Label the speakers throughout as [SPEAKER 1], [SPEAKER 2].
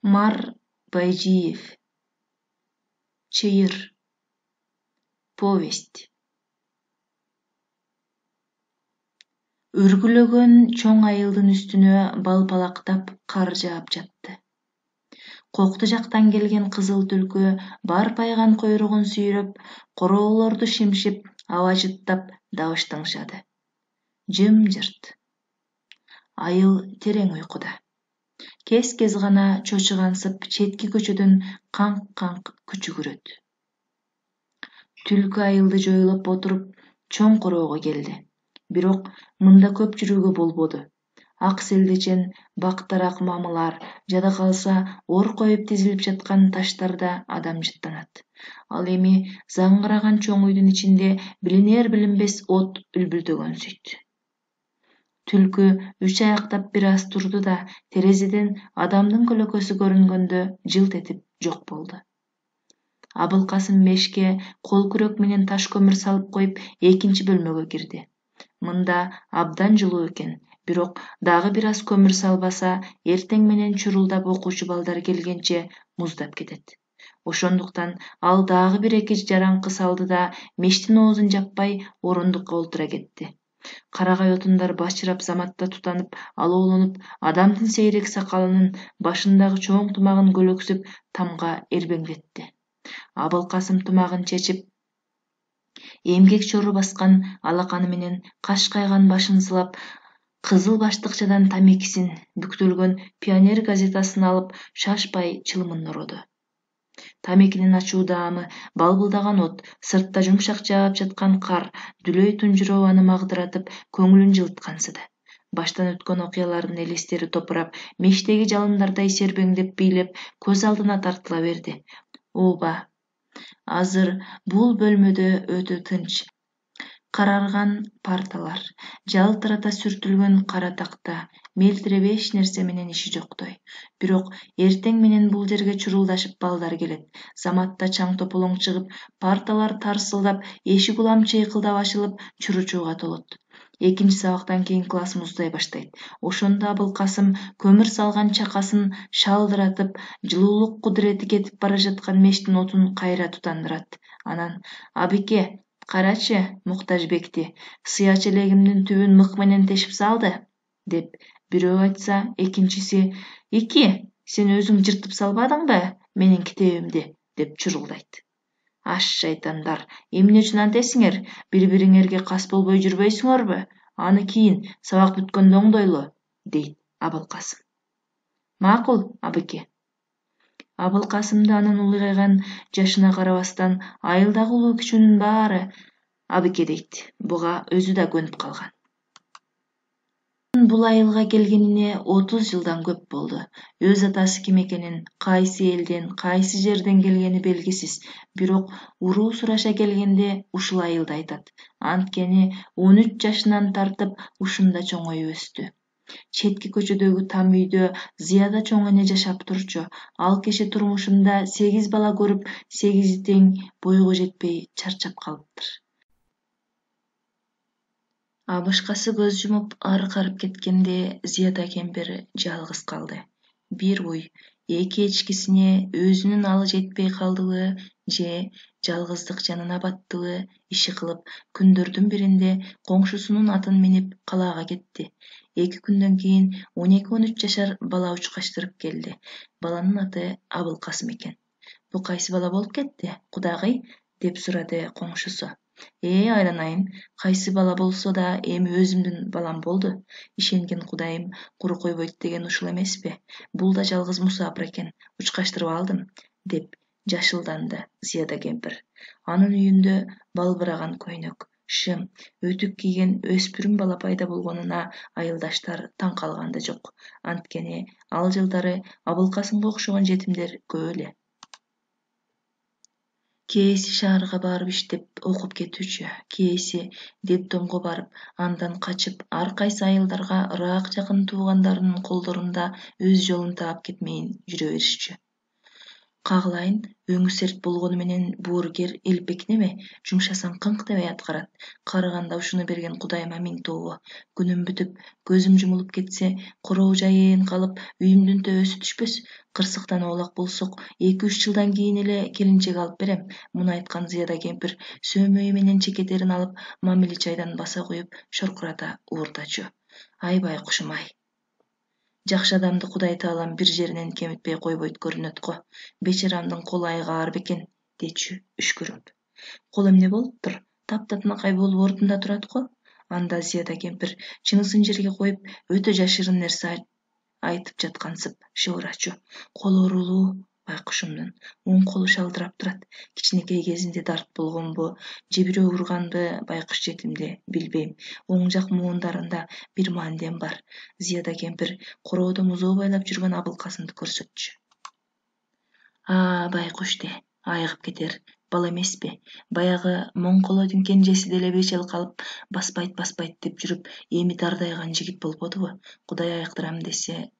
[SPEAKER 1] Мар Байжиев. Чыйыр. Повесть. Үргүлөгөн чоң айылдын үстүнө балбалактап кар жаап жатты. Кокту жактан келген кызыл түлкү бар пайган койругун сүйрөп, короолорду шимшип, аба жыттап дабыш тыңшады. Жым-жырт. Айыл терең уйкуда. Кез-кез гана чочугансып четки көчөдөн канк-канк күчүгүрөт. Түлкү айылды жойлоп отуруп чоң короого келди. Бирок мында көп жүрүүгө болбоду. Ак селдечен, бактарак мамылар, жада калса ор коюп тизилип жаткан таштарда адам жыттанат. Ал эми заңгыраган чоң үйдүн ичинде билинер билинбес от үлбүлдөгөнсүйт. Түлкү үч аяктап бир аз турду да терезеден адамдын көлөкөсү көрүнгөндө жылт этип жок болду. Абылкасым мешке кол күрөк менен таш көмүр салып коюп экинчи бөлмөгө кирди. Мында абдан жылуу экен, бирок дагы бир аз көмүр салбаса, эртең менен чурулдап окуучу балдар келгенче муздап кетет. Ошондуктан ал дагы бир эки жараңкы салды да мештин оозун жаппай орундукка олтура кетти. Карагай отундар бачырап заматта тутанып, алоолонуп, адамдын сейрек сакалынын башындагы чоң тумагын көлөксүп тамга эрбеңдетти. Абылкасым тумагын чечип, эмгек чору баскан алаканы менен кашкайган башын сылап, кызыл баштыкчадан тамекисин, бүктөлгөн пионер газетасын алып, шашпай чылымын ороду. Тамекинин ачуу даамы, балбылдаган от, сыртта жумшак жаап жаткан кар, дүлөй тунжуроо аны магдыратып, көңүлүн жылыткансыды. Баштан өткөн окуялардын элестери топурап, мештеги жалындардай сербеңдеп бийлеп, көз алдына тартыла берди. Ооба, азыр бул бөлмөдө өтө тынч. Карарган парталар, жалтырата сүртүлгөн кара такта, мелтиреп эч нерсе менен иши жоктой. Бирок эртең менен бул жерге чурулдашып балдар келет. Заматта чаң тополоң чыгып, парталар тарсылдап, эшик улам чыйкылдап ачылып, чуручууга толот. Экинчи сабактан кийин класс муздай баштайт. Ошондо Абылкасым көмүр салган чакасын шалдыратып, жылуулук кудурети кетип бара жаткан мештин отун кайра тутандырат. Анан: "Абике, карачы, Муктажбекти, сыя челегимдин түбүн мык менен тешип салды", деп бирөө айтса, экинчиси: "Ики, сен өзүң жыртып салбадыңбы менин китебимди", деп чурулдайт. "Аш шайтандар, эмне үчүн антесиңер? Бири-бириңерге кас болбой жүрбөйсүңөрбү? Аны кийин сабак бүткөндө оңдойлу", дейт Абылкасым. "Макул, абыке". Абылкасымды анын улуйгайган жашына карабастан айылдагы улуу кичүүнүн баары абыке дейт. Буга өзү да көнүп калган. Бул айылга келгенине 30 жылдан көп болду. Өз атасы ким экенин, кайсы элден, кайсы жерден келгени белгисиз. Бирок уруу сураша келгенде ушул айылды айтат. Анткени 13 жашынан тартып ушунда чоңоюп өстү. Четки көчөдөгү там үйдө Зияда чоң эне жашап турчу. Ал киши турмушунда 8 бала көрүп, 8 тең бойго жетпей чарчап калыптыр. Абышкасы көз жумуп аркарып кеткенде Зияда кемпир жалгыз калды. Бир уй, эки эчкисине өзүнүн алы жетпей калдыбы же жалгыздык жанына баттыбы иши кылып, күндөрдүн биринде коңшусунун атын минип калаага кетти. 2 күндөн кийин 12-13 жашар бала учкачтырып келди. Баланын аты Абылкасым экен. "Бу кайсы бала болуп кетти, кудагый?" деп сурады коңшусу. Айланайын, кайсы бала болсо да эми өзүмдүн балам болду. Ишенген Кудайым куру койбойт деген ушул эмеспи? Бул да жалгыз мусапыр экен, учкачтырып алдым", деп жашылданды Зияда кемпир. Анын үйүндө балбыраган көйнөк, шым, өтүк кийген өспүрүм бала пайда болгонуна айылдаштар таң калган да жок. Анткени ал жылдары Абылкасымга окшогон жетимдер көп эле. Кээси шаарга барып иштеп, окуп кетүүчү, кээси детдомго барып, андан качып, ар кайсы айылдарга ыраак жакын туугандарынын колдорунда өз жолун таап кетмейин жүрө беришчү. Кагылайын өңү серт болгону менен боорукер элпек неме, жумшасаң кыңк дебей аткарат. Карыганда ушуну берген Кудайыма миң тобо. Күнүм бүтүп, көзүм жумулуп кетсе, короо жайын калып, үйүмдүн төбөсү түшпөс. Кырсыктан оолак болсок, 2-3 жылдан кийин эле келинчек алып берем. Муну айткан Зияда кемпир сөөмөйү менен чекетерин алып, мамили чайдан баса куюп, шоркурата ууртачу. Ай байкушум ай. Жакшы адамды Кудай таалам бир жеринен кемитпей койбойт көрүнөт го. Бечарамдын колу айгаар бекен, дечү үшкүрүп. Кол эмне болуптур? Таптатынакай болуп ордунда турат го. Анда Зияда кемпир чынысын жерге коюп, өтө жашырын нерсе айтып жаткансып шыбырачу. Колу оорулуу байкушумдун. Оң колу шалдырап турат. Кичинекей кезинде дарт болгонбу, же бирөө урганбы байкуш жетимде, билбейм. Оң жак муундарында бир маандем бар. Зияда кемпир короодо музоо байлап жүргөн Абылкасымды көрсөтчү. Байкуш де, айыгып кетер. Бала эмеспи? Баягы Моңколодун кенжеси деле бечел калып, баспайт деп жүрүп, эми дардайган жигит болбодубу? Кудай айыктырам десе,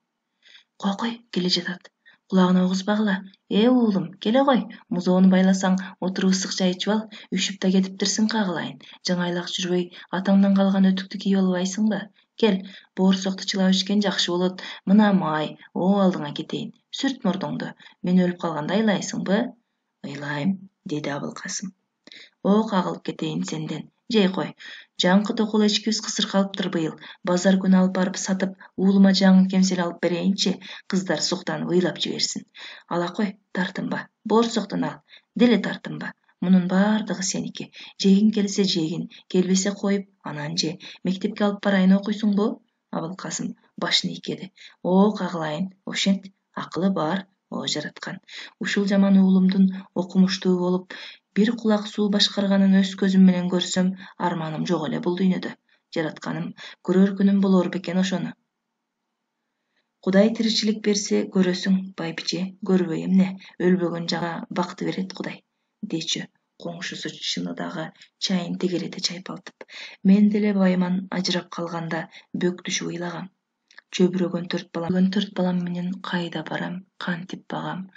[SPEAKER 1] кой, келе жатат. Кулагына угузбагыла. Уулум, келе кой. Музоону байласаң, отуруп ысык чай ичип ал, үшүп да кетиптирсиң Кагылайын. Жаңайлак жүрбөй, атаңдан калган өтүктү кийип албайсыңбы? Кел, боорсокту чылап ичкен жакшы болот. Мына май, алдыңа кетейин. Сүрт мурдуңду. Мен өлүп калганда ыйлайсыңбы? Ыйлайм, деди Абылкасым. Кагылып кетейин сенден. Жей кой. Жаңкы токул эчкибиз кысыр калыптыр быйыл. Базар күнү алып барып сатып, уулума жаңы кемсел алып берейинчи. Кыздар суктанып ыйлап жиберсин. Ала кой, тартынба. Боорсоктон ал. Деле тартынба. Мунун баардыгы сеники. Жегиң келсе жегин, келбесе коюп, анан же. Мектепке алып барайын окуйсуңбу? Абылкасым башын ийкеди. Кагылайын, ошент. Акылы бар, о жараткан. Ушул жаман уулумдун окумуштуу болуп, бир кулак суу башкарганын өз көзүм менен көрсөм, арманым жок эле бул дүйнөдө. Жаратканым, көрөр күнүм болор бекен ошону. Кудай тиричилик берсе көрөсүң, байбиче, көрбөй эмне, өлбөгөн жага бакты берет Кудай, дечү коңшусу чыныдагы чайын тегерете чайпалтып. Мен деле Байман ажырап калганда бөк түшүп ыйлагам. Чөбүрөгөн төрт балам менен кайда барам, кантип багам.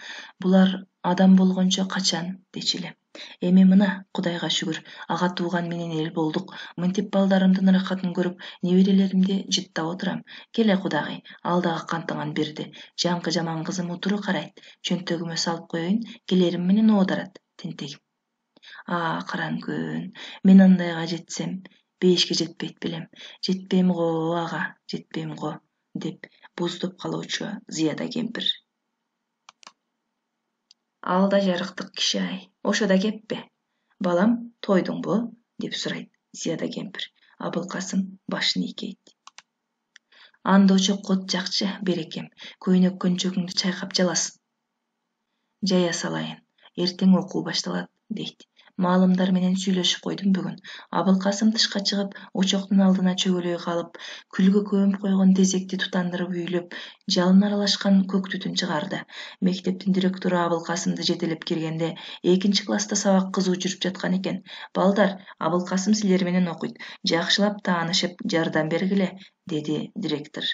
[SPEAKER 1] Булар адам болгончо качан, дечиле. Эми мына, Кудайга шүгүр, ага тууган менен эл болдук. Мынтип балдарымдын ырахатын көрүп, неберелеримди жыттап отурам. Келе Кудагый, ал дагы кантыңан берди. Жаңкы жаман кызым утуру карайт. Чөнтөгүмө салып коеюн, келерим менен оодарат, тентегим. Караң күн, мен андайга жетсем, 5-ке жетпейт белем. Жетпейм го, ага, жетпейм го, деп боздоп калуучу Зияда кемпир. Ал да жарыктык киши ай. Ошо да кеппи. Балам, тойдуңбу? Деп сурайт Зияда кемпир. Абылкасым башын ийкейт. Анда очоккот жакчы, берекем. Көйнөк көнчөгүңдү чайкап жаласын. Жая салайын. Эртең окуу башталат, дейт. Маалымдар менен сүйлөшүп койдум бүгүн. Абылкасым тышка чыгып, очоктун алдына чөгөлөй калып, күлгө көмүп койгон тезекти тутандырып үйлөп, жалын аралашкан көк түтүн чыгарды. Мектептин директору Абылкасымды жетелеп киргенде, 2-класста сабак кызуу жүрүп жаткан экен. Балдар, Абылкасым силер менен окуйт. Жакшылап таанышып, жардам бергиле, деди директор.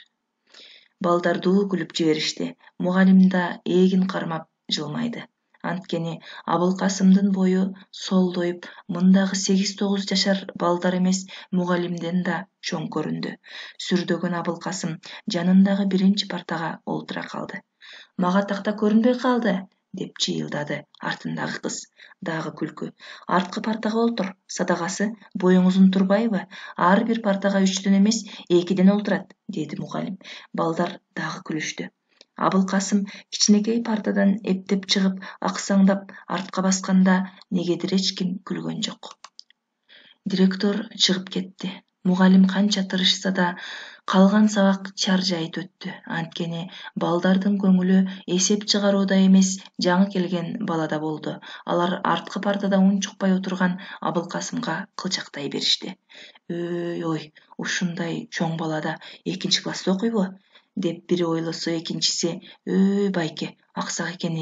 [SPEAKER 1] Балдар дуу күлүп жиберишти. Мугалим да эгин кармап жылмайды. Анткени Абылкасымдын бою солдоюп, мындагы 8-9 жашар балдар эмес, мугалимден да чоң көрүндү. Сүрдөгөн Абылкасым жанындагы биринчи партага олтура калды. Мага такта көрүнбөй калды, деп чыйылдады артындагы кыз. Дагы күлкү. Арткы партага олтур, садагасы, боюң узун турбайбы? Ар бир партага 3дөн эмес, 2ден олтурат, деди мугалим. Балдар дагы күлүштү. Абылкасым кичинекей партадан эптеп чыгып, аксаңдап артка басканда негедир эч ким күлгөн жок. Директор чыгып кетти. Мугалим канча тырышса да, калган сабак чаржайыт өттү. Анткени балдардын көңүлү эсеп чыгарууда эмес, жаңы келген балада болду. Алар арткы партада унчукпай отурган Абылкасымга кылчактай беришти. Ой, ушундай чоң балада 2-класста окуйбу? Деп бири ойлосо, экинчиси, байке, аксак экен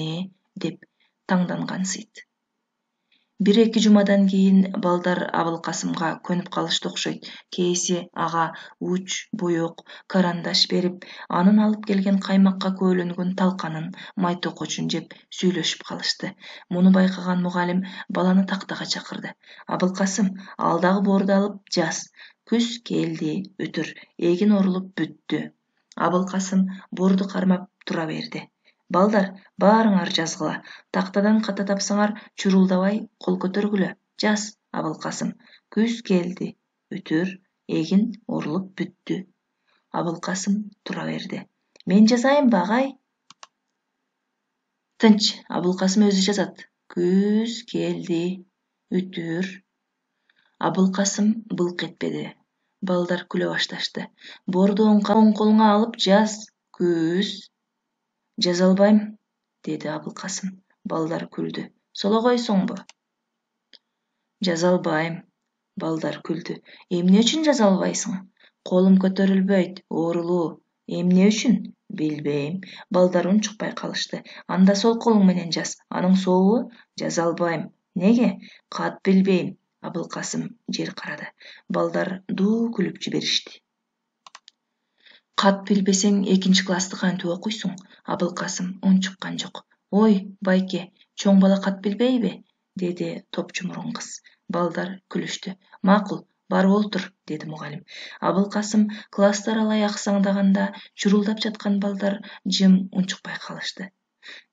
[SPEAKER 1] деп таңдангансыйт. 1-2 жумадан кийин балдар Абылкасымга көнүп калышты окшойт. Кээси ага уч, боек, карандаш берип, анын алып келген каймакка көөлөнгөн талканын, май токочун жеп сүйлөшүп калышты. Муну байкаган мугалим баланы тактага чакырды. Абылкасым, ал дагы боорду алып жаз. Күз келди, өтүр. Эгин орулуп бүттү. Абылкасым боорду кармап тура берди. Балдар, баарыңар жазгыла. Тактадан ката тапсаңар, чурулдабай кол көтөргүлө. Жаз, Абылкасым. Күз келди. Өтүр, эгин орулуп бүттү. Абылкасым тура берди. Мен жазайынбы, агай? Тынч, Абылкасым өзү жазат. Күз келди. Өтүр. Абылкасым былк этпеди. Балдар күлө башташты. Боорду оң колуңа алып жаз. Күз. Жаза албайм, деди Абылкасым. Балдар күлдү. Соло койсоңбу? Жаза албайм. Балдар күлдү. Эмне үчүн жаза албайсың? Колум көтөрүлбөйт, оорулуу. Эмне үчүн? Билбейм. Балдар унчукпай калышты. Анда сол колуң менен жаз. Аның сообу? Жаза албайм. Неге? Кат билбейм. Абылкасым жер карады. Балдар дуу күлүп жиберишти. Кат билбесең, 2 классты кантип окуйсуң? Абылкасым унчуккан жок. Ой, байке, чоң бала кат билбейби? Деди топчу мурун кыз. Балдар күлүштү. Макул, барып олтур, деди мугалим. Абылкасым класста аралай аксаңдаганда чурулдап жаткан балдар жым унчукпай калышты.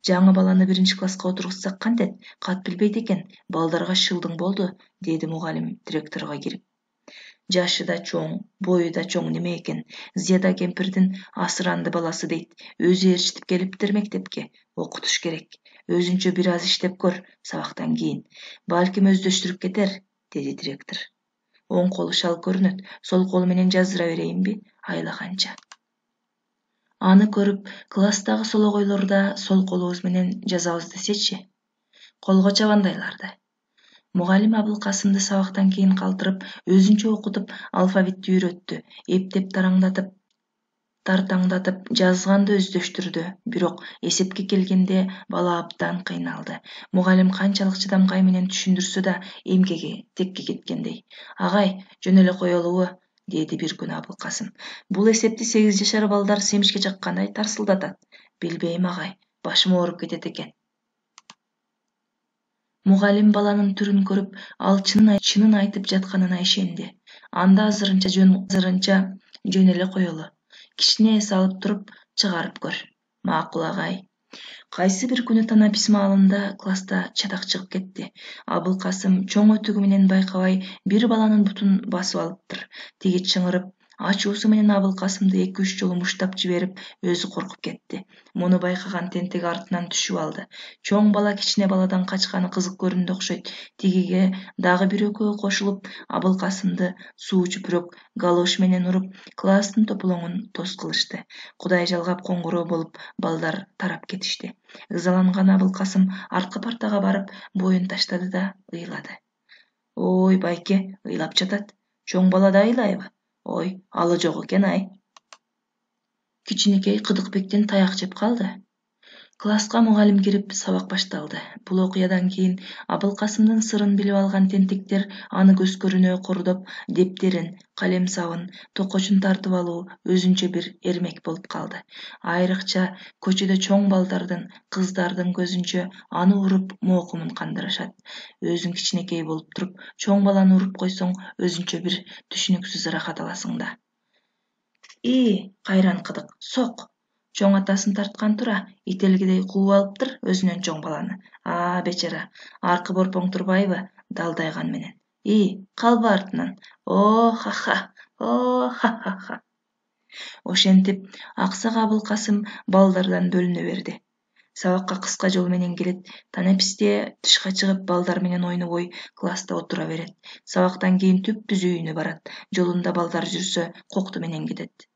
[SPEAKER 1] Жаңы баланы 1-класска отургузсак кантет? Кат билбейт экен. Балдарга шылдың болду, деди мугалим директорго кирип. Жашы да чоң, бою да чоң неме экен. Зияда кемпирдин асыранды баласы дейт. Өзү ээрчитип келиптир мектепке. Окутуш керек. Өзүнчө бир аз иштеп көр, сабактан кийин. Балким өздөштүрүп кетер, деди директор. Оң колу шал көрүнөт. Сол колу менен жаздыра берейинби? Айлаганча. Аны көрүп, класстагы сологойлор да сол колубуз менен жазабыз десечи. Колго чабандайларды. Мугалим Абылкасымды сабактан кийин калтырып, өзүнчө окутуп, алфавитти үйрөттү. Эптеп тартаңдатып жазганды өздөштүрдү. Бирок эсепке келгенде бала абдан кыйналды. Мугалим канчалык чыдамкай менен түшүндүрсө да эмгеги текке кеткендей. Агай, жөн эле коелубу? Деди бир күнү Абылкасым. Бул эсепти 8 жашар балдар семишке чаккандай тарсылдатат. Билбейм, агай, башым ооруп кетет экен. Мугалим баланын түрүн көрүп, ал чынын айтып жатканына ишенди. Анда азырынча жөн эле коелу. Кичине эс алып туруп, чыгарып көр. Макул, агай. Кайсы бир күнү тана письмалында класста чатак чыгып кетти. Абылкасым чоң өтүгү менен байкабай бир баланын бутун басып алыптыр. Тиги чыңырып, ачуусу менен Абылкасымды 2-3 жолу муштап жиберип, өзү коркуп кетти. Муну байкаган тентек артынан түшүп алды. Чоң бала кичине баладан качканы кызык көрүндү окшойт. Тигиге дагы бир экөө кошулуп, Абылкасымды суу чүпүрөк галош менен уруп, класстын тополоңун тоз кылышты. Кудай жалгап коңгуроо болуп, балдар тарап кетишти. Ызаланган Абылкасым арткы партага барып, боюн таштады да ыйлады. Ой, байке, ыйлап жатат. Чоң бала да ыйлайбы? Ой, алы жок экен-ай. Кичинекей Кыдыкбектен таяк жеп калды. Класска мугалим кирип, сабак башталды. Бул окуядан кийин Абылкасымдын сырын билип алган тентектер аны көз көрүнө кордоп, дептерин, калем сабын, токочун тартып алуу өзүнчө бир эрмек болуп калды. Айрыкча көчөдө чоң балдардын, кыздардын көзүнчө аны уруп моокумун кандырышат. Өзүң кичинекей болуп туруп, чоң баланы уруп койсоң, өзүнчө бир түшүнүксүз ырахат аласың да. Кайран Кыдык, сок. Чоң атасын тарткан тура, ителгидей кууп алыптыр өзүнөн чоң баланы. Бечара, аркы борпоң турбайбы, далдайган менен. Калбы артынан. Ха-ха-ха. Ошентип, аксак Абылкасым балдардан бөлүнө берди. Сабакка кыска жол менен келет, танаписте тышка чыгып балдар менен ойнобой класста отура берет. Сабактан кийин түппүз үйүнө барат. Жолунда балдар жүрсө, кокту менен кетет.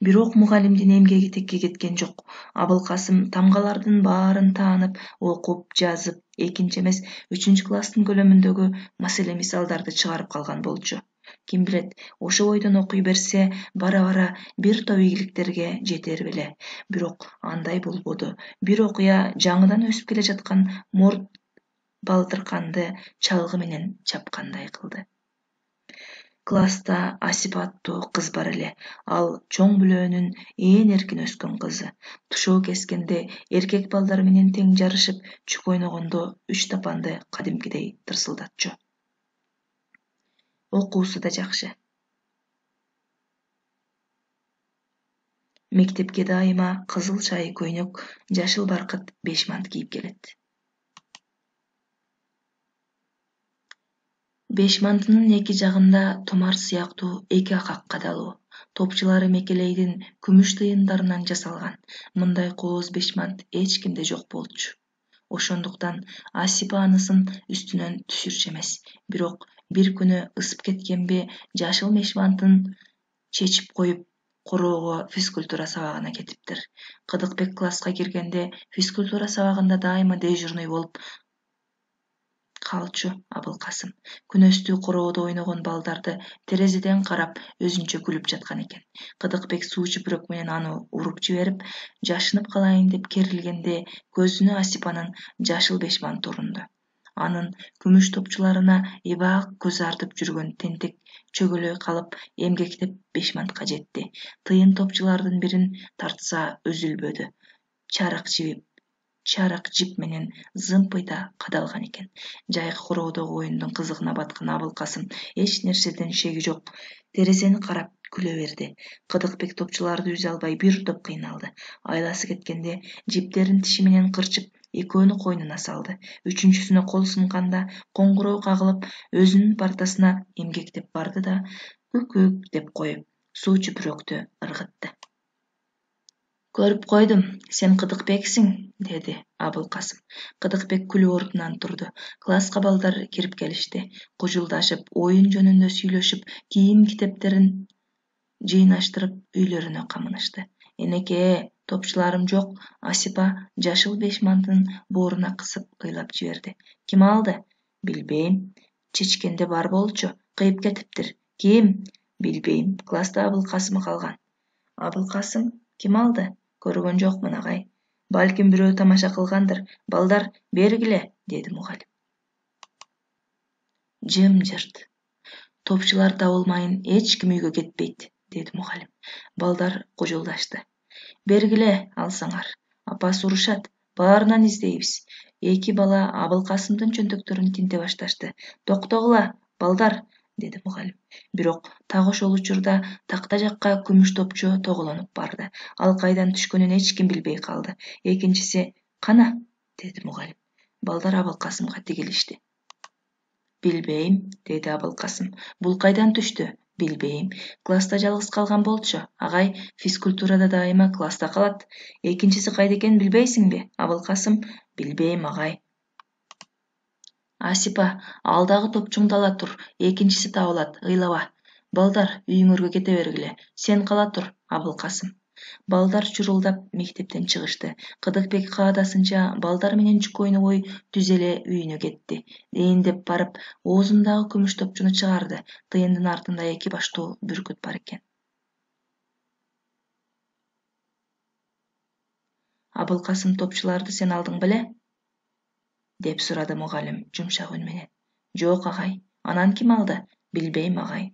[SPEAKER 1] Бирок мугалимдин эмгеги текке кеткен жок. Абылкасым тамгалардын баарын таанып, окуп, жазып, 2 эмес 3 класстын көлөмүндөгү маселе мисалдарды чыгарып калган болчу. Ким билет, ошо бойдон окуй берсе, бара-бара бир топ ийгиликтерге жетер беле. Бирок андай болбоду. Бир окуя жаңыдан өсүп келе жаткан балтырканды чалгы менен чапкандай кылды. Класста Асипа аттуу кыз бар эле. Ал чоң бүлөөнүн ээн эркин өскөн кызы. Тушоо кескенде эркек балдар менен тең жарышып, чүк ойногондо үч тапанды кадимкидей тырсылдатчу. Окуусу да жакшы. Мектепке дайыма кызыл чай көйнөк, жашыл баркыт бешмант кийип келет. Бешмантынын эки жагында томар сыяктуу эки акак кадалуу. Топчулары мекелейдин күмүш тыйындарынан жасалган. Мындай кооз бешмант эч кимде жок болчу. Ошондуктан Асипа анысын үстүнөн түшүрчү эмес. Бирок бир күнү ысып кеткенби, жашыл бешмантын чечип коюп, короого физкультура сабагына кетиптир. Кыдыкбек класска киргенде физкультура сабагында дайыма дежурный болуп калчу Абылкасым. Күнөстүү короодо ойногон балдарды терезеден карап өзүнчө күлүп жаткан экен. Кыдыкбек суу чүпүрөк менен аны уруп жиберип, жашынып калайын деп керилгенде көзүнө Асипанын жашыл бешманты урунду. Анын күмүш топчуларына эбак көз артып жүргөн тентек чөгөлөй калып эмгектеп бешмантка жетти. Тыйын топчулардын бирин тартса үзүлбөдү. Чарык жип менен зымпыйда кадалган экен. Жайкы короодогу оюндун кызыгына баткан Абылкасым эч нерседен шеги жок терезени карап күлө берди. Кыдыкбек топчуларды үзе албай бир топ кыйналды. Айласы кеткенде жиптерин тиши менен кырчып экөөнү койнуна салды. Үчүнчүсүнө кол сунканда коңгуроо кагылып, өзүнүн партасына эмгектеп барды да күк деп коюп суу чүпүрөктү ыргытты. Көрүп койдум, сен Кыдыкбексиң, деди Абылкасым. Кыдыкбек күлүп ордунан турду. Класска балдар кирип келишти. Кужулдашып, оюн жөнүндө сүйлөшүп, кийим китептерин жыйнаштырып үйлөрүнө камынышты. Энеке, топчуларым жок. Асипа жашыл бешмантын бооруна кысып ыйлап жиберди. Ким алды? Билбейм. Чечкенде бар болчу, кыйып кетиптир. Ким? Билбейм. Класста Абылкасым калган. Абылкасым? Ким алды? Көргөн жокмун, агай. Балким бирөө тамаша кылгандыр. Балдар, бергиле, деди мугалим. Жым-жырт. Топчулар табылмайын эч ким үйгө кетпейт, деди мугалим. Балдар кужулдашты. Бергиле алсаңар. Апасы урушат. Баарынан издейбиз. Эки бала Абылкасымдын чөнтөктөрүн тинте башташты. Токтогула, балдар, деди мугалим. Бирок так ошол учурда такта жакка күмүш топчу тоголонуп барды. Ал кайдан түшкөнүн эч ким билбей калды. Экинчиси кана, деди мугалим. Балдар Абылкасымга тигилишти. Билбейм, деди Абылкасым. Бул кайдан түштү? Билбейм. Класста жалгыз калган болчу. Агай физкультурада дайыма класста калат. Экинчиси кайда экенин билбейсиңби? Абылкасым. Билбейм, агай. Асипа, алдагы топчуңду ала тур. Экинчиси табылат, ыйлаба. Балдар, үйүңөргө кете бергиле. Сен кала тур, Абылкасым. Балдар чурулдап мектептен чыгышты. Кыдыкбек каадасынча балдар менен чүк ойнобой түз эле үйүнө кетти. Эйиндеп барып, оозундагы күмүш топчуну чыгарды. Тыйындын артында эки баштуу бүркүт бар экен. Абылкасым, топчуларды сен алдың беле? Деп сурады мугалим жумшак үн менен. Жок, агай. Анан ким алды? Билбейм, агай.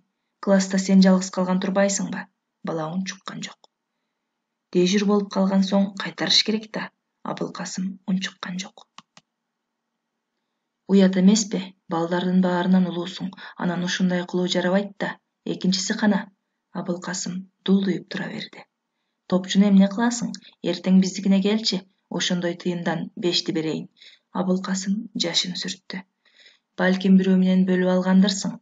[SPEAKER 1] Класста сен жалгыз калган турбайсыңбы? Бала унчуккан жок. Дежур болуп калган соң кайтарыш керек да. Абылкасым унчуккан жок. Уят эмеспи? Балдардын баарынан улуусуң. Анан ушундай кылуу жарабайт да. Экинчиси кана? Абылкасым дулдуйуп тура берди. Топчуну эмне кыласың? Эртең биздикине келчи. Ошондой тыйындан 5ти берейин. Абылкасым жашын сүрттү. Балким бирөө менен бөлүп алгандырсың.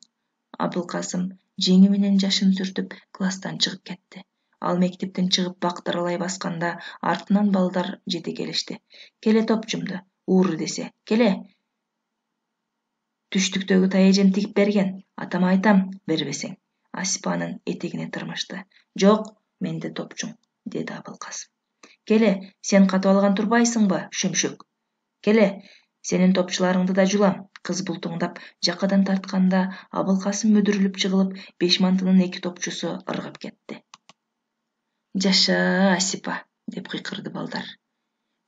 [SPEAKER 1] Абылкасым жеңи менен жашын сүртүп класстан чыгып кетти. Ал мектептен чыгып бактаралай басканда артынан балдар жете келишти. Келе топчумду, ууру десе. Келе. Түштүктөгү таежем тигип берген. Атама айтам, бербесең. Асипанын этегине тырмышты. Жок, менде топчуң, деди Абылкасым. Келе, сен катып алган турбайсыңбы, шүмшүк? Келе, сенин топчуларыңды да жулам. Кыз бултуңдап жакадан тартканда Абылкасым мүдүрүлүп жыгылып, бешмантынын эки топчусу ыргып кетти. Жаша, Асипа, деп кыйкырды балдар.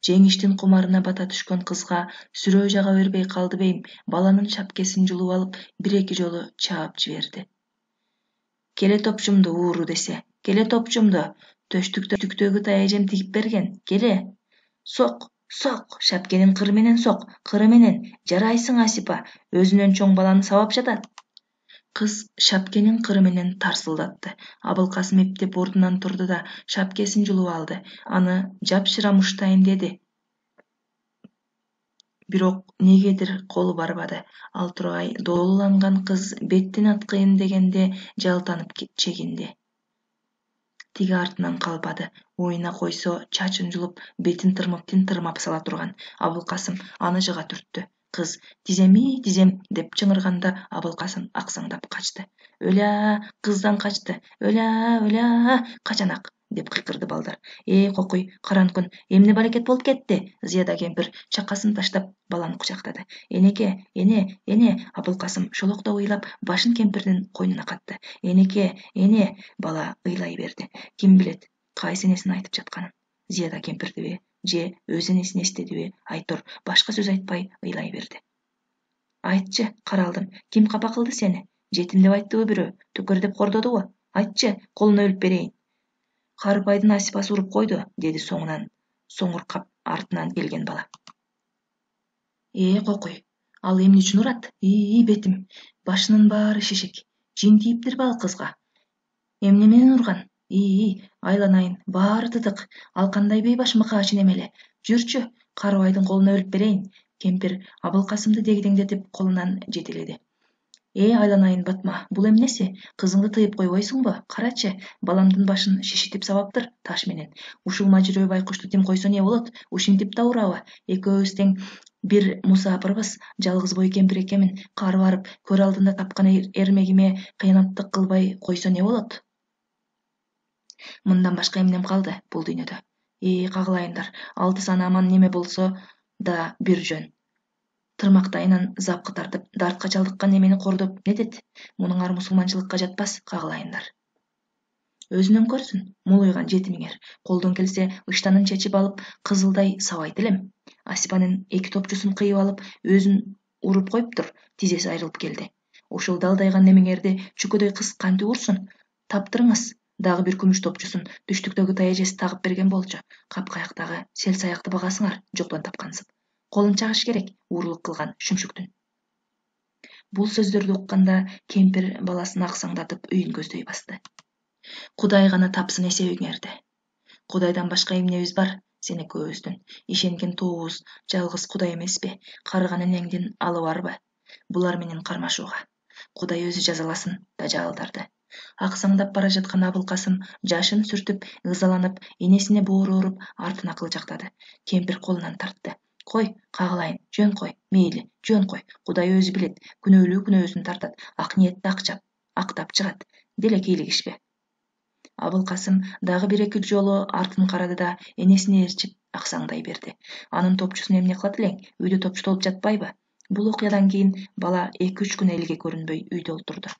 [SPEAKER 1] Жеңиштин кумарына бата түшкөн кызга сүрөө жага бербей калды бейим, баланын шапкесин жулуп алып, бир-эки жолу чаап жиберди. Келе топчумду ууру десе, келе топчумду, төштүктөгү таяжем тигип берген, келе. Сок, сок, шапкенин кыры менен сок, кыры менен, жарайсың Асипа, өзүнөн чоң баланы сабап жатат. Кыз шапкенин кыры менен тарсылдатты. Абылкасым эптеп ордунан турду да шапкесин жулуп алды. Аны жапшыра муштайын деди. Бирок негедир колу барбады. Ал тургай долуланган кыз беттин аткыйын дегенде жалтанып чегинди. Тиги артынан калбады. Оюна койсо чачын жулуп, бетин тырмап сала турган. Абылкасым аны жыга түрттү. Кыз тиземи, тизем деп чыңырганда Абылкасым аксаңдап качты. Өлә, кыздан качты. Өлә, качанак деп кыйкырды балдар. Кокуй, каранкүн, эмне балекет болуп кетти? Зияда кемпир чакасын таштап баланы кучактады. Энеке, эне, Абылкасым шолокто ыйлап башын кемпирдин койнуна катты. Эне, бала ыйлай берди. Ким билет, кайсы энесин айтып жатканын? Зияда кемпирдиби, же өз энесин эстедиби, айтор башка сөз айтпай ыйлай берди. Айтчы, каралдым, ким капа кылды сени? Жетим деп айттыбы бирөө, төкөр деп кордодубу? Айтчы, колуна өлүп берейин. Карыпайдын Асипасы уруп койду, деди соңунан соңуркап артынан келген бала. Кокуй, ал эмне үчүн урат? Бетим, башынын баары шишик. Жин тийиптирби ал кызга? Эмне менен урган? Айланайын, баары тытык. Ал кандай бейбаш мыкаачы немеле? Жүрчү, Карыбайдын колуна өлүп берейин. Кемпир Абылкасымды дегдеңдетип колунан жетеледи. Айланайын Батма, бул эмнеси? Кызыңды тыйып койбойсуңбу? Карачы, баламдын башын шишитип сабаптыр таш менен. Ушул мажирөө байкушту тим койсо эмне болот? Ушинтип да урабы? Экөөбүз тең бир мусапырбыз. Жалгыз бой кемпир экенмин. Кары барып, көр алдында тапкан эрмегиме кыянаттык кылбай койсо эмне болот? Мындан башка эмнем калды бул дүйнөдө? Кагылайындар, алты саны аман неме болсо да бир жөн. Тырмактайынан запкы тартып, дартка чалдыккан немени кордоп нетет? Мунуң ар мусулманчылыкка жатпас, кагылайындар. Өзүнөн көрсүн, молуйган жетимиңер. Колдон келсе, ыштанын чечип алып, кызылдай сабайт элем. Асипанын эки топчусун кыйып алып, өзүн уруп коюптур, тизеси айрылып келди. Ушул далдайган немеңерди чүкөдөй кыз кантип урсун? Таптырыңыз. Дагы бир күмүш топчусун түштүктөгү таежеси тагып берген болчу. Капкаяктагы сел саякты багасыңар, жоктон тапкансып. Колун чагыш керек, уурулук кылган шүмшүктүн. Бул сөздөрдү укканда кемпир баласын аксаңдатып үйүн көздөй басты. Кудай гана тапсын эсебиңерди. Кудайдан башка эмнебиз бар? Сен экөөбүздүн. Ишенген тобубуз жалгыз Кудай эмеспи? Карыган энеңдин алы барбы? Булар менен кармашууга. Кудай өзү жазаласын тажаалдарды. Аксаңдап бара жаткан Абылкасым жашын сүртүп, ызаланып, энесине боору уруп, артына кылжактады. Кемпир колунан тартты. Кой, кагылайын, жөн кой, мейли, жөн кой. Кудай өзү билет, күнөөлүү күнөөсүн тартат, ак ниетти актап чыгат. Деле кийлигишпе. Абылкасым дагы бир-эки жолу артын карады да энесине ээрчип аксаңдай берди. Анын топчусун эмне кылат элең? Үйдө топчу толуп жатпайбы? Бул окуядан кийин бала 2-3 күн элге көрүнбөй үйдө отурду.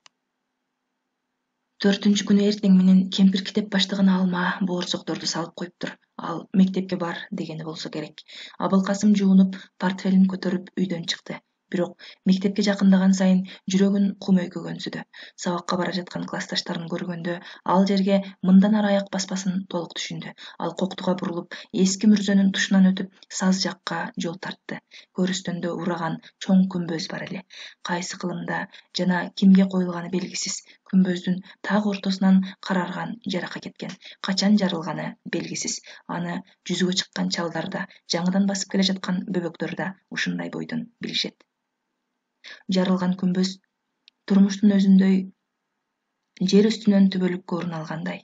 [SPEAKER 1] 4-күнү эртең менен кемпир китеп баштыгына алма, боорсокторду салып коюптур. Ал мектепке бар дегени болсо керек. Абылкасым жуунуп, портфелин көтөрүп үйдөн чыкты. Бирок мектепке жакындаган сайын жүрөгүн кум өйкөгөнсүдө. Сабакка бара жаткан классташтарын көргөндө ал жерге мындан ары аяк баспасын толук түшүндү. Ал коктуга бурулуп, эски мүрзөнүн тушунан өтүп, саз жакка жол тартты. Көрүстөндө ураган чоң күмбөз бар эле. Кайсы кылымда жана кимге коюлганы белгисиз. Күмбөздүн так ортосунан карарган жарака кеткен. Качан жарылганы белгисиз. Аны жүзүгө чыккан чалдар да, жаңыдан басып келе жаткан бөбөктөр да ушундай бойдон билишет. Жарылган күмбөз турмуштун өзүндөй жер үстүнөн түбөлүккө орун алгандай.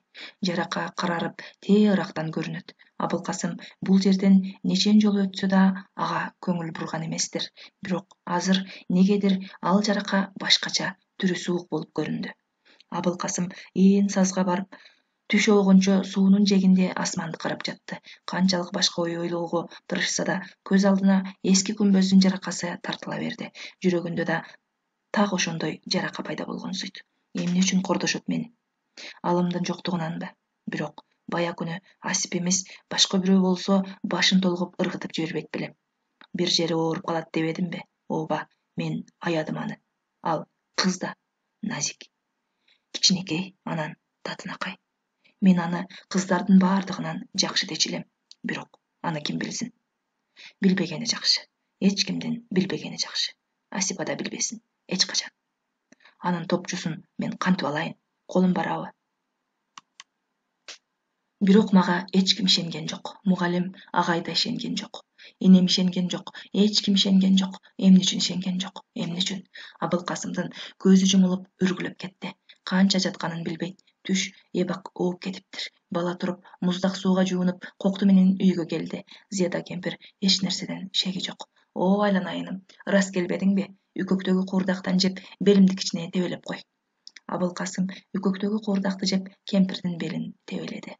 [SPEAKER 1] Жарака карарып, теерактан көрүнөт. Абылкасым бул жерден нечен жолу өтсө да ага көңүл бурган эместир. Бирок азыр негедир ал жарака башкача, түрү суук болуп көрүндү. Абылкасым сазга барып, түш болгончо суунун жээгинде асманды карап жатты. Канчалык башка ой ойлоого тырышса да, көз алдына эски күмбөздүн жаракасы тартыла берди. Жүрөгүндө да так ошондой жарака пайда болгонсуйт. Эмне үчүн кордошот мени? Алымдын жоктугунанбы? Бирок бая күнү Асип эмес, башка бирөө болсо башын толгоп ыргытып жибербек белем. Бир жери ооруп калат дебедимби? Ооба, мен аядым аны. Ал кыз да назик. Кичинекей, анан татынакай. Мен аны кыздардын баардыгынан жакшы дечү элем. Бирок аны ким билсин? Билбегени жакшы. Эч кимдин билбегени жакшы. Асипа да билбесин, эч качан. Анын топчусун мен кантип алайын? Колум барабы? Бирок мага эч ким ишенген жок. Мугалим агай да ишенген жок. Энем ишенген жок. Эч ким ишенген жок. Эмне үчүн ишенген жок? Эмне үчүн? Абылкасымдын көзү жумулуп үргүлөп кетти. Канча жатканын билбейт. Түш эбак ооп кетиптир. Бала туруп муздак сууга жуунуп, кокту менен үйгө келди. Зияда кемпир эч нерседен шеги жок. О, айланайыным, ырас келбедиңби? Үкөктөгү куурдактан жеп, белимди кичине тебелеп кой. Абылкасым үкөктөгү куурдакты жеп, кемпирдин белин тебеледи.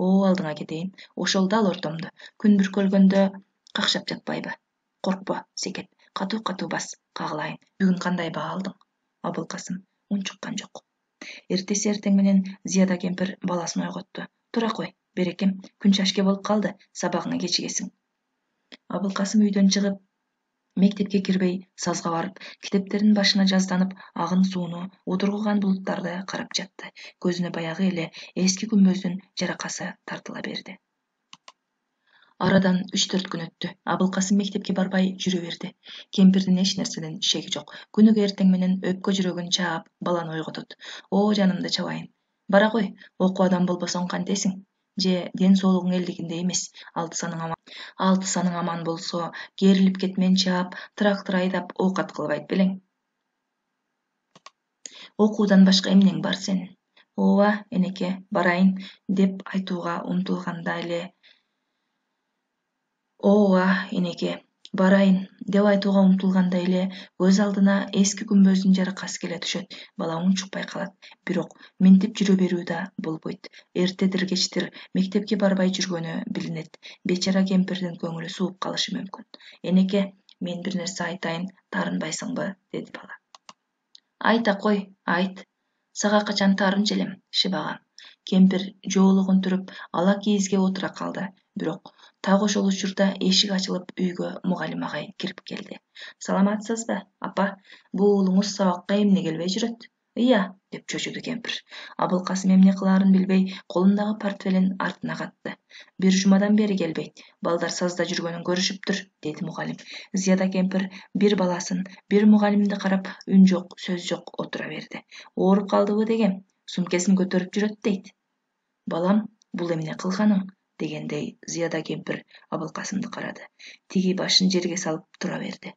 [SPEAKER 1] О, алдыңа кетейин, ошол дал ортомдо. Күн бүркөлгөндө какшап жатпайбы? Коркпо, секет, катуу бас, кагылайын. Бүгүн кандай баа алдың? Абылкасым унчуккан жок. Эртеси эртең менен Зияда кемпир баласын ойготту. Тура кой, берекем, күн шашке болуп калды, сабагыңа кечигесиң. Абылкасым үйдөн чыгып, мектепке кирбей, сазга барып, китептердин башына жазданып, агын сууну, удургуган булуттарды карап жатты. Көзүнө баягы эле эски күмбөздүн жаракасы тартыла берди. Арадан 3-4 күн өттү. Абылкасым мектепке барбай жүрө берди. Кемпирдин эч нерседен шеги жок. Күнүгө эртең менен өпкө жүрөгүн чаап, баланы ойготот. О, жанымды чабайын. Бара кой, окуу адам болбосоң кантесиң? Же ден соолугуң элдигиндей эмес. 6 саның аман болсо, керилип кетмен чаап, трактор айдап оокат кылбайт белең. Окуудан башка эмнең бар сенин? Ооба, энеке, барайын деп айтууга умтулганда эле көз алдына эски күмбөздүн жаракасы келе түшөт. Бала унчукпай калат. Бирок минтип жүрө берүү да болбойт. Эртедир кечтир мектепке барбай жүргөнү билинет. Бечара кемпирдин көңүлү сууп калышы мүмкүн. Энеке, мен бир нерсе айтайын, таарынбайсыңбы? Деди бала. Айта кой, айт. Сага качан таарынчу элем, шыбагам. Кемпир жоолугун түрүп, ала кийизге отура калды. Бирок так ошол учурда эшик ачылып, үйгө мугалим агай кирип келди. Саламатсызбы, апа? Бул уулуңуз сабакка эмне келбей жүрөт? Ыя, деп чочуду кемпир. Абылкасым эмне кылаарын билбей, колундагы портфелин артына катты. Бир жумадан бери келбейт. Балдар сазда жүргөнүн көрүшүптүр, деди мугалим. Зияда кемпир бир баласын, бир мугалимди карап, үн жок, сөз жок отура берди. Ооруп калдыбы дегем, сумкесин көтөрүп жүрөт дейт. Балам, бул эмне кылганың? Дегендей Зияда кемпир Абылкасымды карады. Тиги башын жерге салып тура берди.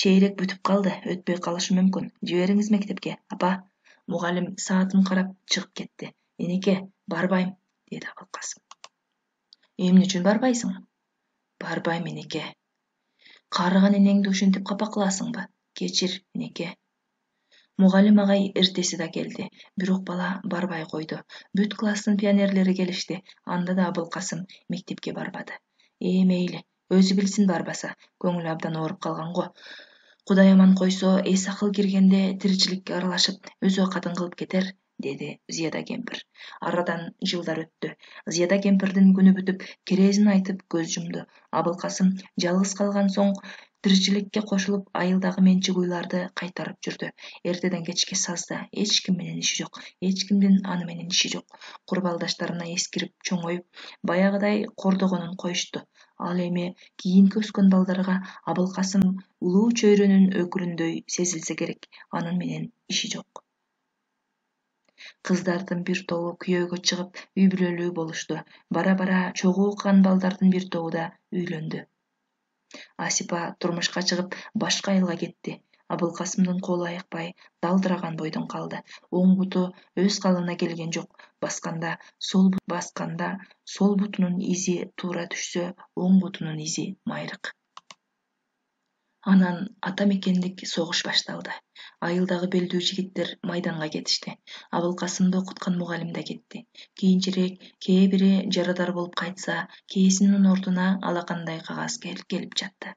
[SPEAKER 1] Чейрек бүтүп калды, өтпөй калышы мүмкүн. Жибериңиз мектепке, апа. Мугалим саатын карап чыгып кетти. Энеке, барбайм, деди Абылкасым. Эмне үчүн барбайсың? Барбайм, энеке. Карыган энеңди ушинтип капа кыласыңбы? Кечир, энеке. Мугалим агай эртеси да келди. Бирок бала барбай койду. Бүт класстын пионерлери келишти. Анда да Абылкасым мектепке барбады. Мейли, өзү билсин барбаса. Көңүлү абдан ооруп калган го. Кудай аман койсо, эс акыл киргенде тиричиликке аралашып, өз оокатын кылып кетер, деди Зияда кемпир. Арадан жылдар өттү. Зияда кемпирдин күнү бүтүп, керезин айтып көз жумду. Абылкасым жалгыз калган соң тиричиликке кошулуп, айылдагы менчик уйларды кайтарып жүрдү. Эртеден кечке сазда эч ким менен иши жок, эч кимдин аны менен иши жок. Курбалдаштарына эскирип, чоңоюп, баягыдай кордогонун коюшту. Ал эми кийинки өскөн балдарга Абылкасым улуу чөйрөнүн өкүлүндөй сезилсе керек, анын менен иши жок. Кыздардын бир тобу күйөөгө чыгып, үй бүлөлүү болушту. Бара-бара чогуу окуган балдардын бир тобу да үйлөндү. Асипа турмушка чыгып, башка айылга кетти. Абылкасымдын колу аякпай, далдыраган бойдон калды. Оң буту өз калыбына келген жок. Басканда сол бутунун изи туура түшсө, оң бутунун изи майрык. Анан ата мекендик согуш башталды. Айылдагы белдүү жигиттер майданга кетишти. Абылкасымды окуткан мугалим да кетти. Кийинчерээк кээ бири жарадар болуп кайтса, кээсинин ордуна алакандай кагаз келип жатты.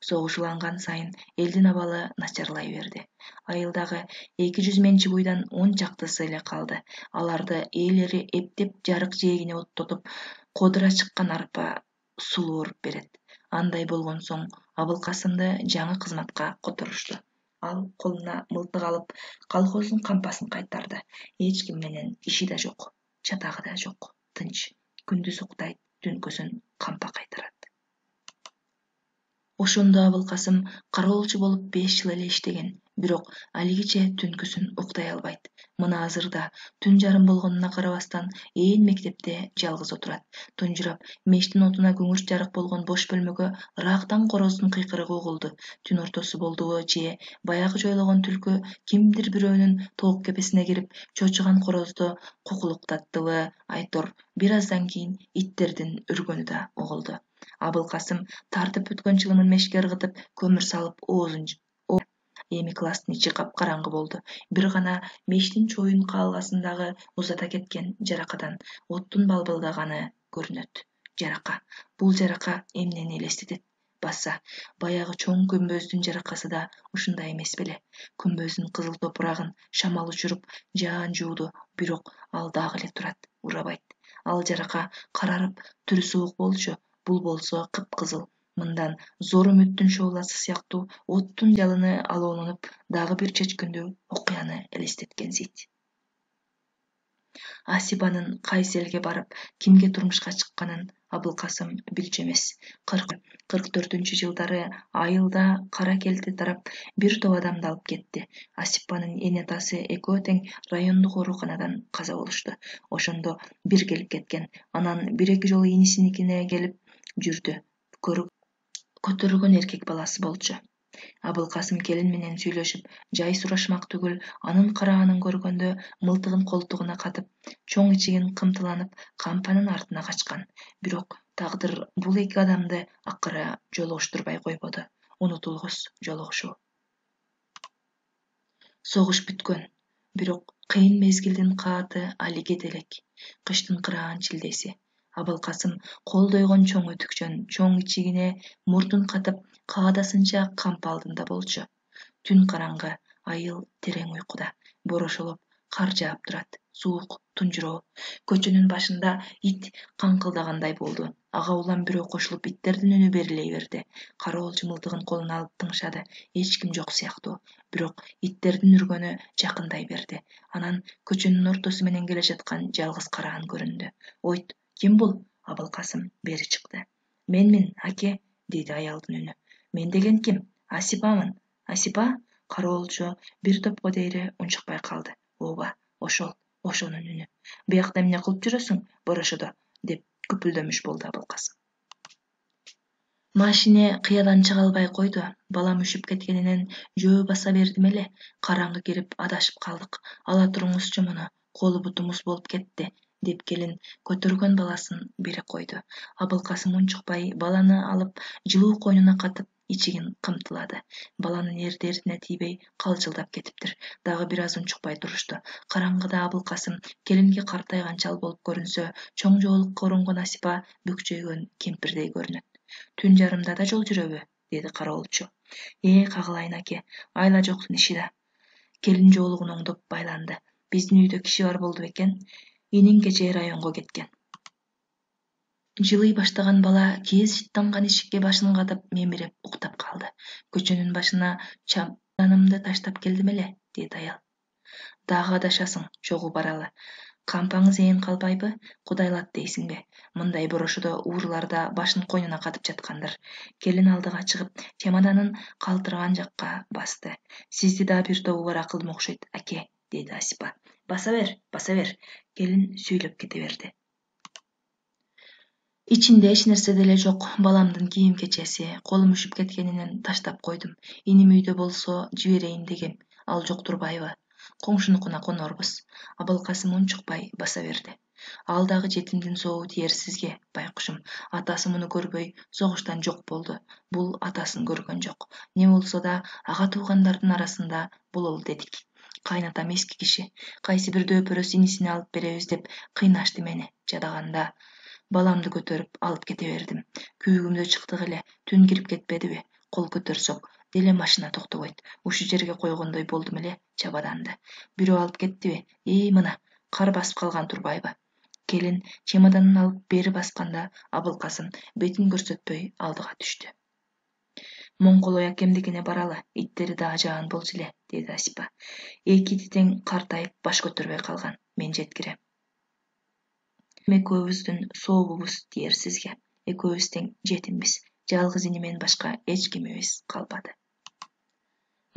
[SPEAKER 1] Согуш уланган сайын элдин абалы начарлай берди. Айылдагы 200 менчи буйдан 10 чактысы эле калды. Аларды ээлери эптеп жарык жээгине оттотуп, кодура чыккан арпа сулууруп берет. Андай болгон соң Абылкасымды жаңы кызматка которушту. Ал колуна мылтык алып, колхоздун кампасын кайтарды. Эч ким менен иши да жок, чатагы да жок. Тынч. Күндүз уктайт, түнкүсүн кампа кайтарат. Ошондо Абылкасым кароолчу болуп 5 жыл эле иштеген, бирок алигиче түнкүсүн уктай албайт. Мына азырда түн жарым болгонуна карабастан ээн мектепте жалгыз отурат. Тунжурап мештин отуна күңүрт жарык болгон бош бөлмөгө ыраактан короздун кыйкырыгы угулду. Түн ортосу болдубу же баягы жойлогон түлкү кимдир бирөөнүн тоок кепесине кирип чочуган корозду кукулуктаттыбы, айтор бир аздан кийин иттердин үргөнү да угулду. Абылкасым тартып бүткөн чылымын мешке ыргытып, көмүр салып оозун эми класстын ичи капкараңгы болду. Бир гана мештин чоюн каалгасындагы узата кеткен жаракадан оттун балбылдаганы көрүнөт. Жарака. Бул жарака эмнени элестетет? Баса, баягы чоң күмбөздүн жаракасы да ушундай эмес беле? Күмбөздүн кызыл топурагын шамал учуруп, жаан жууду, бирок ал дагы эле турат, урабайт. Ал жарака карарып, түрү суук болчу. Бул болсо кыпкызыл. Мындан зор үмүттүн шооласы сыяктуу оттун жалыны алоонунуп дагы бир чечкиндүү окуяны элестеткенсийт. Асипанын кайсы элге барып, кимге турмушка чыкканын Абылкасым билчү эмес. 44-жылдары айылда кара келте тарап бир топ адамды алып кетти. Асипанын эне атасы экөө тең райондук ооруканадан каза болушту. Ошондо бир келип кеткен. Анан бир-эки жолу инисиникине келип жүрдү. Көтөргөн эркек баласы болчу. Абылкасым келин менен сүйлөшүп, жай сурашмак түгүл, анын караганын көргөндө мылтыгын колтугуна катып, чоң ичигин кымтыланып, кампанын артына качкан. Бирок тагдыр бул эки адамды акыры жолугуштурбай койбоду. Унутулгус жолугушуу. Согуш бүткөн. Бирок кыйын мезгилдин кааты алиге делек. Кыштын кыраан чилдеси. Абылкасым колдойгон чоң өтүкчөн, чоң ичигине мурдун катып, каадасынча камп алдында болчу. Түн караңгы, айыл терең уйкуда. Борошолоп, кар жаап турат. Суук, тунжуроо. Көчөнүн башында ит каңкылдагандай болду. Ага улам бирөө кошулуп иттердин үнү берилей берди. Кароолчу мылтыгын колуна алып тыңшады. Эч ким жок сыяктуу. Бирок иттердин үргөнү жакындай берди. Анан көчөнүн ортосу менен келе жаткан жалгыз караан көрүндү. Ойт, ким бул? Абылкасым бери чыкты. Менмин, аке, деди аялдын үнү. Мен деген ким? Асипамын. Асипа? Кароолчу бир топко дейре унчукпай калды. Ооба, ошонун үнү. Биякта эмне кылып жүрөсүң, борошодо? Деп күпүлдөмүш болду Абылкасым. Машине кыядан чыга албай койду. Балам үшүп кеткенинен жөө баса бердим эле. Караңгы кирип адашып калдык. Ала туруңузчу муну. Колу бутумуз болуп кетти. Деп келин көтөргөн баласын бере койду. Абылкасым унчукпай баланы алып жылуу койнуна катып ичигин кымтылады. Баланын эрдерине тийбей калчылдап кетиптир. Дагы бир аз унчукпай турушту. Караңгыда Абылкасым келинге картайган чал болуп көрүнсө, чоң жоолукка оронгон Асипа бүкчөйгөн кемпирдей көрүнөт. Түн жарымда да жол жүрөбү? Деди кароолчу. Кагылайын аке, айла жоктун иши да. Келин жоолугун оңдоп байланды. Биздин үйдө киши бар болду бекен. Иниң кечээ районго кеткен. Жылый баштаган бала кез жыттанган ишикке башын кадап мемиреп уктап калды. Көчөнүн башына чамданымды таштап келдим эле, деди аял. Дагы адашасың, чогуу баралы. Кампаңыз ээн калбайбы? Кудайлат дейсиңби? Мындай борошодо ууруларда башын койнуна катып жаткандыр. Келин алдыга чыгып, чемоданын калтырган жакка басты. Сизди да бир тобу бар акылдым окшойт, аке, деди Асипа. Баса бер. Келин сүйлөп кете берди. Ичинде эч нерсе деле жок. Баламдын кийим кечеси, колум үшүп кеткенинен таштап койдум. Иним үйдө болсо жиберейин дегем. Ал жок турбайбы? Коңшунукуна конорбуз. Абылкасым унчукпай баса берди. Ал дагы жетимдин сообу тиер сизге, байкушум. Атасы муну көрбөй согуштан жок болду. Бул атасын көргөн жок. Не болсо да ага туугандардын арасында бололу дедик. Кайнатам эски киши. Кайсы бир дөпөрөс инисине алып беребиз деп кыйнашты мени. Жадаганда баламды көтөрүп алып кете бердим. Күүгүмдө чыктык эле. Түн кирип кетпедиби? Кол көтөрсөк деле машина токтобойт. Ушу жерге койгондой болдум эле чабаданды. Бирөө алып кеттиби? Мына, кар басып калган турбайбы? Келин чемоданын алып бери басканда Абылкасым бетин көрсөтпөй алдыга түштү. Моңколой акемдикине баралы, иттери да ажаан болчу эле, деди Асипа. Эки ити тең картайып баш көтөрбөй калган. Мен жеткирем. Экөөбүздүн сообубуз дер сизге. Экөөбүз тең жетимбиз. Жалгыз инимен башка эч кимибиз калбады.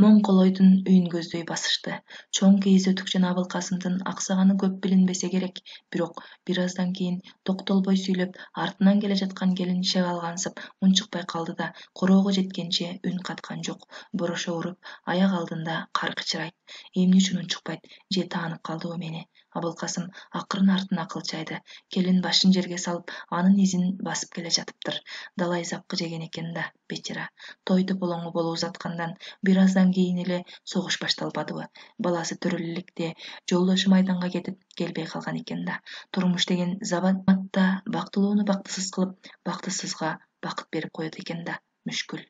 [SPEAKER 1] Моңколойдун үйүн көздөй басышты. Чоң кейиздетик жана Абылкасымдын аксаганы көп билинбесе керек, бирок бир аздан кийин токтолбой сүйлөп, артынан келе жаткан келин шагалгансып унчукпай калды да, короого жеткенче үн каткан жок. Борошо уруп, аяк алдында кар кычырайт. Эмне үчүн унчукпайт? Же таанып калдыбы мени? Абылкасым акырын артына кылчайды. Келин башын жерге салып, анын изин басып келе жатыптыр. Далай запкы жеген экен да, бечара. Той тополоңу болуп узаткандан бир аздан кийин эле согуш башталбадыбы? Баласы төрөлө электе жолдошу майданга кетип келбей калган экен да. Турмуш деген забатта бактылууну бактысыз кылып, бактысызга бакыт берип коет экен да. Мүшкүл.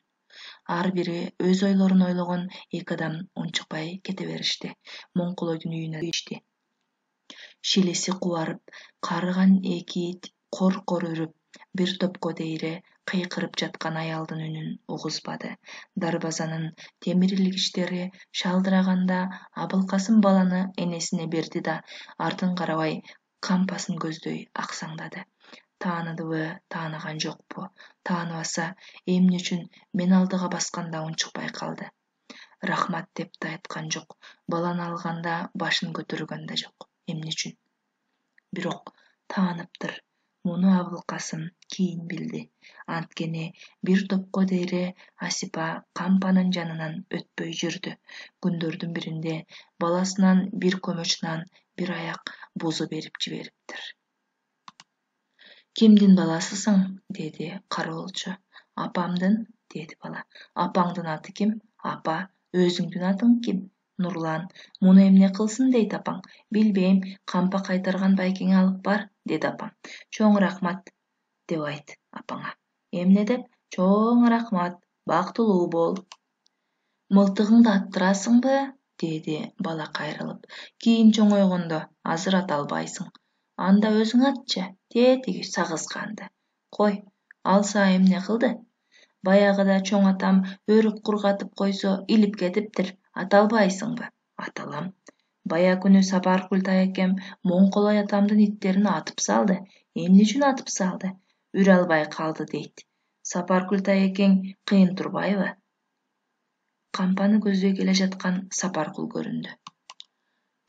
[SPEAKER 1] Ар бири өз ойлорун ойлогон эки адам унчукпай кете беришти. Моңколойдун үйүнө ишти. Шилеси кубарып, карыган эки ит кор-кор үрүп, бир топко дейре кыйкырып жаткан аялдын үнүн угузбады. Дарбазанын темир илгичтери шалдыраганда Абылкасым баланы энесине берди да, артын карабай кампасын көздөй аксаңдады. Тааныдыбы, таанаган жокпу? Тааныбаса, эмне үчүн мен алдыга басканда унчукпай калды? Рахмат деп да айткан жок. Баланы алганда башын көтөргөн да жок. Эмне үчүн? Бирок тааныптыр. Муну Абылкасым кийин билди. Анткени бир топко дейре Асипа кампанын жанынан өтпөй жүрдү. Күндөрдүн биринде баласынан бир көмөч нан, бир аяк бузу берип жибериптир. Кимдин баласысың? Деди кароолчу. Апамдын, деди бала. Апаңдын аты ким? Апа. Өзүңдүн атың ким? Нурлан. Муну эмне кылсын дейт апаң? Билбейм, кампа кайтарган байкеңе алып бар, деди апам. Чоң рахмат деп айт апаңа. Эмне деп? Чоң рахмат, бактылуу бол. Мылтыгыңды аттырасыңбы? Деди бала кайрылып. Кийин чоңойгондо азыр ата албайсың. Анда өзүң атчы, тетиги сагызганды. Кой, алса эмне кылды? Баягыда чоң атам өрүк кургатып койсо илип кетиптир. Ата албайсыңбы? Аталам. Бая күнү Сапаркул таекем Моңколой атамдын иттерин атып салды. Эмне үчүн атып салды? Үрө албай калды дейт. Сапаркул таекең кыйын турбайбы? Кампаны көздөй келе жаткан Сапаркул көрүндү.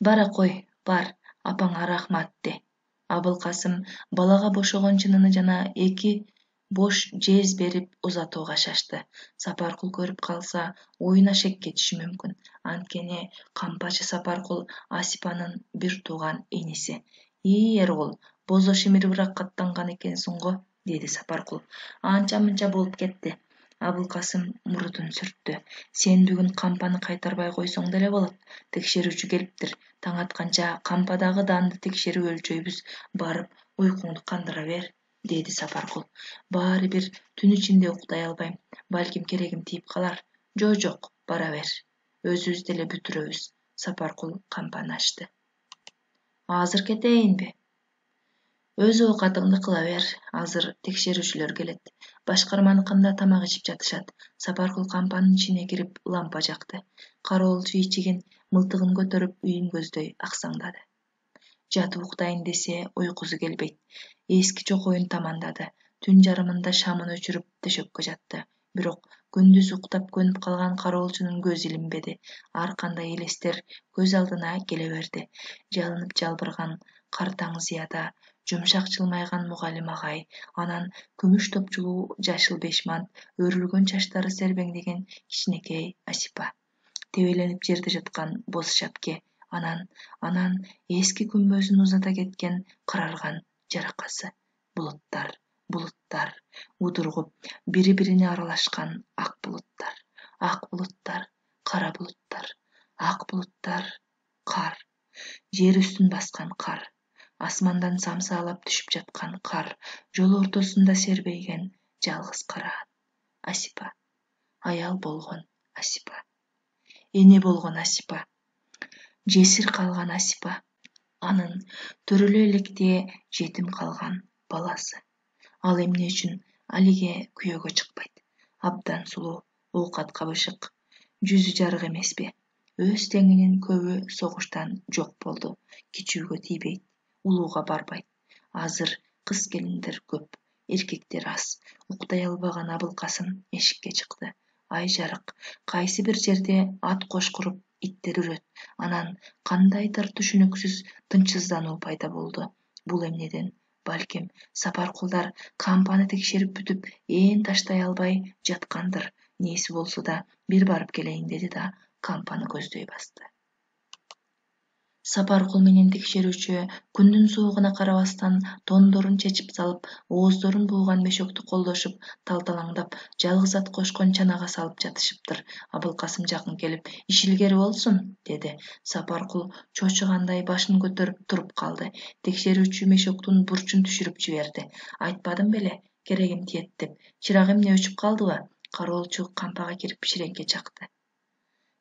[SPEAKER 1] Бара кой, бар, апаңа рахмат де. Абылкасым балага бошогон чыныны жана эки бош жез берип узатууга шашты. Сапаркул көрүп калса, оюна шек кетиши мүмкүн. Анткени кампачы Сапаркул Асипанын бир тууган иниси. Эргул, бозо шимирбирак каттанган экенсиң го, деди Сапаркул. Анча-мынча болуп кетти. Абылкасым мурутун сүрттү. Сен бүгүн кампаны кайтарбай койсоң деле болот. Текшерүүчү келиптир. Таң атканча кампадагы данды текшерип өлчөйбүз. Барып, уйкуңду кандыра бер, деди Сапаркул. Баары бир түн ичинде уктай албайм. Балким керегим тийип калар. Жок, бара бер. Өзүбүз деле бүтүрөбүз. Сапаркул кампаны ачты. Азыр кетейинби? Өз оокатыңды кыла бер. Азыр текшерүүчүлөр келет. Башкарманыкында тамак ичип жатышат. Сапаркул кампанын ичине кирип лампа жакты. Кароолчу ичигин мылтыгын көтөрүп үйүн көздөй аксаңдады. Жатып уктайын десе уйкусу келбейт. Эски чокоюн тамандады. Түн жарымында шамын өчүрүп төшөккө жатты. Бирок күндүз уктап көнүп калган кароолчунун көзү илинбеди. Ар кандай элестер көз алдына келе берди. Жалынып жалбыраган кар таң зыяда, жумшак жылмайган мугалим агай, анан күмүш топчулуу жашыл бешмант, өрүлгөн чачтары сербеңдеген кичинекей Асипа. Тебеленип жерде жаткан боз шапке, анан эски күмбөзүн узата кеткен карарган жаракасы. Булуттар, удургуп, бири-бирине аралашкан ак булуттар, кара булуттар, ак булуттар, кар, жер үстүн баскан кар, асмандан самсаалап түшүп жаткан кар, жол ортосунда сербейген жалгыз кара ат. Асипа. Аял болгон Асипа. Эне болгон Асипа. Жесир калган Асипа. Анын төрөлө электе жетим калган баласы. Ал эмне үчүн алиге күйөөгө чыкпайт? Абдан сулуу, оокатка бышык, жүзү жарык эмеспи? Өз теңинин көбү согуштан жок болду. Кичүүгө тийбейт, улууга барбайт. Азыр кыз келиндер көп, эркектер аз. Уктай албаган Абылкасым эшикке чыкты. Ай жарык, кайсы бир жерде ат кошкуруп иттер үрөт. Анан кандайдыр түшүнүксүз тынчсыздануу пайда болду. Бул эмнеден? Балким Сапаркулдар кампаны текшерип бүтүп, ээн таштай албай жаткандыр. Нээси болсо да бир барып келейин деди да кампаны көздөй басты. Сапаркул менен текшерүүчү күндүн суугуна карабастан тондорун чечип салып, ооздорун бууган мешөктү колдошуп, талталаңдап, жалгыз ат кошкон чанага салып жатышыптыр. Абылкасым жакын келип, иш илгери болсун, деди. Сапаркул чочугандай башын көтөрүп туруп калды. Текшерүүчү мешөктүн бурчун түшүрүп жиберди. Айтпадым беле, керегим тиет деп. Чырак эмне өчүп калдыбы? Кароолчу кампага кирип ширеңке чакты.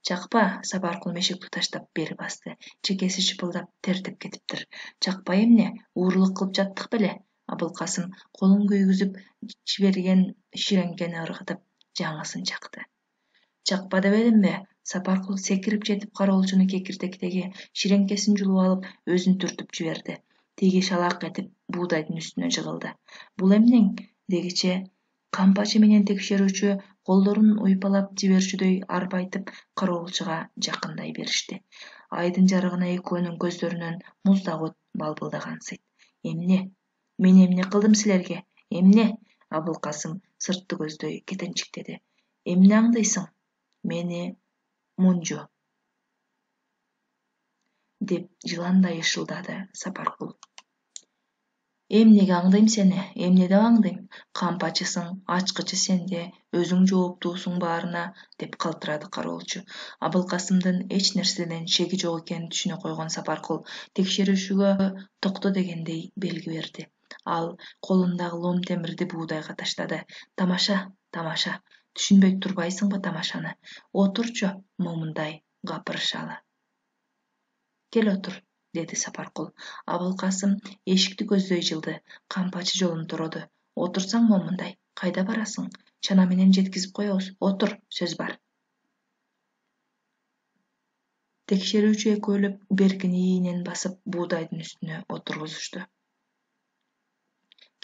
[SPEAKER 1] Чакпа, Сапаркул мешөктү таштап бери басты. Чекеси шыпылдап тертип кетиптир. Чакпа эмне? Уурулук кылып жаттык беле? Абылкасым колун күйгүзүп жиберген ширеңкени ыргытып, жаңысын чакты. Чакпа дебедимби? Сапаркул секирип жетип кароолчунун кекиртектеги ширеңкесин жулуп алып, өзүн түртүп жиберди. Тиги шалак этип буудайдын үстүнө жыгылды. Бул эмнең? Дегиче кампачы менен текшерүүчү колдорун уйпалап жиберчүдөй арбайтып кароолчуга жакындай беришти. Айдын жарыгына экөөнүн көздөрүнөн муздак от балбылдагансыйт. Эмне? Мен эмне кылдым силерге? Эмне? Абылкасым сыртты көздөй кетенчиктеди. Эмне аңдыйсың? Мени Мунжу, деп жыландай ышылдады Сапаркул. Эмнеге аңдыйм сени? Эмне деп аңдыйм? Кампачысың, ачкычы сенде, өзүң жооптуусуң баарына, деп калтырады кароолчу. Абылкасымдын эч нерседен шеги жок экенин түшүнө койгон Сапаркул текшерүүчүгө токто дегендей белги берди. Ал колундагы лом темирди буудайга таштады. Тамаша, тамаша. Түшүнбөй турбайсыңбы тамашаны? Отурчу, момундай гапырышалы. Кел отур, деди Сапаркул. Абылкасым эшикти көздөй жылды. Кампачы жолун туроду. Отурсаң момундай. Кайда барасың? Чана менен жеткизип коебуз. Отур, сөз бар. Текшерүүчү экөөлөп беркин ийинен басып буудайдын үстүнө отургузушту.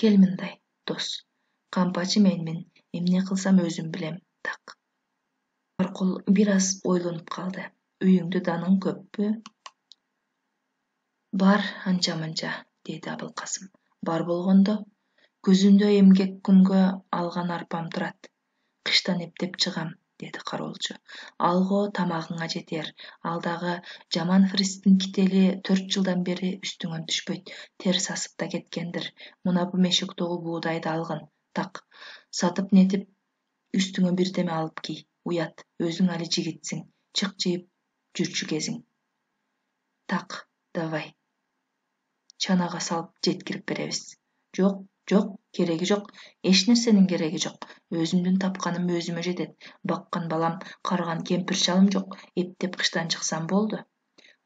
[SPEAKER 1] Кел мындай, дос. Кампачы менмин. Эмне кылсам өзүм билем. Так. Сапаркул бир аз ойлонуп калды. Үйүңдө даның көппү? Бар, анча-мынча, деди Абылкасым. Бар болгондо көзүндө эмгек күнгө алган арпам турат. Кыштан эптеп чыгам, деди кароолчу. Алго тамагыңа жетер. Ал дагы жаман фристин кители 4 жылдан бери үстүңөн түшпөйт. Тер сасып да кеткендир. Мына бу мешөктөгү буудайды алгын. Так. Сатып нетип үстүңө бирдеме алып кий. Уят, өзүң али жигитсиң. Чык жыйып жүрчү кезиң. Так, давай. Чанага салып жеткирип беребиз. Жок, жок, кереги жок. Эч нерсенин кереги жок. Өзүмдүн тапканым өзүмө жетет. Баккан балам, карган кемпир шалым жок. Эптеп кыштан чыксам болду.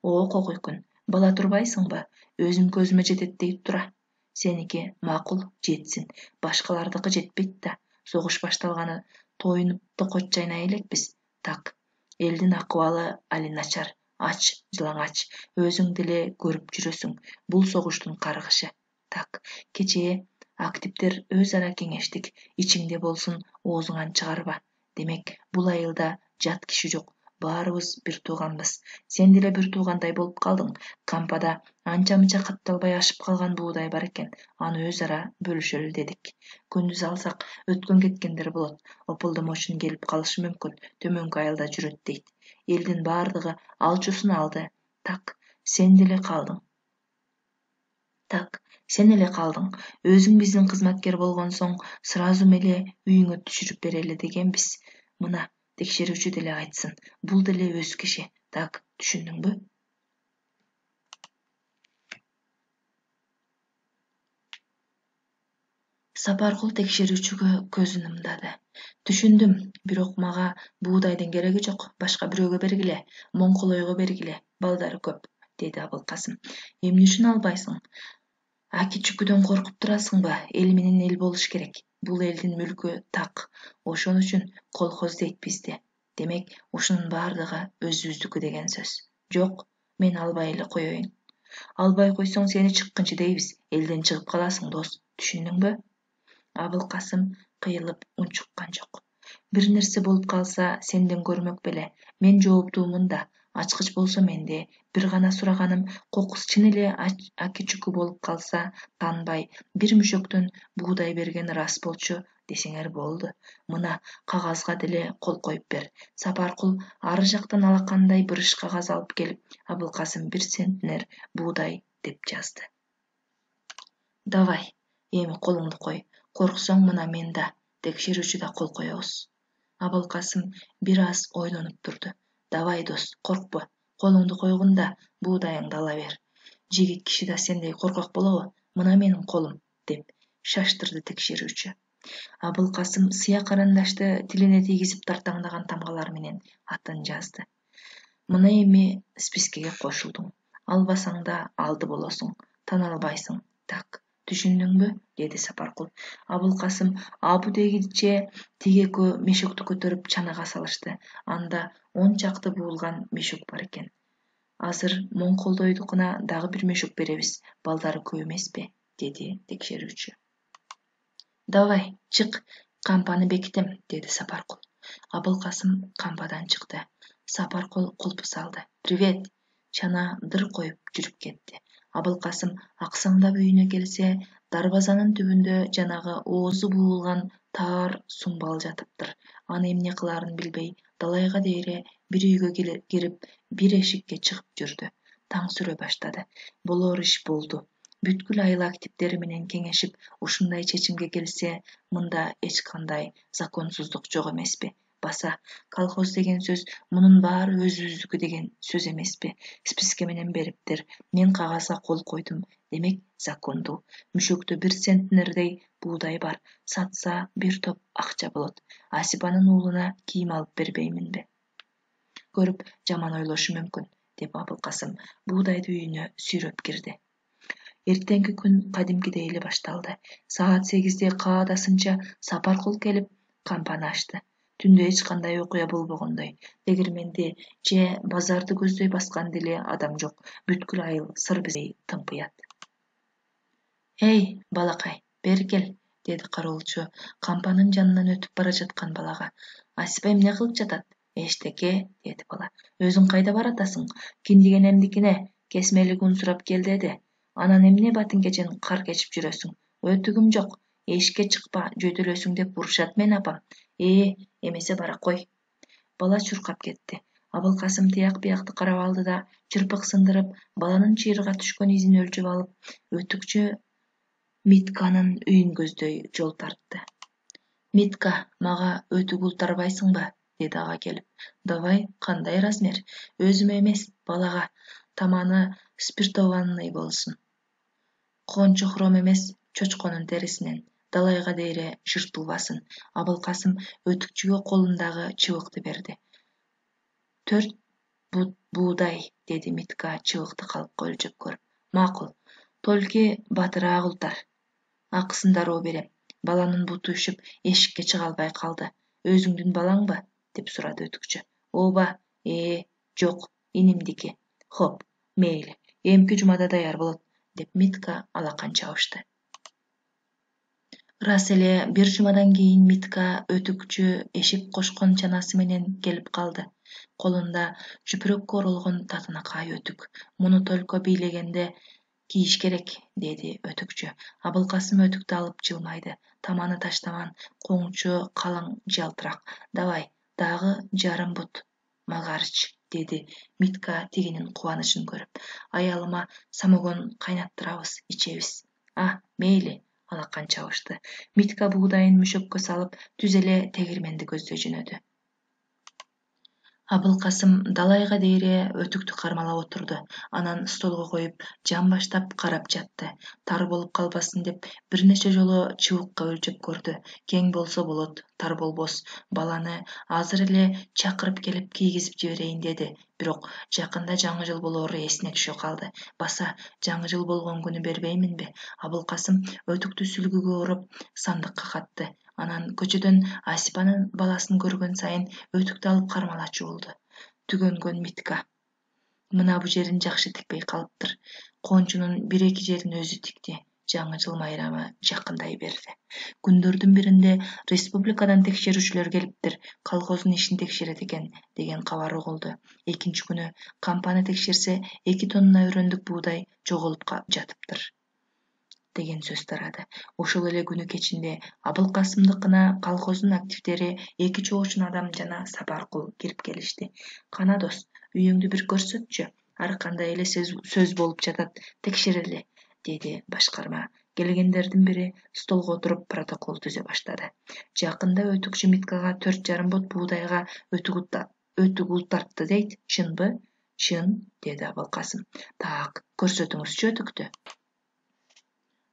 [SPEAKER 1] Кокуй күн. Бала турбайсыңбы? Өзүм көзүмө жетет дейт тура. Сеники макул, жетсин. Башкалардыкы жетпейт да. Согуш башталганы тоюнуп токоч жайнай элекпиз. Так. Элдин акыбалы али начар. Ач, жылаңач. Өзүң деле көрүп жүрөсүң. Бул согуштун каргышы. Так. Кечээ активдер өз ара кеңештик. Ичиңде болсун, оозуңан чыгарба. Демек, бул айылда жат киши жок. Баарыбыз бир тууганбыз. Сен деле бир туугандай болуп калдың. Кампада анча-мынча катталбай ашып калган буудай бар экен. Аны өз ара бөлүшөлү дедик. Күндүз алсак, өткөн кеткендер болот. Опулдомошун келип калышы мүмкүн. Төмөнкү айылда жүрөт дейт. Элдин баардыгы алчусун алды. Так, сен деле калдың. Так, сен эле калдың. Өзүң биздин кызматкер болгон соң, сразу эле үйүңө түшүрүп берели дегенбиз. Мына, текшерүүчү деле айтсын. Бул деле өз киши. Так, түшүндүңбү? Сапаркул текшерүүчүгө көзүн ымдады. Түшүндүм, бирок мага буудайдын кереги жок. Башка бирөөгө бергиле, Моңкулойго бергиле. Балдары көп, деди Абылкасым. Эмне үчүн албайсың? Аки-чүкүдөн коркуп турасыңбы? Эл менен эл болуш керек. Бул элдин мүлкү так. Ошон үчүн колхоз дейт бизди. Демек, ушунун баардыгы өзүбүздүкү деген сөз. Жок, мен албай эле коеюн. Албай койсоң сени чыккынчы дейбиз. Элден чыгып каласың, дос. Түшүндүңбү? Абылкасым кыйылып унчуккан жок. Бир нерсе болуп калса сенден көрмөк беле. Мен жооптуумун да. Ачкыч болсо менде. Бир гана сураганым, кокус чын эле аки-чүкү болуп калса, таанбай бир мүшөктөн буудай берген рас болчу десеңер болду. Мына кагазга деле кол коюп бер. Сапаркул ары жактан алакандай бырыш кагаз алып келип, Абылкасым 1 центнер буудай деп жазды. Давай, эми колуңду кой. Корксоң мына мен да, текшерүүчү да кол коебуз. Абылкасым бир аз ойлонуп турду. Давай, дос, коркпо. Колуңду койгунда буудайыңды ала бер. Жигит киши да сендей коркок болобу? Мына менин колум, деп шаштырды текшерүүчү. Абылкасым сыя карандашты тилине тийгизип тартаңдаган тамгалар менен атын жазды. Мына эми спискеге кошулдуң. Албасаң да алды болосуң. Таналбайсың. Так. Түшүндүңбү? Деди Сапаркул. Абылкасым абу дегиче тиги экөө мешөктү көтөрүп чанага салышты. Анда 10 чакты буулган мешөк бар экен. Азыр Моңколдойдукуна дагы бир мешөк беребиз. Балдары көп эмеспи? Деди текшерүүчү. Давай, чык, кампаны бекитем, деди Сапаркул. Абылкасым кампадан чыкты. Сапаркул кулпу салды. Привет. Чана дыр коюп жүрүп кетти. Абылкасым аксаңдап үйүнө келсе, дарбазанын түбүндө жанагы оозу буулган таар сумбал жатыптыр. Аны эмне кылаарын билбей, далайга дейре бир үйгө кирип, бир эшикке чыгып жүрдү. Таң сүрө баштады. Болор иш болду. Бүткүл айыл активдери менен кеңешип, ушундай чечимге келсе, мында эч кандай законсуздук жок эмеспи? Баса, колхоз деген сөз мунун баары өзүбүздүкү деген сөз эмеспи? Списке менен бериптир. Мен кагазга кол койдум. Демек, закондуу. Мүшөктө 1 центнердей буудай бар. Сатса бир топ акча болот. Асипанын уулуна кийим алып бербейминби? Көрүп жаман ойлошу мүмкүн, деп Абылкасым буудайды үйүнө сүйрөп кирди. Эртеңки күн кадимкидей эле башталды. Саат 8-де каадасынча Сапаркул келип кампаны ачты. Түндө эч кандай окуя болбогондой, тегирменди же базарды көздөй баскан деле адам жок. Бүткүл айыл сыр безей тымпыят. Эй, балакай, бери кел, деди кароолчу кампанын жанынан өтүп бара жаткан балага. Асипа эмне кылып жатат? Эчтеке, деди бала. Өзүң кайда баратасың? Киндиген эмдикине, кесмелик un сурап кел деди. Анан эмне батин кечен кар кечип жүрөсүң? Өтүгүм жок. Эшикке чыкпа, жөтөлөсүң деп урушат мен апам. Эмесе бара кой. Бала чуркап кетти. Абылкасым тияк биякты карап алды да, чырпык сындырып, баланын чыйырга түшкөн изин өлчөп алып, өтүкчү Митканын үйүн көздөй жол тартты. Митка, мага өтүк ултарбайсыңбы? Деди ага келип. Давай, кандай размер? Өзүмө эмес, балага. Таманы спиртованный болсун. Кончу хром эмес, чочконун терисинен. Далайга дейре жыртылбасын. Абылкасым өтүкчүгө колундагы чыбыкты берди. 4 буудай, деди Митка чыбыкты калпка өлчөп көрүп. Макул, толки батыраак ултар. Акысын дароо берем. Баланын буту үшүп, эшикке чыга албай калды. Өзүңдүн балаңбы? Деп сурады өтүкчү. Ооба, жок, инимдики. Хоп, мейли, эмки жумада даяр болот, деп Митка алакан чабышты. Рас эле бир жумадан кийин Митка өтүкчү эшик кошкон чанасы менен келип калды. Колунда чүпүрөккө оролгон татынакай өтүк. Муну только бийлегенде кийиш керек, деди өтүкчү. Абылкасым өтүктү алып жылмайды. Таманы таштаман, коңчу, калың, жалтырак. Давай, дагы жарым бут малгарыч, деди Митка тигинин кубанычын көрүп. Аялыма самогон кайнаттырабыз, ичебиз. Мейли, алакан чабышты. Митка буудайын мүшөккө салып, түз эле тегирменди көздөй жөнөдү. Абылкасым далайга дейре өтүктү кармалап отурду. Анан столго коюп, жан баштап карап жатты. Тар болуп калбасын деп бир нече жолу чыбыкка өлчөп көрдү. Кең болсо болот, тар болбос. Баланы азыр эле чакырып келип кийгизип жиберейин деди. Бирок жакында жаңы жыл болоору эсине түшө калды. Баса, жаңы жыл болгон күнү бербейминби? Абылкасым өтүктү сүлгүгө уруп сандыкка катты. Анан көчөдөн Асипанын баласын көргөн сайын өтүктү алып кармалачу болду. Түгөнгөн Митка. Мына бу жерин жакшы тикпей калыптыр. Кончунун 1-2 жерин өзү тикти. Жаңы жыл майрамы жакындай берди. Күндөрдүн биринде республикадан текшерүүчүлөр келиптир. Колхоздун ишин текшерет экен деген кабар угулду. Экинчи күнү кампаны текшерсе 2 тонна өрөндүк буудай жоголуп жатыптыр деген сөз тарады. Ошол эле күнү кечинде Абылкасымдыкына колхоздун активдери 2 чогуучун адам жана Сапаркул кирип келишти. Кана дос, үйүңдү бир көрсөтчү. Ар кандай эле сөз болуп жатат, текшерели, деди башкарма. Келгендердин бири столго отуруп протокол түзө баштады. Жакында өтүкчү Миткага 4,5 бот буудайга өтүк ултартты дейт, чынбы? Чын, деди Абылкасым. Так, көрсөтүңүзчү өтүктү.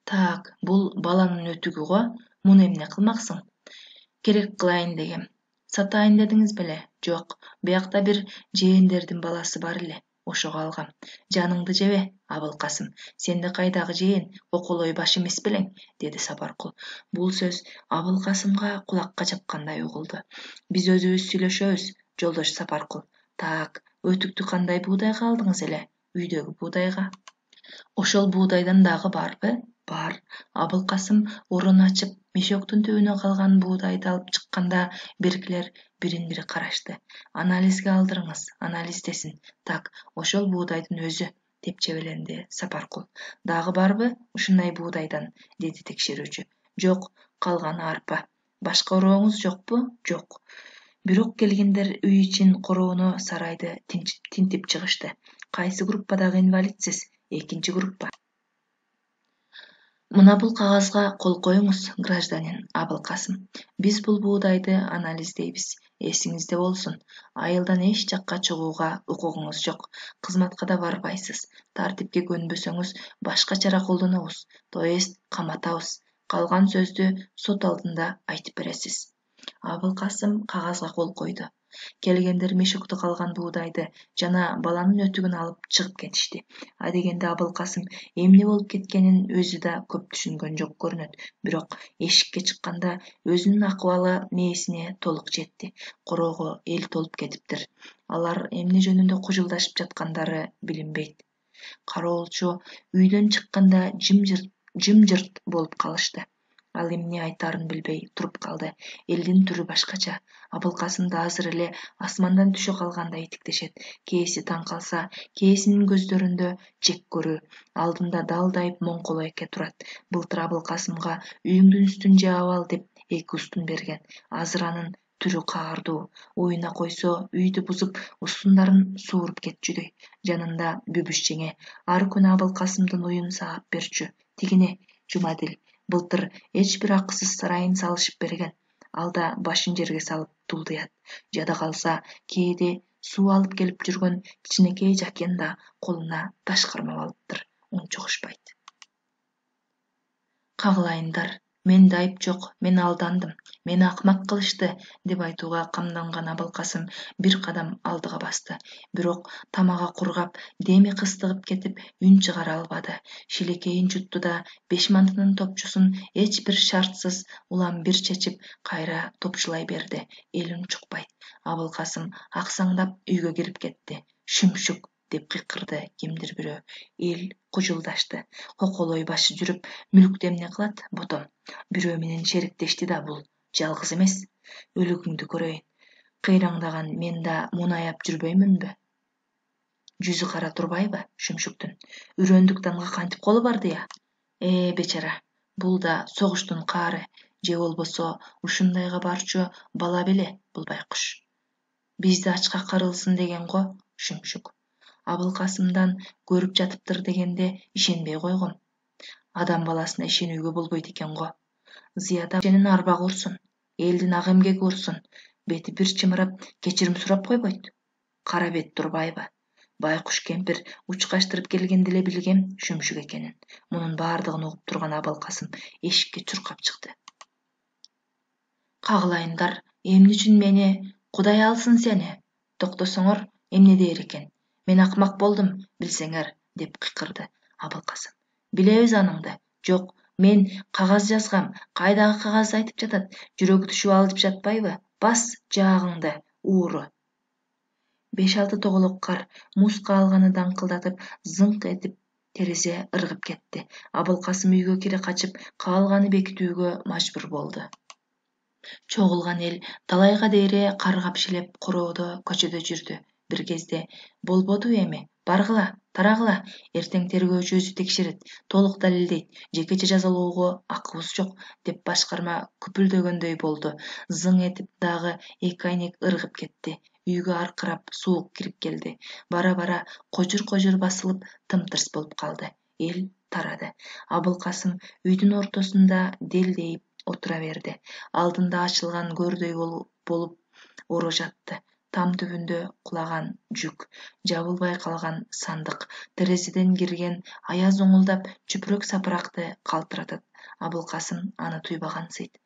[SPEAKER 1] Так, бул баланын өтүгү го. Муну эмне кылмаксың? Керек кылайын дегем. Сатайын дедиңиз беле? Жок, биякта бир жээндердин баласы бар эле. Ошого алгам. Жаныңды жебе, Абылкасым. Сенде кайдагы жээн, коколой баш эмес белең, деди Сапаркул. Бул сөз Абылкасымга кулакка чапкандай угулду. Биз өзүбүз сүйлөшөбүз, жолдош Сапаркул. Так, өтүктү кандай буудайга алдыңыз эле? Үйдөгү буудайга. Ошол буудайдан дагы барбы? Бар. Абылкасым орун ачып, мешоктун түбүнө калган буудайды алып чыкканда беркилер бирин-бири карашты. Анализге алдырыңыз, анализдесин. Так, ошол буудайдын өзү, деп чебеленди Сапаркул. Дагы барбы ушундай буудайдан, деди текшерүүчү. Жок, калганы арпа. Башка урооңуз жокпу? Жок. Бирок келгендер үй ичин короону, сарайды тинтип чыгышты. Кайсы группадагы инвалидсиз? 2 группа. Мына бул кагазга кол коюңуз, гражданин Абылкасым. Биз бул буудайды анализдейбиз. Эсиңизде болсун, айылдан эч жакка чыгууга укугуңуз жок. Кызматка да барбайсыз. Тартипке көнбөсөңүз, башка чара колдонобуз, то есть каматабыз. Калган сөздү сот алдында айтып бересиз. Абылкасым кагазга кол койду. Келгендер мешокто калган буудайды жана баланын өтүгүн алып чыгып кетишти. Адегенде Абылкасым эмне болуп кеткенин өзү да көп түшүнгөн жок көрүнөт. Бирок эшикке чыкканда өзүнүн акыбалы мээсине толук жетти. Короого эл толуп кетиптир. Алар эмне жөнүндө кужулдашып жаткандары билинбейт. Кароолчу үйдөн чыкканда жымжырт болуп калышты. Ал эмне айтаарын билбей туруп калды. Элдин түрү башкача. Абылкасымды азыр эле асмандан түшө калгандай тиктешет. Кээси таң калса, кээсинин көздөрүндө жек көрүү, алдында далдайып моңколойке турат. Былтыр Абылкасымга үйүңдүн үстүн жаап ал деп 2 устун берген. Азыр анын түрү каардуу. Оюна койсо үйдү бузуп, устундарын сууруп кетчүдөй. Жанында Бүбүш жеңе. Ар күнү Абылкасымдын уюн саап берчү. Тигине Жумадил. Былтыр эч бир акысыз сарайын салышып берген. Ал да башын жерге салып тулдуят. Жада калса, кээде суу алып келип жүргөн кичинекей жакен да колуна таш кармап алыптыр. Унчугушпайт. Кагылайындар. Менде айып жок, мен алдандым. Мени акмак кылышты, деп айтууга камданган Абылкасым бир кадам алдыга басты. Бирок тамагы кургап, деми кыстыгып кетип, үн чыгара албады. Шилекейин жутtu да 5 мантынын топчусун эч бир шартсыз улам бир чечип, кайра топчулай берди. Эл унчукпайт. Абылкасым аксаңдап үйгө кирип кетти. Шүмшүк, деп кыйкырды кимдир бирөө. Эл кужулдашты. Коколой башы жүрүп, мүлүктү эмне кылат, ботом? Бирөө менен шериктешти да бул. Жалгыз эмес. Өлүгүңдү көрөйүн. Кыйраңдаган мен да мунаяп жүрбөймүнбү? Жүзү кара турбайбы, Шүмшүктүн? Үрөндүк-данга кантип колу барды я? Бечара. Бул да согуштун каары. Же болбосо ушундайга барчу бала беле бул байкуш. Бизди ачка кырылсын деген го, Шүмшүк. Абылкасымдан көрүп жатыптыр дегенде ишенбей койгом. Адам баласына ишенүүгө болбойт экен го. Зыяда сенин арбага урсун, элдин ак эмгеги урсун. Бети бир чымырап, кечирим сурап койбойт. кара бет турбайбы? Байкуш кемпир учкаштырып келгенде эле билгем шүмшүк экенин. Мунун баардыгын угуп турган Абылкасым эшикке чуркап чыкты. Кагылайындар, эмне үчүн мени? Кудай алсын сени. Токтосоңор, эмне дээр экен? Мен акмак болдум, билсеңер, деп кыйкырды Абылкасым. Билебиз аныңды. Жок, мен кагаз жазгам. Кайдагы кагаз айтып жатат? Жүрөгү түшүп алып жатпайбы? Бас жаагыңды, ууру. 5-6 тоголок кар муз каалганы даңкылдатып, зыңк этип терезе ыргып кетти. Абылкасым үйгө кире качып, каалганы бекитүүгө мажбур болду. Чогулган эл талайга дейре кар капшилеп короодо көчөдө жүрдү. Бир кезде болбоду эми, баргыла, тарагыла, эртең тергөөчү өзү текшерет, толук далилдейт, жекече жазалоого акыбыз жок, деп башкарма күпүлдөгөндөй болду. Зың этип дагы 2 айнек ыргып кетти. Үйгө аркырап суук кирип келди. Бара-бара кожур басылып, тымтырс болуп калды. Эл тарады. Абылкасым үйдүн ортосунда делдейип отура берди. Алдында ачылган көрдөй болуп оро жатты. Там түбүндө кулаган жүк, жабылбай калган сандык, терезеден кирген аяз оңулдап чүпүрөк сапыракты калтыратат. Абылкасым аны туйбагансыйт.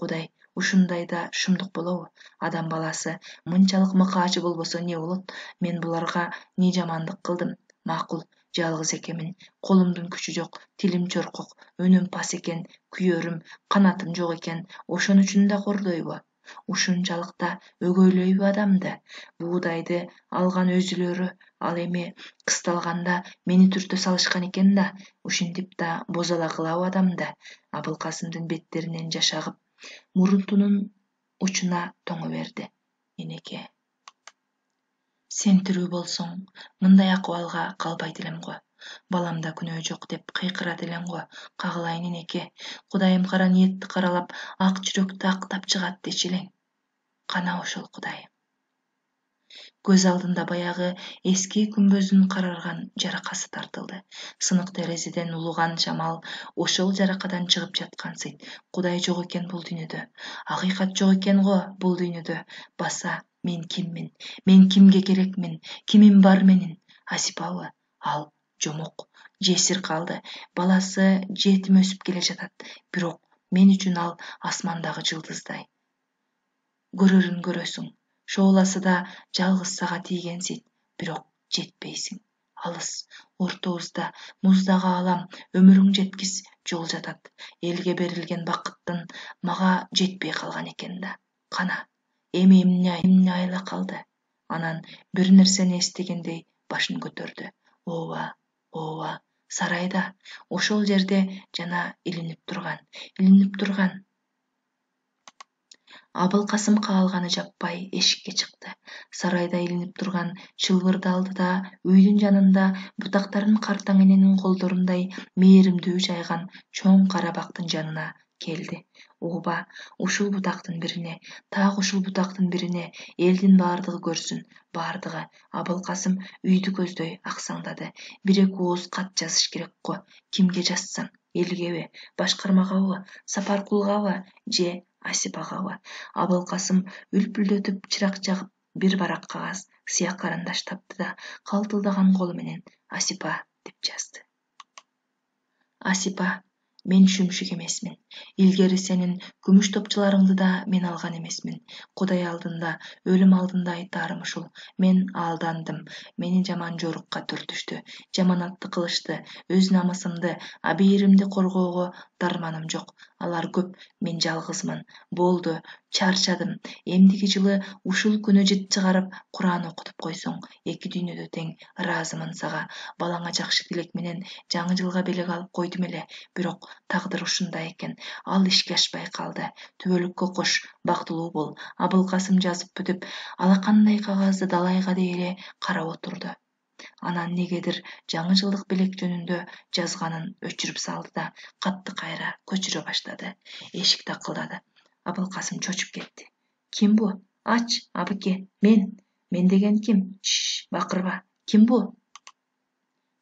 [SPEAKER 1] Кудай, ушундайда шумдук болобу? Адам баласы мынчалык мыкаачы болбосо эмне болот? Мен буларга не жамандык кылдым? Макул, жалгыз экенмин. Колумдун күчү жок, тилим чоркок, өнүм пас экен, күйөрүм, канатым жок экен. Ошон үчүн да кордойбу? Ушунчалык да өгөйлөйбү адамды? Буудайды алган өзүлөрү, ал эми кысталганда мени түртө салышкан экен да, ушинтип да бозала кылабы адамды? Абылкасымдын беттеринен жаш агып, мурунтунун учуна тоңо берди. Энеке, сен тирүү болсоң, мындай акыбалга калбайт элем го. Баламда күнөө жок деп кыйкырат элең го. Кагылайын энеке, Кудайым кара ниетти каралап, ак жүрөктү актап чыгат дечи элең. Кана ошол Кудайым. Көз алдында баягы эски күмбөздүн карарган жаракасы тартылды. Сынык терезеден улуган шамал ошол жаракадан чыгып жаткансыйт. Кудай жок экен бул дүйнөдө. Акыйкат жок экен го бул дүйнөдө. Баса, мен киммин? Мен кимге керекмин? Кимим бар менин? Асипабы? Ал жомок, жесир калды. Баласы жетим өсүп келе жатат. Бирок мен үчүн ал асмандагы жылдыздай. Көрөрүн көрөсүң. Шооласы да жалгыз сага тийгенсийт. Бирок жетпейсиң. Алыс, ортобузда, муздагы алам, өмүрүң жеткис жол жатат. Элге берилген бакыттын мага жетпей калган экен да. Кана, эми эмне айла калды? Анан бир нерсени эстегендей башын көтөрдү. Ооба, сарайда, ошол жерде жана илинип турган. Абылкасым каалганы жаппай эшикке чыкты. Сарайда илинип турган чылбырды алды да үйдүн жанында бутактарын картаң эненин колдорундай мээримдүү жайган чоң кара бактын жанына келди. Ооба, ушул бутактын бирине, так ушул бутактын бирине элдин баардыгы көрсүн, баардыгы. Абылкасым үйдү көздөй аксаңдады. 1-2 ооз кат жазыш керек го. Кимге жазсам? Элгеби? Башкармагабы? Сапаркулгабы? Же Асипагабы? Абылкасым үлпүлдөтүп чырак жагып бир барак кагаз, сыяк карандаш тапты да калтылдаган колу менен Асипа деп жазды. Асипа, мен шүмшүк эмесмин. Илгери сенин күмүш топчуларыңды да мен алган эмесмин. Кудай алдында, өлүм алдында айтарым ушул. Мен алдандым. Мени жаман жорукка түртүштү. Жаманатты кылышты. Өз намысымды, абийиримди коргоого дарманым жок. Алар көп, мен жалгызмын. Болду, чарчадым. Эмдиги жылы ушул күнү жыт чыгарып Куран окутуп койсоң, 2 дүйнөдө тең ыраазымын сага. Балаңа жакшы тилек менен жаңы жылга белек алып койдум эле. Бирок тагдыр ушундай экен. Ал ишке ашпай калды. Түбөлүккө кош, бактылуу бол. Абылкасым жазып бүтүп, алакандай кагазды далайга дейре карап отурду. Анан негедир жаңы жылдык белек жөнүндө жазганын өчүрүп салды да катты кайра көчүрө баштады. Эшик такылдады. Абылкасым чочуп кетти. Ким бу? Ач, абыке, мен деген ким? Бакырба. Ким бу?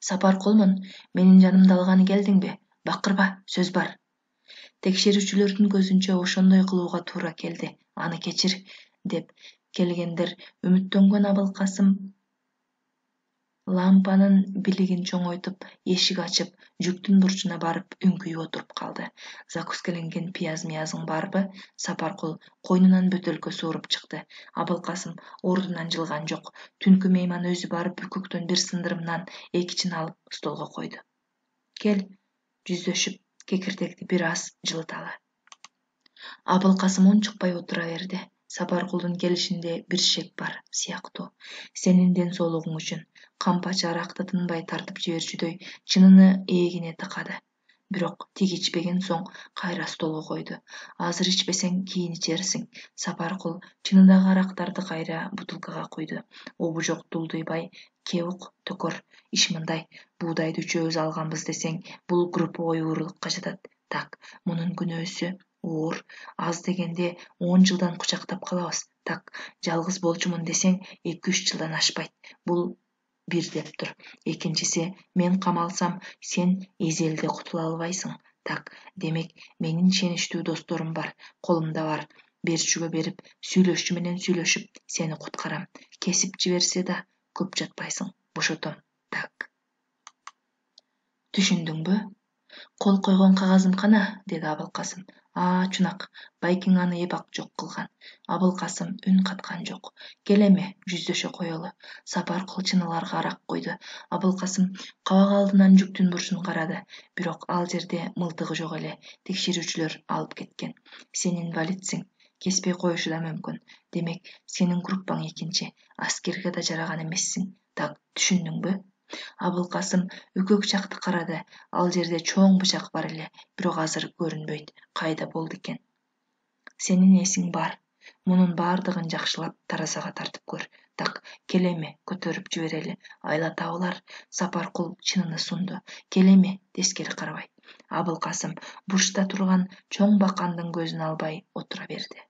[SPEAKER 1] Сапаркулмун. Менин жанымды алганы келдиңби? Бакырба, сөз бар. Текшерүүчүлөрдүн көзүнчө ошондой кылууга туура келди. Аны кечир, деп Келгендер үмүттөнгөн Абылкасым лампанын билигин чоңойтуп, эшик ачып, жүктүн бурчуна барып үңкүйүп отуруп калды. Закускеленген пияз-мияздын барбы Сапаркул койнунан бөтөлкө сууруп чыкты. Абылкасым ордунан жылган жок. Түнкү мейман өзү барып үкүктөн бир сындырым нан, 2 чин алып столго койду. Кел, жүздөшүп, кекиртекти бир аз жылыталы. Абылкасым унчукпай отура берди. Сапаркулдун келишинде бир шек бар сыяктуу. Сенин ден соолугуң үчүн кампачы аракты тынбай тартып жиберчүдөй чыныны эгине тыкады. Бирок тиги ичпеген соң кайра столго койду. Азыр ичпесең кийин ичерсиң. Сапаркул чынындагы арактарды кайра бутылкага куйду. Обу жок Дулдуйбай кебук төкөр. Иш мындай, буудайды үчөөбүз алганбыз десең, бул групповой уурулукка жатат. Так, мунун күнөөсү оор, аз дегенде 10 жылдан кучактап калабыз. Так, жалгыз болчумун десең 2-3 жылдан ашпайт. Бул бир деп тур. Экинчиси, мен камалсам, сен эзелде кутула албайсың. Так, демек, менин ишеничтүү досторум бар, колумда бар. Берчүгө берип, сүйлөшчү менен сүйлөшүп, сени куткарам. Кесип жиберсе да, көп жатпайсың. Бошотом. Так. Түшүндүңбү? Кол койгон кагазым кана, деди Абылкасым. Чунак, байкең аны эбак жок кылган. Абылкасым үн каткан жок. Кел эми, жүздөшө коелу. Сапаркул чыныналарга арак койду. Абылкасым кабак алдынан жүктүн бурчун карады. Бирок ал жерде мылтыгы жок эле. Текшерүүчүлөр алып кеткен. Сен инвалидсиң, кеспей коюшу да мүмкүн. Демек, сенин группаң экинчи. Аскерге да жараган эмессиң. Так, түшүндүңбү? Абылкасым үкөк жакты карады. Ал жерде чоң бычак бар эле, бирок азыр көрүнбөйт. Кайда болду экен? Сенин эсиң бар. Мунун баардыгын жакшылап таразага тартып көр. Так, кел эми, көтөрүп жиберели. Айлатабылар. Сапаркул чыныны сунду. Кел эми, тескери карабай. Абылкасым бурчта турган чоң бакандын көзүн албай отура берди.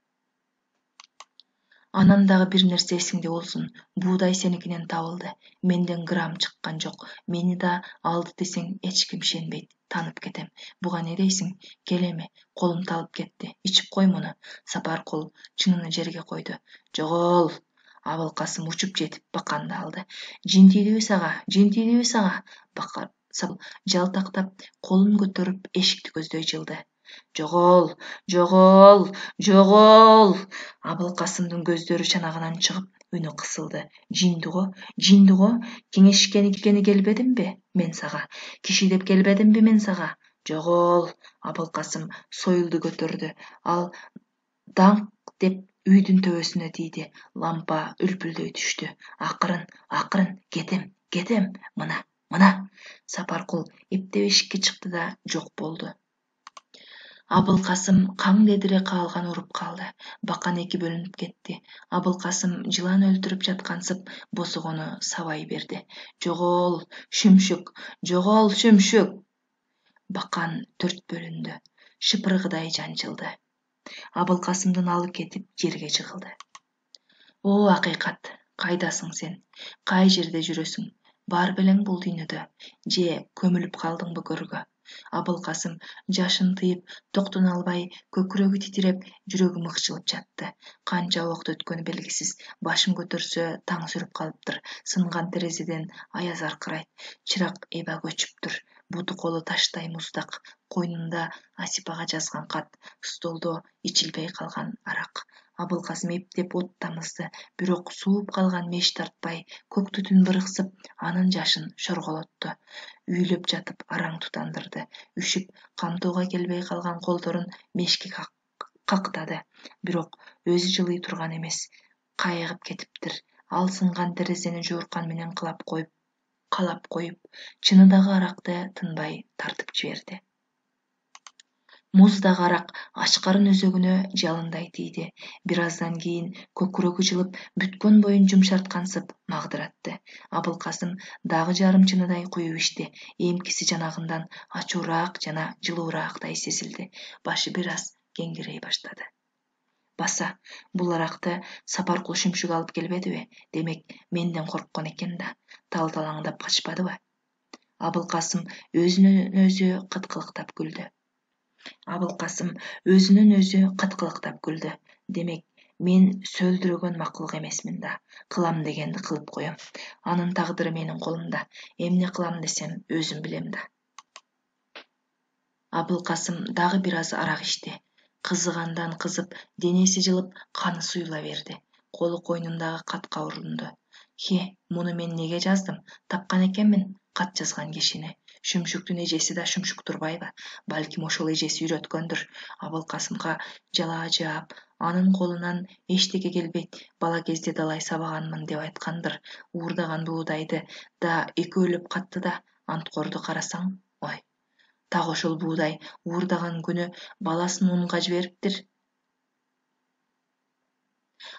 [SPEAKER 1] Анан дагы бир нерсе эсиңде болсун. Буудай сеникинен табылды. Менден грамм чыккан жок. Мени да алды десең эч ким ишенбейт. Танып кетем. Буга не дейсиң? Кел эми, колум талып кетти. Ичип кой муну. Сапаркул чыныны жерге койду. Жогол. Абылкасым учуп жетип баканды алды. Жин тийдиби сага? Сапаркул жалтактап, колун көтөрүп эшикти көздөй жылды. Жогол. Абылкасымдын көздөрү чанагынан чыгып, үнү кысылды. Жиндиго, кеңешкени келбедимби мен сага? Киши деп келбедимби мен сага? Жогол. Абылкасым союлду көтөрдү. Ал даңк деп үйдүн төбөсүнө тийди. Лампа үлпүлдөй түштү. Акырын, кетем, мына. Сапаркул эптеп эшикке чыкты да жок болду. Абылкасым каң дедире каалган уруп калды. Бакан эки бөлүнүп кетти. Абылкасым жылан өлтүрүп жаткансып босогону сабай берди. Жогол, шүмшүк. Бакан 4 бөлүндү. Шыпыргыдай жанчылды. Абылкасымдын алы кетип жерге жыгылды. О, акыйкат, кайдасың сен? Кай жерде жүрөсүң? Бар белең бул дүйнөдө? Же көмүлүп калдыңбы көргө? Абылкасым жашын тыйып, токтоно албай, көкүрөгү титиреп, жүрөгү мыкчылып жатты. Канча убакыт өткөнү белгисиз. Башын көтөрсө, таң сүрүп калыптыр. Сынган терезеден аяз аркырайт. Чырак эба көчүптүр. Буту колу таштай муздак. Койнунда Асипага жазган кат. Столдо ичилбей калган арак. Абылкасым эптеп от тамызды. Бирок сууп калган меш тартпай, көк түтүн бырыксып, анын жашын шорголотту. Үйлөп жатып араң тутандырды. Үшүп, камтоого келбей калган колдорун мешке кактады. Бирок өзү жылый турган эмес. Кайыгып кетиптир. Ал сынган терезени жууркан менен калап коюп, чынындагы аракты тынбай тартып жиберди. Муздагы арак ачкарын өзөгүнө жалындай тийди. Бир аздан кийин көкүрөгү жылып, бүткөн боюн жумшарткансып магдыратты. Абылкасым дагы жарым чыныдай куюп ичти. Эмкиси жанагындан ачуураак жана жылуураактай сезилди. Башы бир аз кеңирей баштады. Баса, бул аракты Сапаркул шүмшүк алып келбедиби? Демек, менден корккон экен да. Талталаңдап качпадыбы? Абылкасым өзүнөн өзү кыткылыктап күлдү. Демек, Мен сөлдүрөгөн макулук эмесмин да. Кылам дегенди кылып коем. Анын тагдыры менин колумда. Эмне кылам десем өзүм билем да. Абылкасым дагы бир аз арак ичти. Кызыгандан кызып, денеси жылып, каны суюла берди. Колу койнундагы катка урунду. Муну мен неге жаздым? Тапкан экенмин кат жазган кишини. Шүмшүктүн эжеси да шүмшүк турбайбы? Балким ошол эжеси үйрөткөндүр. Абылкасымга жалаа жаап, анын колунан эчтеке келбейт, бала кезде далай сабаганмын деп айткандыр. Уурдаган буудайды да экөөлөп катты да, анткорду карасаң, ой. Так ошол буудай уурдаган күнү баласын унга жибериптир.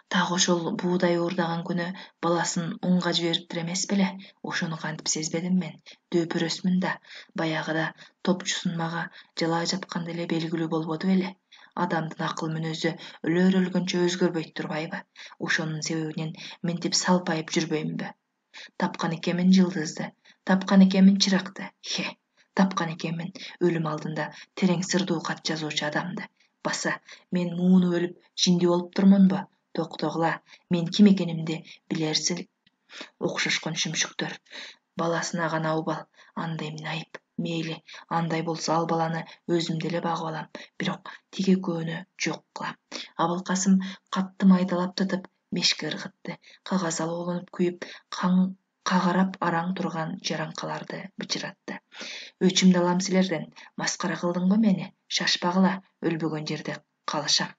[SPEAKER 1] Так ошол буудай уурдаган күнү баласын унга жибериптир эмес беле? Ошону кантип сезбедим мен? Дөпүрөсмүн да. Баягыда топчусун мага жалаа жапканда эле белгилүү болбоду беле? Адамдын акыл мүнөзү өлөр өлгөнчө өзгөрбөйт турбайбы? Ошонун себебинен мынтип салпайып жүрбөймүнбү? Тапкан экенмин жылдызды, тапкан экенмин чыракты. Тапкан экенмин өлүм алдында терең сырдуу кат жазуучу адамды. Баса, мен муунуп өлүп жинди болуп турмунбу? Токтогула, мен ким экенимди билерсиң. Окшошкон шүмшүктөр. Баласына гана убал, анда эмне айып? Мейли, андай болсо ал баланы өзүм деле багып алам, бирок тиги экөөнү жок кылам. Абылкасым катты майдалап тытып, мешке ыргытты. Кагаз алууланып күйүп, кагарап араң турган жараңкаларды бычыратты. Өчүмдү алам силерден. Маскара кылдыңбы мени? Шашпагыла, өлбөгөн жерде калышам.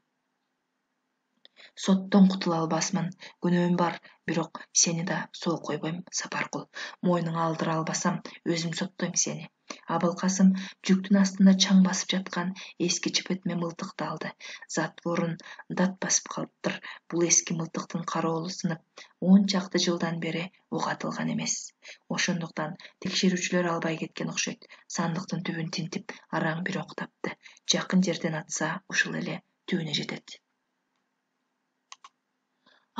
[SPEAKER 1] Соттон кутула албасмын. Күнөөм бар, бирок сени да соо койбойм, Сапаркул. Мойнуңа алдыра албасам, өзүм соттойм сени. Абылкасым жүктүн астында чаң басып жаткан эски чепетме мылтыкты алды. Затворун дат басып калыптыр. Бул эски мылтыктын кароолу сынып, 10 чакты жылдан бери ок атылган эмес. Ошондуктан текшерүүчүлөр албай кеткен окшойт. Сандыктын түбүн тинтип, араң бир ок тапты. Жакын жерден атса, ушул эле түбүнө жетет.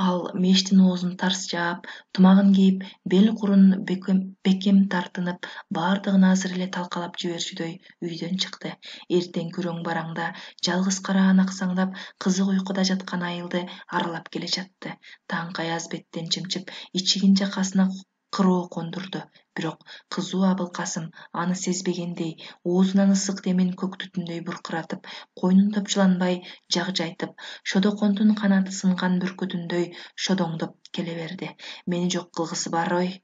[SPEAKER 1] Ал мештин оозун тарс жаап, тумагын кийип, бел курун бекем тартынып, бардыгын азыр эле талкалап жиберчүдөй үйдөн чыкты. Эртең күрөң бараңда жалгыз караан аксаңдап, кызык уйкуда жаткан айылды аралап келе жатты. Таң аяз беттен чымчып, ичигин жакасына кыроо кондурду. Бирок кызуу Абылкасым аны сезбегендей, оозунан ысык демин көк түтүндөй буркуратып, койнун топчуланбай жагжайтып, шодоконтун канаты сынган бүркүтүндөй шодоңдоп келе берди. Мени жок кылгысы бар ой.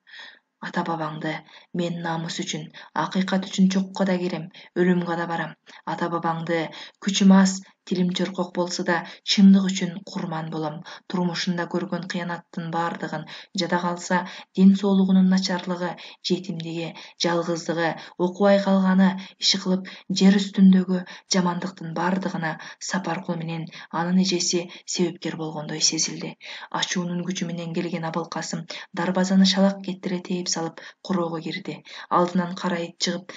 [SPEAKER 1] Ата бабаңды мен намыс үчүн, акыйкат үчүн жокко да кирем, өлүмгө да барам. Ата бабаңды күчүм аз, тилим чоркок болсо да чындык үчүн курман болом. Турмушунда көргөн кыянаттын бардыгын, жада калса ден соолугунун начарлыгы, жетимдиги, жалгыздыгы, окубай калганы, иши кылып жер үстүндөгү жамандыктын бардыгына Сапаркул менен анын эжеси себепкер болгондой сезилди. Ачуунун күчү менен келген Абылкасым дарбазаны шалак кеттире тээп салып короого кирди. Алдынан кара ит чыгып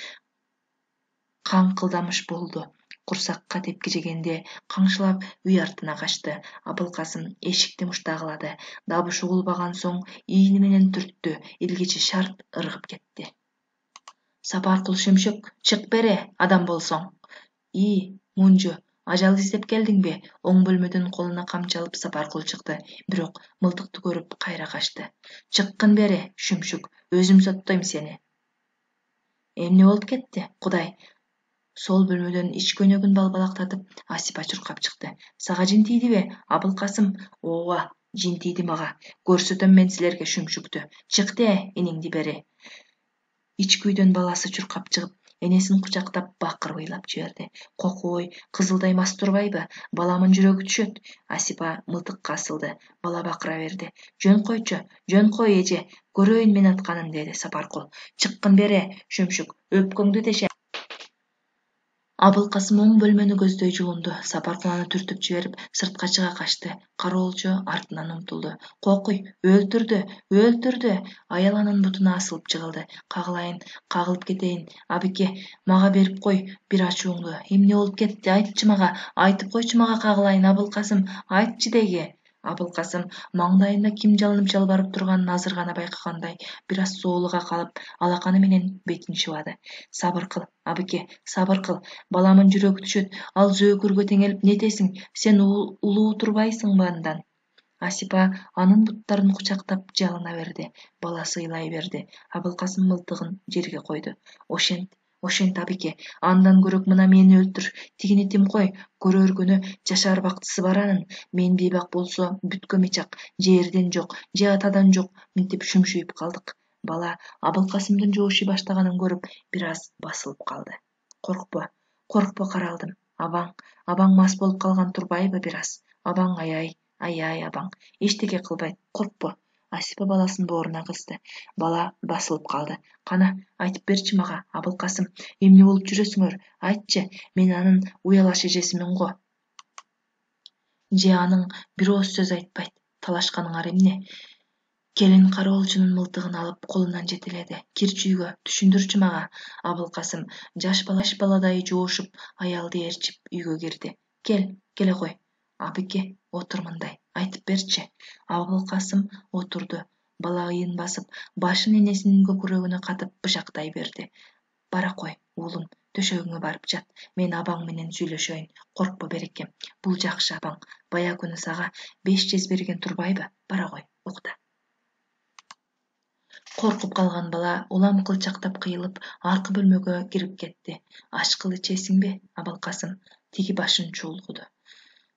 [SPEAKER 1] каңкылдамыш болду. Курсакка тепки жегенде каңшылап үй артына качты. Абылкасым эшикти муштагылады. Дабыш угулбаган соң ийини менен түрттү. Илгичи шарт ыргып кетти. Сапаркул шүмшүк, чык бере, адам болсоң. Мунжу, ажалды издеп келдиңби? Оң бөлмөдөн колуна камчы алып Сапаркул чыкты. Бирок мылтыкты көрүп кайра качты. Чыккын бери, шүмшүк, өзүм соттойм сени. Эмне болуп кетти, Кудай? Сол бөлмөдөн ич көйнөгүн балбалактатып Асипа чуркап чыкты. Сага жин тийдиби, Абылкасым? Ооба, жин тийди мага. Көрсөтөм мен силерге шүмшүктү. Чык де, иниңди бери. Ич күйдөн баласы чуркап чыгып, энесин кучактап бакырып ыйлап жиберди. Кокой, кызылдай мас турбайбы? Баламын жүрөгү түшөт. Асипа мылтыкка асылды. Бала бакыра берди. Жөн кой эже, көрөйүн мен атканын, деди Сапаркул. Чыккын бере, шүмшүк, өпкөңдү деше. Абылкасым оң бөлмөнү көздөй жулунду. Сапаркул аны түртүп жиберип, сыртка чыга качты. Кароолчу артынан умтулду. Кокуй, өлтүрдү. Аял анын бутуна асылып жыгылды. Кагылайын, кагылып кетейин. Абике, мага берип кой бир ачууңду. Эмне болуп кетти? Айтчы мага, айтып койчу мага, кагылайын, Абылкасым, айтчы деги. Абылкасым маңдайында ким жалынып жалбарып турганын азыр гана байкагандай бир аз соолуга калып, алаканы менен бетин шыбады. Сабыр кыл, абыке, сабыр кыл. Баламын жүрөгү түшөт. Ал зөөкүргө теңелип нетесиң? Сен улуу турбайсыңбы андан? Асипа анын буттарын кучактап жалына берди. Баласы ыйлай берди. Абылкасым мылтыгын жерге койду. Ошент абыке, андан көрөк мына мени өлтүр. Тигини тим кой. Көрөр күнү жашар бактысы бар анын. Мен бейбак болсо бүт көмечак. Же эрден жок, же атадан жок. Мынтип шүмшүйүп калдык. Бала Абылкасымдын жоошуй баштаганын көрүп бир аз басылып калды. Коркпо каралдым. Абаң мас болуп калган турбайбы бир аз? Абаң ай абаң. Эчтеке кылбайт, коркпо. Асипа баласын бооруна кысты. Бала басылып калды. Кана, айтып берчи мага, Абылкасым, эмне болуп жүрөсүңөр? Айтчы, мен анын уялаш эжесимин го. Же аның бир ооз сөз айтпайт. Талашканыңар эмне? Келин кароолчунун мылтыгын алып колунан жетеледи. Кирчи үйгө, түшүндүрчү мага. Абылкасым жаш баладай жоошуп, аялды ээрчип үйгө кирди. Келе кой. Абыке, отур мындай. Айтып берчи. Абылкасым отурду. Бала ыйын басып, башын энесинин көкүрөгүнө катып бышактай берди. Бара кой, уулум, төшөгүңө барып жат. Мен абаң менен сүйлөшөйүн. Коркпо берекем. Бул жакшы абаң. Бая күнү сага 5 жез берген турбайбы? Бара кой, укта. Коркуп калган бала улам кылчактап кыйылып, аркы бөлмөгө кирип кетти. Ачкыл ичесиңби, Абылкасым? Тиги башын чуулгуду.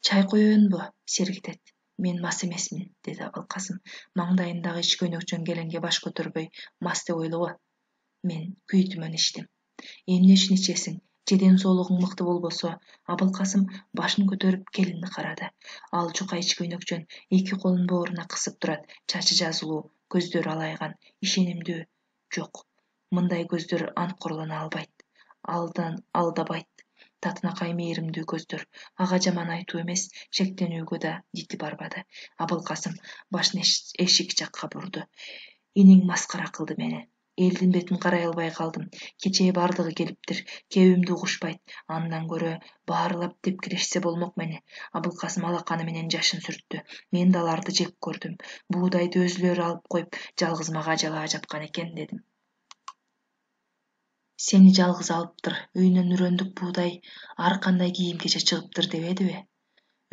[SPEAKER 1] Чай коеюнбу, Сергитет? Мен мас эмесмин, деди Абылкасым. Маңдайындагы ич көйнөкчөн келенге баш көтөрбөй, мас деп ойлобо. Мен күйүтүмөн ичтим. Эмне үчүн ичесиң? Же ден соолугуң мыкты болбосо? Абылкасым башын көтөрүп келинди карады. Ал жука ич көйнөкчөн, эки колун бооруна кысып турат. Чачы жазылуу, көздөрү алайган, ишенимдүү. Жок, мындай көздөр анткорлоно албайт. Алдабайт. Татынакай мээримдүү көздөр. Ага жаман айтуу эмес, шектенүүгө да дити барбады. Абылкасым башын эшик жакка бурду. Иниң маскара кылды мени. Элдин бетин карай албай калдым. Кечээ бардыгы келиптир. Кебимди угушпайт. Андан көрө баарылап тепкилешсе болмок мени. Абылкасым алаканы менен жашын сүрттү. Мен да аларды жек көрдүм. Буудайды өзүлөрү алып коюп, жалгыз мага жалаа жапкан экен, дедим. Сени жалгыз алыптыр. Үйүнөн үрөндүк буудай, ар кандай кийим-кече чыгыптыр дебедиби?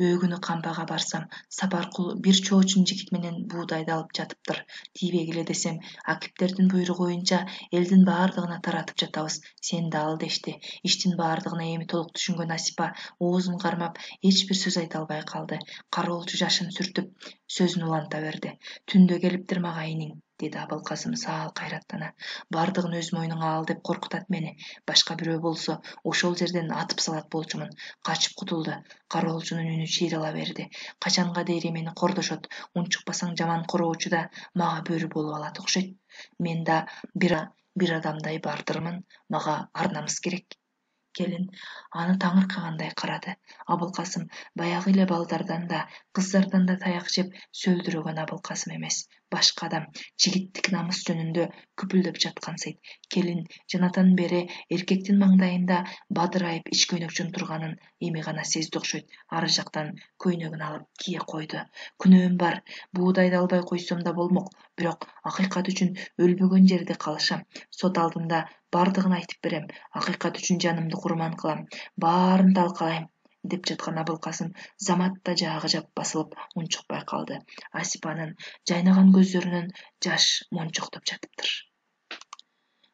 [SPEAKER 1] Өөгүнү кампага барсам, Сапаркул бир чоочун жигит менен буудайды алып жатыптыр. Тийбегиле десем, акиптердин буйругу боюнча элдин баардыгына таратып жатабыз. Сен да ал дешти. Иштин баардыгына эми толук түшүнгөн Асипа оозун кармап, эч бир сөз айта албай калды. Кароолчу жашын сүртүп, сөзүн уланта берди. Түндө келиптир мага иниң, деди Абылкасым саал кайраттана. Бардыгын өз мойнуңа ал деп коркутат мени. Башка бирөө болсо, ошол жерден атып салат болчумун. Качып кутулду. Кароолчунун үнү чыйрала берди. Качанга дейри мени кордошот. Унчукпасаң жаман короочу да мага бөрү болуп алат окшойт. Мен да бир адамдай бардырмын. Мага ар намыс керек. Келин аны таңыркагандай карады. Абылкасым баягы эле балдардан да, кыздардан да таяк жеп сөлдүрөгөн Абылкасым эмес. Башка адам жигиттик намыс жөнүндө күпүлдөп жаткансыйт. Келин жанатан бери эркектин маңдайында бадырайып ич көйнөкчөн турганын эми гана сезди окшойт. Ары жактан көйнөгүн алып кие койду. Күнөөм бар. Буудайды албай койсом да болмок. Бирок акыйкат үчүн өлбөгөн жерде калышам. Сот алдында бардыгын айтып берем. Акыйкат үчүн жанымды курман кылам. Баарын талкалайм, деп жаткан Абылкасым заматта жаагы жап басылып унчукпай калды. Асипанын жайнаган көздөрүнөн жаш мончоктоп жатыптыр.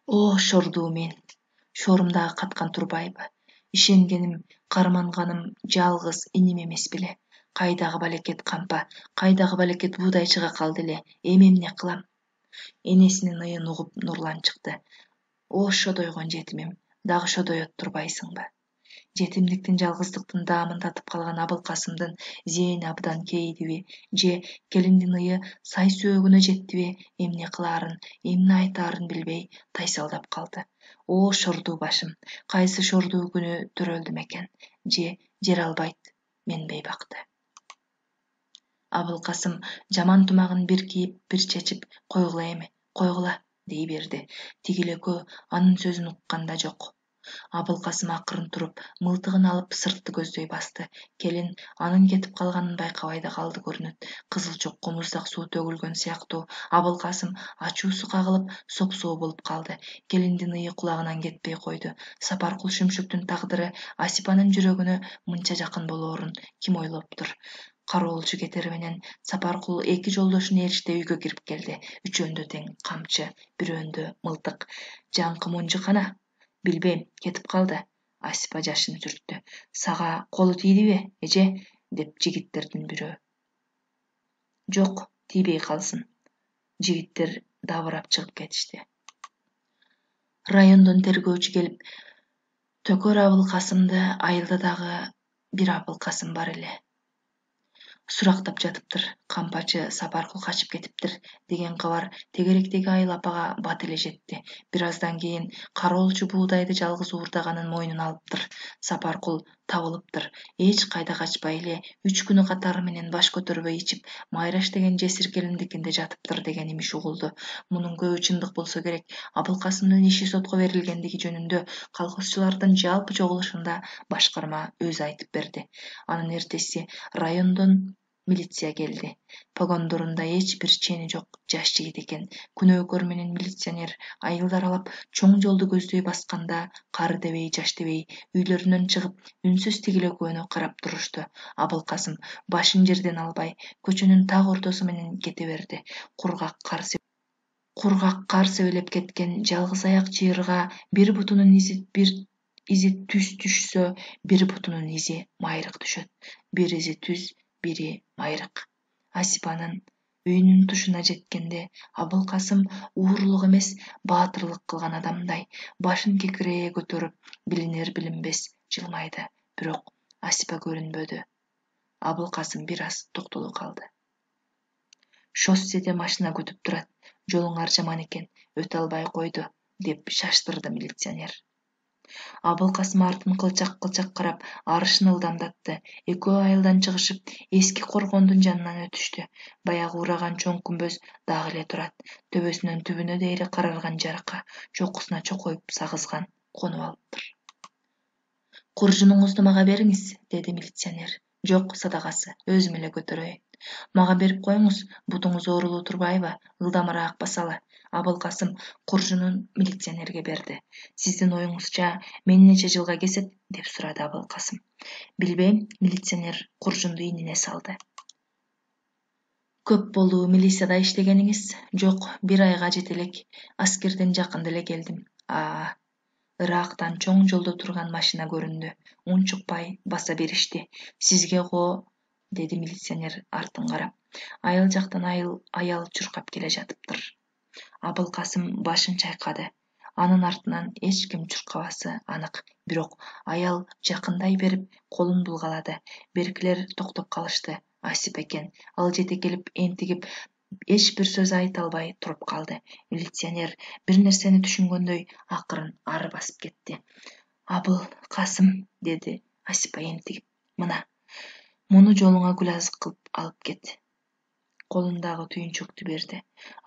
[SPEAKER 1] О, шордуу мен. Шорумдагы каткан турбайбы? Ишенгеним, карманганым жалгыз иним эмес беле? Кайдагы балекет кампа, кайдагы балекет буудай чыга калды эле. Эми эмне кылам? Энесинин ыйын угуп Нурлан чыкты. О, шодойгон жетимим, дагы шодоет турбайсыңбы? Жетимдиктин, жалгыздыктын даамын татып калган Абылкасымдын зээни абдан кейидиби, же келиндин ыйы сай сөөгүнө жеттиби, эмне кылаарын, эмне айтаарын билбей тайсалдап калды. О, шордуу башым, кайсы шордуу күнү төрөлдүм экен, же жер албайт мен бейбакты. Абылкасым жаман тумагын бир кийип, бир чечип, койгула эми, койгула, дей берди. Тигил экөө анын сөзүн уккан да жок. Абылкасым акырын туруп, мылтыгын алып сыртты көздөй басты. Келин анын кетип калганын байкабай да калды көрүнөт. Кызыл чокко муздак суу төгүлгөн сыяктуу Абылкасым ачуусу кагылып, сопсоо болуп калды. Келиндин ые кулагынан кетпей койду. Сапаркул Шүмшүктүн тагдыры Асипанын жүрөгүнө мынча жакын болоорун ким ойлоптур? Кароолчу кетери менен Сапаркул эки жолдошун ээрчите үйгө кирип келди. Үчөөндө тең камчы, бирөөндө мылтык. Жаңкы Монжу кана? Билбейм, кетип калды. Асипа жашын сүрттү. Сага колу тийдиби, эже? Деп жигиттердин бирөө. Жок, тийбей калсын. Жигиттер дабырап чыгып кетишти. Райондон тергөөчү келип, Төкөр Абылкасымды айылда дагы бир Абылкасым бар эле. Сурактап жатыптыр. Кампачы Сапаркул качып кетиптир деген кабар тегеректеги айыл апага бат эле жетти. Бир аздан кийин кароолчу буудайды жалгыз уурдаганын мойнуна алыптыр. Сапаркул табылыптыр. Эч кайда качпай эле 3 күнү катары менен баш көтөрбөй ичип, Майраш деген жесир келиндикинде жатыптыр деген имиш угулду. Мунун көбү чындык болсо керек. Абылкасымдын иши сотко берилгендиги жөнүндө колхозчулардын жалпы чогулушунда башкарма өзү айтып берди. Анын эртеси райондон милиция келди. Погондорунда эч бир чени жок жаш жигит экен. Күнөөкөр менен милиционер айылды аралап чоң жолду көздөй басканда кары дебей, жаш дебей үйлөрүнөн чыгып, үнсүз тигил экөөнү карап турушту. Абылкасым башын жерден албай, көчөнүн так ортосу менен кете берди. Кургак кар себелеп кеткен жалгыз аяк чыйырга бир бутунун изи түз түшсө, бир бутунун изи майрык түшөт. Бир изи түз, бири майрык. Асипанын үйүнүн тушуна жеткенде Абылкасым уурулук эмес, баатырлык кылган адамдай башын кекирее көтөрүп, билинер билинбес жылмайды. Бирок Асипа көрүнбөдү. Абылкасым бир аз токтоло калды. Шосседе машина күтүп турат. Жолуңар жаман экен, өтө албай койду, деп шаштырды милиционер. Абылкасым артын кылчак карап, арышын ылдамдатты. Экөө айылдан чыгышып, эски коргондун жанынан өтүштү. Баягы ураган чоң күмбөз дагы эле турат. Төбөсүнөн түбүнө дейре карарган жарыка, чокусуна чокоюп сагызган, конуп алыптыр. Куржунуңузду мага бериңиз, деди милиционер. Жок, садагасы, өзүм эле көтөрөйүн. Мага берип коюңуз, бутуңуз оорулуу турбайбы? Ылдамыраак басалы. Абылкасым куржунун милиционерге берди. Сиздин оюңузча, мени нече жылга кесет? Деп сурады Абылкасым. Билбейм, милиционер куржунду ийнине салды. Көп болду милицияда иштегениңиз? Жок, бир айга жете элек. Аскерден жакында эле келдим. Ырактан чоң жолдо турган машина көрүндү. Унчукпай баса беришти. Сизге го, деди милиционер артын карап. Айыл жактан аял чуркап келе жатыптыр. Абылкасым башын чайкады. Анын артынан эч ким чуркабасы анык. Бирок аял жакындай берип, колун булгалады. Беркилер токтоп калышты. Асип экен. Ал жете келип энтигип, эч бир сөз айта албай туруп калды. Милиционер бир нерсени түшүнгөндөй акырын ары басып кетти. Абылкасым, деди Асипа энтигип. Муну жолуңа гүл азык кылып алып кет. Колундагы түйүнчөктү берди.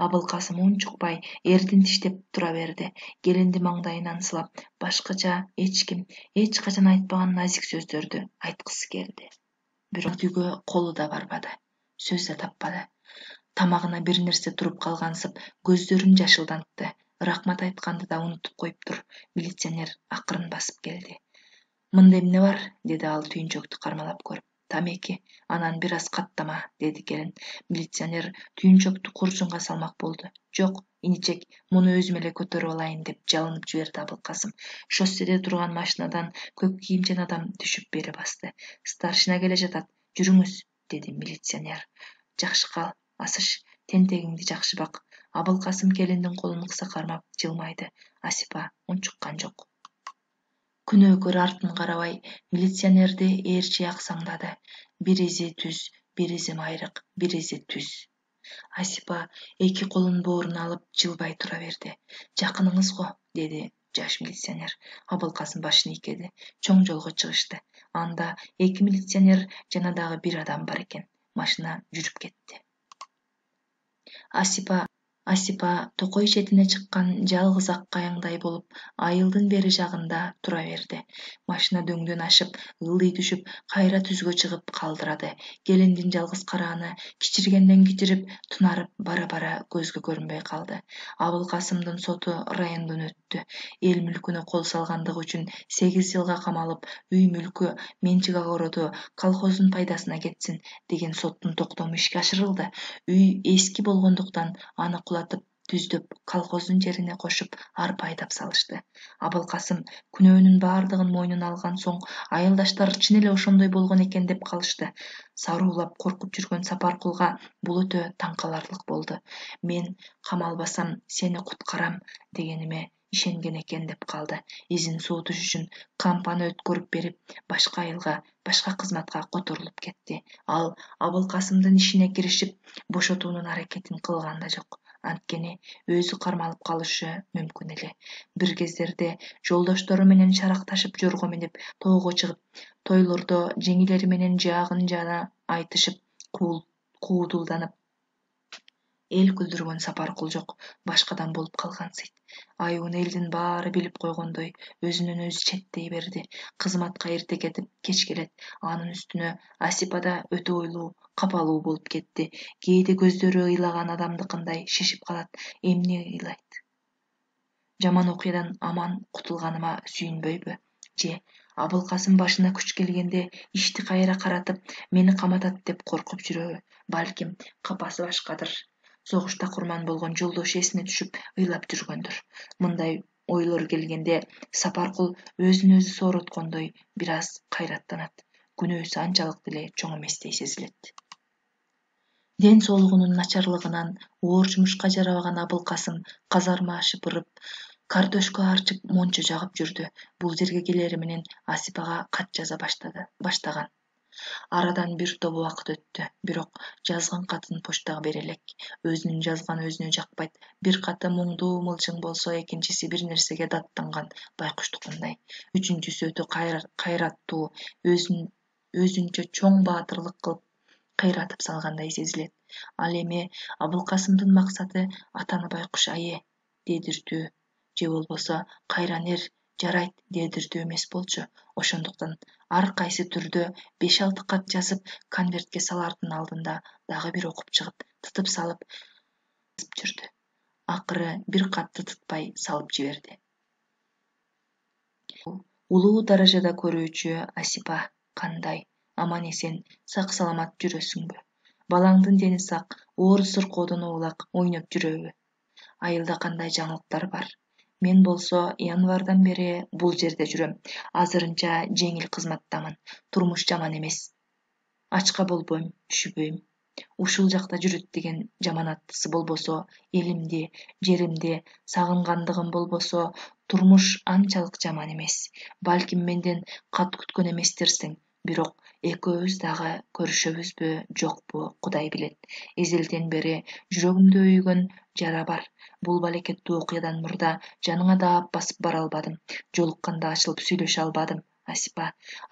[SPEAKER 1] Абылкасым унчукпай эрдин тиштеп тура берди. Келинди маңдайынан сылап, башкача эч ким эч качан айтпаган назик сөздөрдү айткысы келди. Бирок үйгө колу да барбады. Сөз да таппады. Тамагына бир нерсе туруп калгансып, көздөрүн жашылдантты. Рахмат айтканды да унутуп коюптур. Милиционер акырын басып келди. Мында эмне бар? Деди ал түйүнчөктү кармалап көрүп. Тамеки, анан бир аз каттама, деди келин. Милиционер түйүнчөктү куржунга салмак болду. Жок, иничек, муну өзүм эле көтөрүп алайын деп жалынып жиберди Абылкасым. Шосседе турган машинадан көк кийимчен адам түшүп бери басты. Старшина келе жатат. Жүрүңүз, деди милиционер. Жакшы кал, Асыш, тентегиңди жакшы бак. Абылкасым келиндин колун кыса кармап жылмайды. Асипа унчуккан жок. Күнөөкөр артын карабай, милиционерди ээрчи аксаңдады. Бир изи түз, бир изи майрык, бир изи түз. Асипа эки колун бооруна алып жылбай тура берди. Жакыныңыз го, деди жаш милиционер. Абылкасым башын ийкеди. Чоң жолго чыгышты. Анда эки милиционер жана дагы бир адам бар экен. Машина жүрүп кетти. Асипа Асипа токой четине чыккан жалгыз ак каяңдай болуп айылдын бери жагында тура берди. Машина дөңдөн ашып, ылдый түшүп, кайра түзгө чыгып калдырады. Келиндин жалгыз карааны кичиргенден кичирип, тунарып бара-бара көзгө көрүнбөй калды. Абылкасымдын соту райондон өттү. Эл мүлкүнө кол салгандыгы үчүн 8 жылга камалып, үй мүлкү менчик огороду колхоздун пайдасына кетсин деген соттун токтому ишке ашырылды. Үй эски болгондуктан аны кулатып, түздөп, колхоздун жерине кошуп, арпа айдап салышты. Абылкасым күнөөнүн баардыгын мойнуна алган соң, айылдаштар чын эле ошондой болгон экен деп калышты. Саруулап коркуп жүргөн Сапаркулга бул өтө таң каларлык болду. Мен камалбасам сени куткарам дегениме ишенген экен деп калды. Изин суутуш үчүн кампаны өткөрүп берип, башка айылга, башка кызматка которулуп кетти. Ал Абылкасымдын ишине киришип, бошотуунун аракетин кылган да жок. Анткени өзү кармалып калышы мүмкүн эле. Бир кездерде жолдоштору менен шаракташып жорго минип тоого чыгып, тойлордо жеңилери менен жаагын жана айтышып, куудулданып эл күлдүргөн Сапаркул жок, башкадан болуп калгансыйт. Аюуну элдин баары билип койгондой, өзүнөн өзү четтей берди. Кызматка эрте кетип, кеч келет. Анын үстүнө Асипа да өтө ойлуу, капалуу болуп кетти. Кээде көздөрү ыйлаган адамдыкындай шишип калат. Эмне ыйлайт? Жаман окуядан аман кутулганыма сүйүнбөйбү? Же Абылкасым башына күч келгенде ишти кайра каратып, мени каматат деп коркуп жүрөбү? Балким, капасы башкадыр. Согушта курман болгон жолдошу эсине түшүп ыйлап жүргөндүр. Мындай ойлор келгенде Сапаркул өзүн өзү соороткондой бир аз кайраттанат. Күнөөсү анчалык деле чоң эместей сезилет. Ден соолугунун начарлыгынан оор жумушка жарабаган Абылкасым казарма шыпырып, картошка арчып, мончо жагып жүрдү. Бул жерге келери менен Асипага кат жаза баштаган. Арадан бир топ убакыт өттү, бирок жазган катын почтага бере элек. Өзүнүн жазганы өзүнө жакпайт. Бир каты муңдуу мылжың болсо, экинчиси бир нерсеге даттанган байкуштукундай. Үчүнчүсү өтө кайраттуу, өзүнчө чоң баатырлык кылып кыйратып салгандай сезилет. Ал эми Абылкасымдын максаты атаны байкуш айе дедиртүү же болбосо кайранер жарайт дедиртүү эмес болчу. Ошондуктан ар кайсы түрдө 5-6 кат жазып, конвертке салардын алдында дагы бир окуп чыгып, тытып салып жүрдү. Акыры бир катты тытпай салып жиберди. Улуу даражада көрүүчү Асипа, кандай? Аман эсен, сак саламат жүрөсүңбү? Балаңдын дени сак, оор сыркоодон оолак ойноп жүрөбү? Айылда кандай жаңылыктар бар? Мен болсо январдан бери бул жерде жүрөм. Азырынча жеңил кызматтамын. Турмуш жаман эмес. Ачка болбойм, үшүбөйм. Ушул жакта жүрөт деген жаман аттысы болбосо, элимди, жеримди сагынгандыгым болбосо, турмуш анчалык жаман эмес. Балким менден кат күткөн эместерсиң, бирок экөөбүз дагы көрүшөбүзбү, жокпу, Кудай билет. Эзелден бери жүрөгүмдө өйгөн жара бар. Бул балекеттүү окуядан мурда жаныңа даап басып бара албадым. Жолукканда ачылып сүйлөшө албадым. Асипа,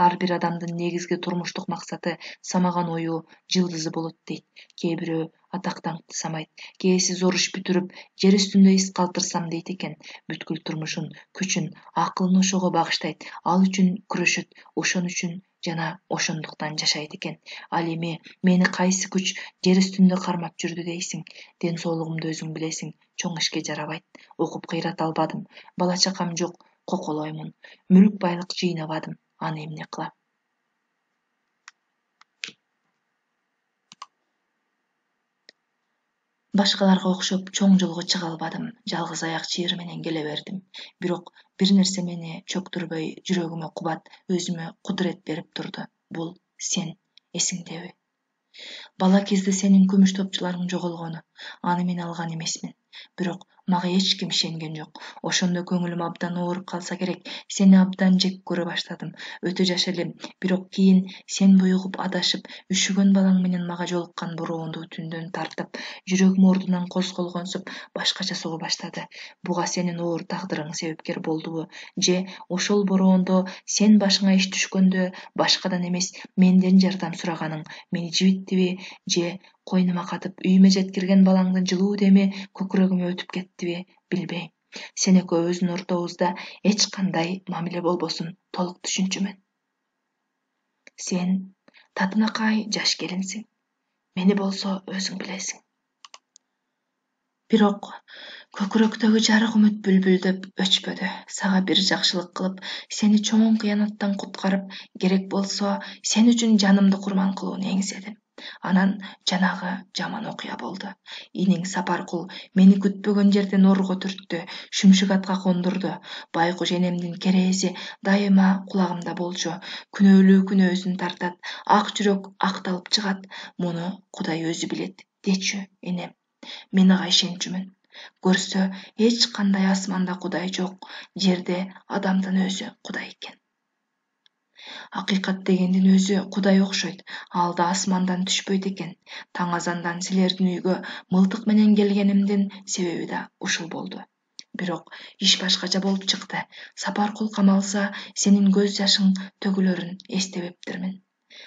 [SPEAKER 1] ар бир адамдын негизги турмуштук максаты самаган ою жылдызы болот дейт. Кээ бирөө атак даңкты самайт, кээси зор иш бүтүрүп, жер үстүндө из калтырсам дейт экен. Бүткүл турмушун, күчүн, акылын ошого багыштайт, ал үчүн күрөшөт, ошон үчүн жана ошондуктан жашайт экен. Ал эми мени кайсы күч жер үстүндө кармап жүрдү дейсиң? Ден соолугумду өзүң билесиң, чоң ишке жарабайт. Окуп кыйрата албадым. Бала чакам жок, коколоймун. Мүлк байлык жыйнабадым. Аны эмне кылам? Башкаларга окшоп чоң жолго чыга албадым. Жалгыз аяк чыйыр менен келе бердим. Бирок бир нерсе мени чөктүрбөй, жүрөгүмө кубат, өзүмө кудурет берип турду. Бул сен, эсиңдеби? Бала кезде сенин күмүш топчуларың жоголгону. Аны мен алган эмесмин. Бирок мага эч ким ишенген жок. Ошондо көңүлүм абдан ооруп калса керек. Сени абдан жек көрө баштадым. Өтө жаш элем. Бирок кийин сен буйугуп адашып, үшүгөн балаң менен мага жолуккан бороондуу түндөн тартып, жүрөгүм ордунан козголгонсуп, башкача согу баштады. Буга сенин оор тагдырың себепкер болдубу? Же ошол бороондо сен башыңа иш түшкөндө башкадан эмес, менден жардам сураганың мени жибиттиби? Же Койнума катып үйүмө жеткирген балаңдын жылуу деми көкүрөгүмө өтүп кеттиби билбейм. Сен экөөбүздүн ортобузда эч кандай мамиле болбосун толук түшүнчүмүн. Сен татынакай жаш келинсиң. Мени болсо өзүң билесиң. Бирок көкүрөктөгү жарык үмүт бүлбүлдөп өчпөдү. Сага бир жакшылык кылып, сени чоң кыянаттан куткарып, керек болсо сен үчүн жанымды курман кылууну эңседим. Анан жанагы жаман окуя болду. Иниң Сапаркул мени күтпөгөн жерден орго түрттү, шүмшүк атка кондурду. Байкуш энемдин керээси дайыма кулагымда болчу. Күнөөлүү күнөөсүн тартат, ак жүрөк акталып чыгат. Муну Кудай өзү билет. Дечү, энем. Мен ага ишенчүмүн. Көрсө эч кандай асманда Кудай жок, жерде адамдын өзү Кудай экен. Акыйкат дегендин өзү Кудай окшойт. Ал да асмандан түшпөйт экен. Таң азандан силердин үйгө мылтык менен келгенимдин себеби да ушул болду. Бирок иш башкача болуп чыкты. Сапаркул камалса, сенин көз жашың төгүлөрүн эстебептирмин.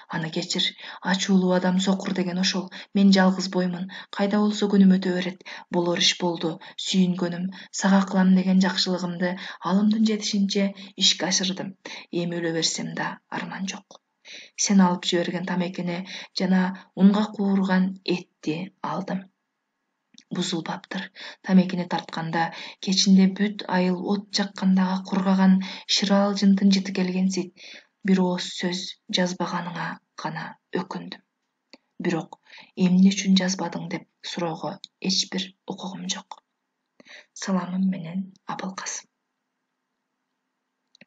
[SPEAKER 1] Аны кечир, ачуулуу адам сокур деген ошол. Мен жалгызбоймун. Кайда болсо күнүм өтө берет. Болор иш болду. Сүйүнгөнүм, сага кылам деген жакшылыгымды алымдын жетишинче ишке ашырдым. Эми өлө берсем да арман жок. Сен алып жиберген тамекени жана унга куурган этти алдым. Бузулбаптыр. Тамекини тартканда кечинде бүт айыл от жаккандагы кургаган шырал жынтын жыты келгенсип, бир ооз сөз жазбаганыңа гана өкүндүм. Бирок эмне үчүн жазбадың деп суроого эч бир укугум жок. Саламым менен Абылкасым.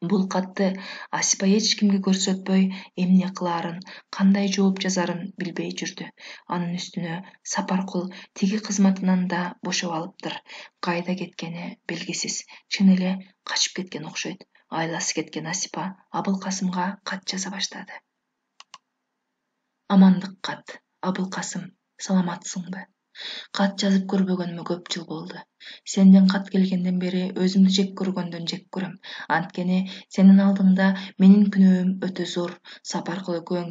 [SPEAKER 1] Бул катты Асипа эч кимге көрсөтпөй, эмне кылаарын, кандай жооп жазарын билбей жүрдү. Анын үстүнө Сапаркул тиги кызматынан да бошоп алыптыр. Кайда кеткени белгисиз. Чын эле качып кеткен окшойт. Айласы кеткен Асипа Абылкасымга кат жаза баштады. Амандык кат. Абылкасым, саламатсыңбы? Кат жазып көрбөгөнүмө көп жыл болду. Сенден кат келгенден бери өзүмдү жек көргөндөн жек көрөм. Анткени сенин алдыңда менин күнөөм өтө зор. Сапаркул экөөң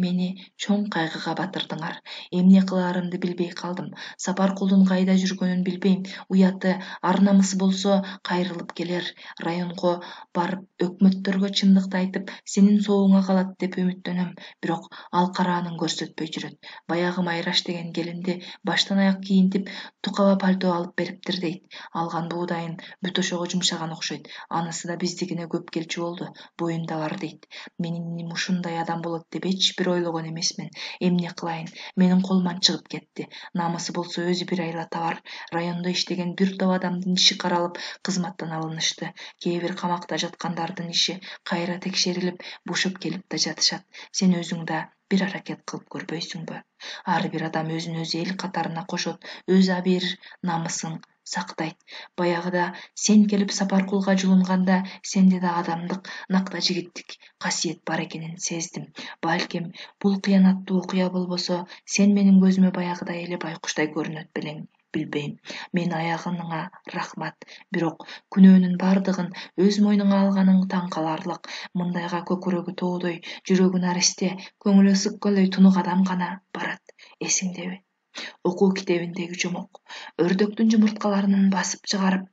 [SPEAKER 1] мени чоң кайгыга батырдыңар. Эмне кылаарымды билбей калдым. Сапаркулдун кайда жүргөнүн билбейм. Уяты, ар намысы болсо кайрылып келер. Районго барып өкмөттөргө чындыкты айтып, сенин соолугуңа калат деп үмүттөнөм. Бирок ал караанын көрсөтпөй жүрөт. Баягы Майраш деген келинди баштан аяк кийинтип, тукаба пальто алып бериптир дейт. Алган буудайын бүт ошого жумшаган окшойт. Анысы да биздикине көп келчү болду. Боюнда бар дейт. Менин иним ушундай адам болот деп эч бир ойлогон эмесмин. Эмне кылайын? Менин колуман чыгып кетти. Намысы болсо өзү бир айла табар. Райондо иштеген бир топ адамдын иши каралып, кызматтан алынышты. Кээ бир камакта жаткандардын иши кайра текшерилип, бошоп келип да жатышат. Сен өзүң да бир аракет кылып көрбөйсүңбү? Ар бир адам өзүн өзү эл катарына кошот, өз абийир намысын сактайт. Баягыда сен келип Сапаркулга жулунганда сенде да адамдык, накта жигиттик касиет бар экенин сездим. Балким бул кыянаттуу окуя болбосо, сен менин көзүмө баягыдай эле байкуштай көрүнөт белең. Билбейм. Мен аягыңа рахмат. Бирок күнөөнүн бардыгын өз мойнуңа алганың таң каларлык. Мындайга көкүрөгү тоодой, жүрөгү наристе, көңүлү сыккылдай тунук адам гана барат. Эсиңдеби? Окуу китебиндеги жомок. Өрдөктүн жумурткаларын басып чыгарып,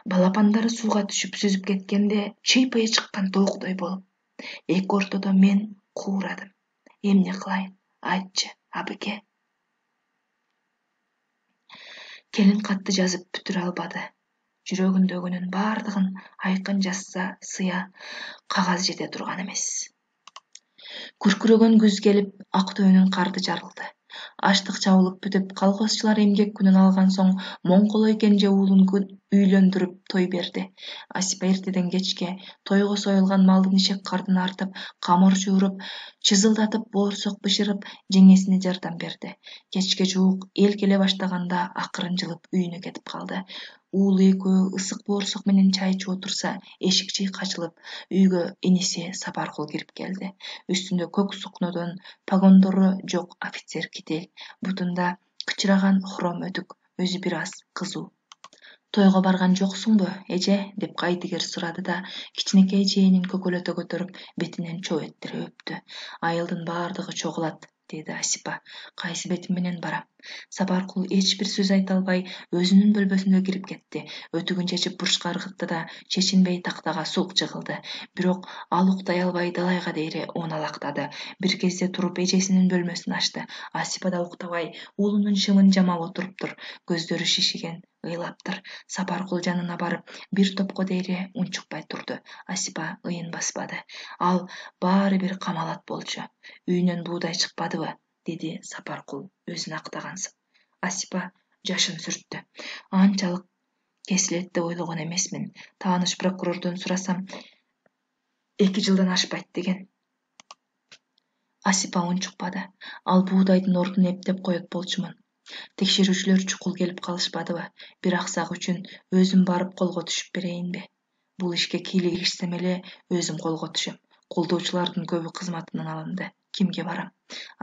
[SPEAKER 1] балапандары сууга түшүп сүзүп кеткенде чыйпыйы чыккан тооктой болуп, эки ортодо мен куурадым. Эмне кылайын? Айтчы, абыке. Келин катты жазып бүтүрө албады. Жүрөгүндөгүнүн бардыгын айкын жазса сыя кагаз жете турган эмес. Күркүрөгөн күз келип, Актөөнүн карды жарылды. Аштык чабылып бүтүп, колхозчулар эмгек күнүн алган соң Моңколой кенже уулун үйлөндүрүп той берди. Асипа эртеден кечке тойго союлган малдын ишек кардын артып, камыр жууруп, чызылдатып, боорсок бышырып, жеңесине жардам берди. Кечке жуук эл келе баштаганда акырын жылып үйүнө кетип калды. Уулу экөө ысык боорсок менен чай ичип отурса, эшик чыйк ачылып, үйгө иниси Сапаркул кирип келди. Үстүндө көк сукнодон погондору жок офицер китель, бутунда кычыраган хром өтүк, өзү бир аз кызуу. Тойго барган жоксуңбу, эже? Деп кайдыгер сурады да, кичинекей жээнин көкөлөтө көтөрүп, бетинен чоо эттире өптү. Айылдын бардыгы чогулат. dedi Асипа. Кайсы бетим менен барам? Сапаркул эч бир сөз айта албай өзүнүн бөлмөсүнө кирип кетти. Өтүгүн чечип бурчка ыргытты да чечинбей тактага сук жыгылды. Бирок ал уктай албай далайга дейре оңалактады. Бир кезде туруп эжесинин бөлмөсүн ачты. Асипа да уктабай уулунун шымын жамап отуруптур. Көздөрү шишиген, ыйлаптыр. Сапаркул жанына барып бир топко дейре унчукпай турду. Асипа ыйын баспады. Ал баары бир камалат болчу. Үйүнөн буудай чыкпадыбы? Деди Сапаркул өзүн актагансып. Асипа жашын сүрттү. Анчалык кесилет деп ойлогон эмесмин. Тааныш прокурордон сурасам 2 жылдан ашпайт деген. Асипа унчукпады. Ал буудайдын ордун эптеп коет болчумун. Текшерүүчүлөр чукул келип калышпадыбы? Бир аксак үчүн өзүм барып колго түшүп берейинби? Бул ишке кийлигишсем эле өзүм колго түшөм. Колдоочулардын көбү кызматынан алынды. Кимге барам?